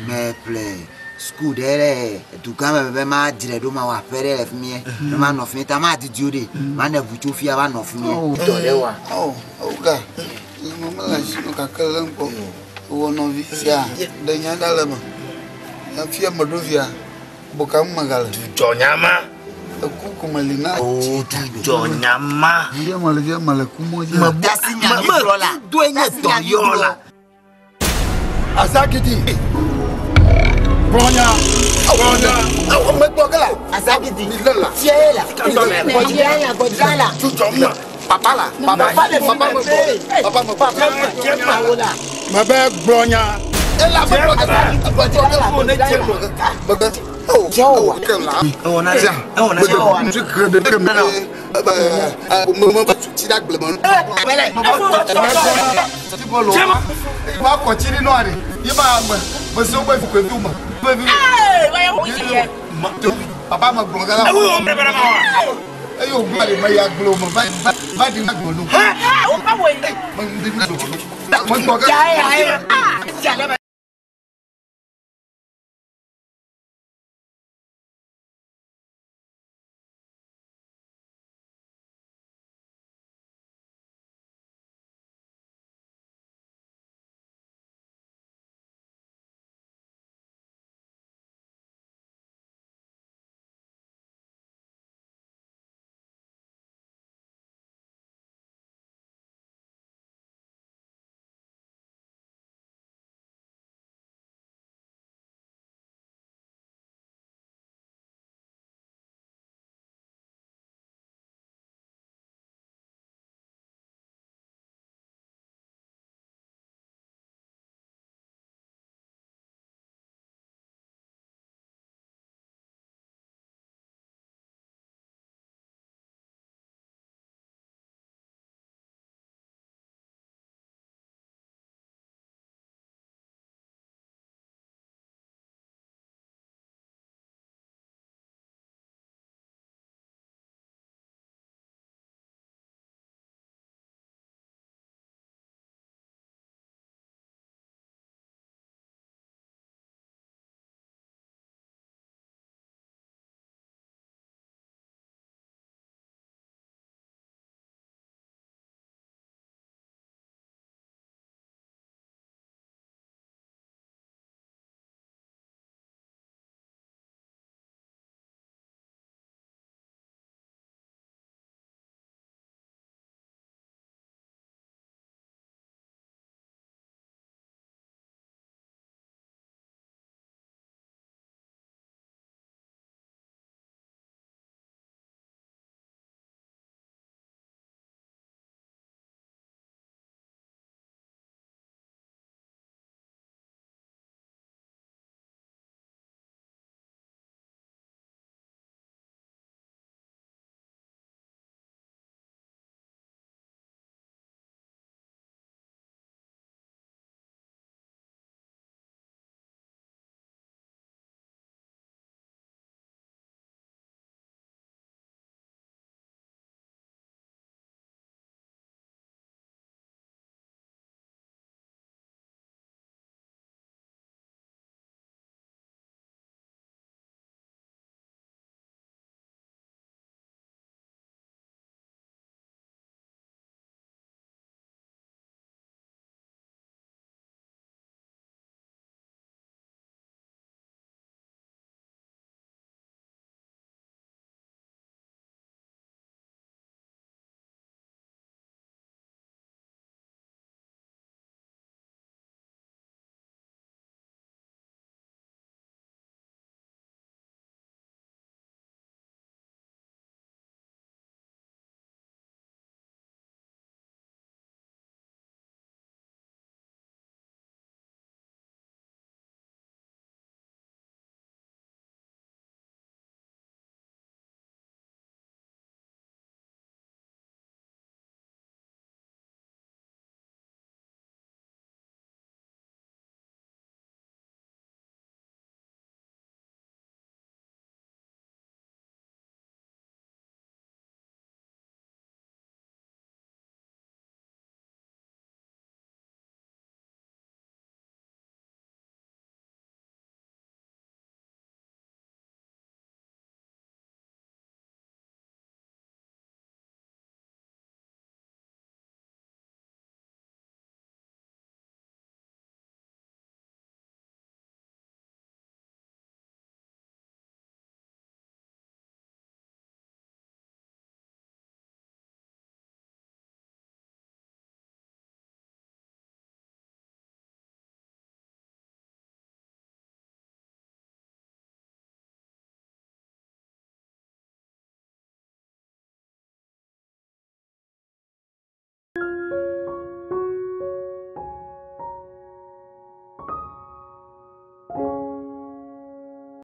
May play school there to come over my Dreduma or Ferry of me. The man of me, Tamati Judy. Man of Butufia, one of me. Oh, God. Mamma, you can call them. One of these, yeah, the young element. I fear Madovia, Bocamagal, Jonyama, a cucumalina. Oh, Jonyama, Yamalvia Malacumo, Mamma, doing it, Yola. Azakiti. Bronya, oh, my Bogala, Azakiti, Ciela, Godala, Jujoma, Papala, Papa, my bag, Bronya. Papa,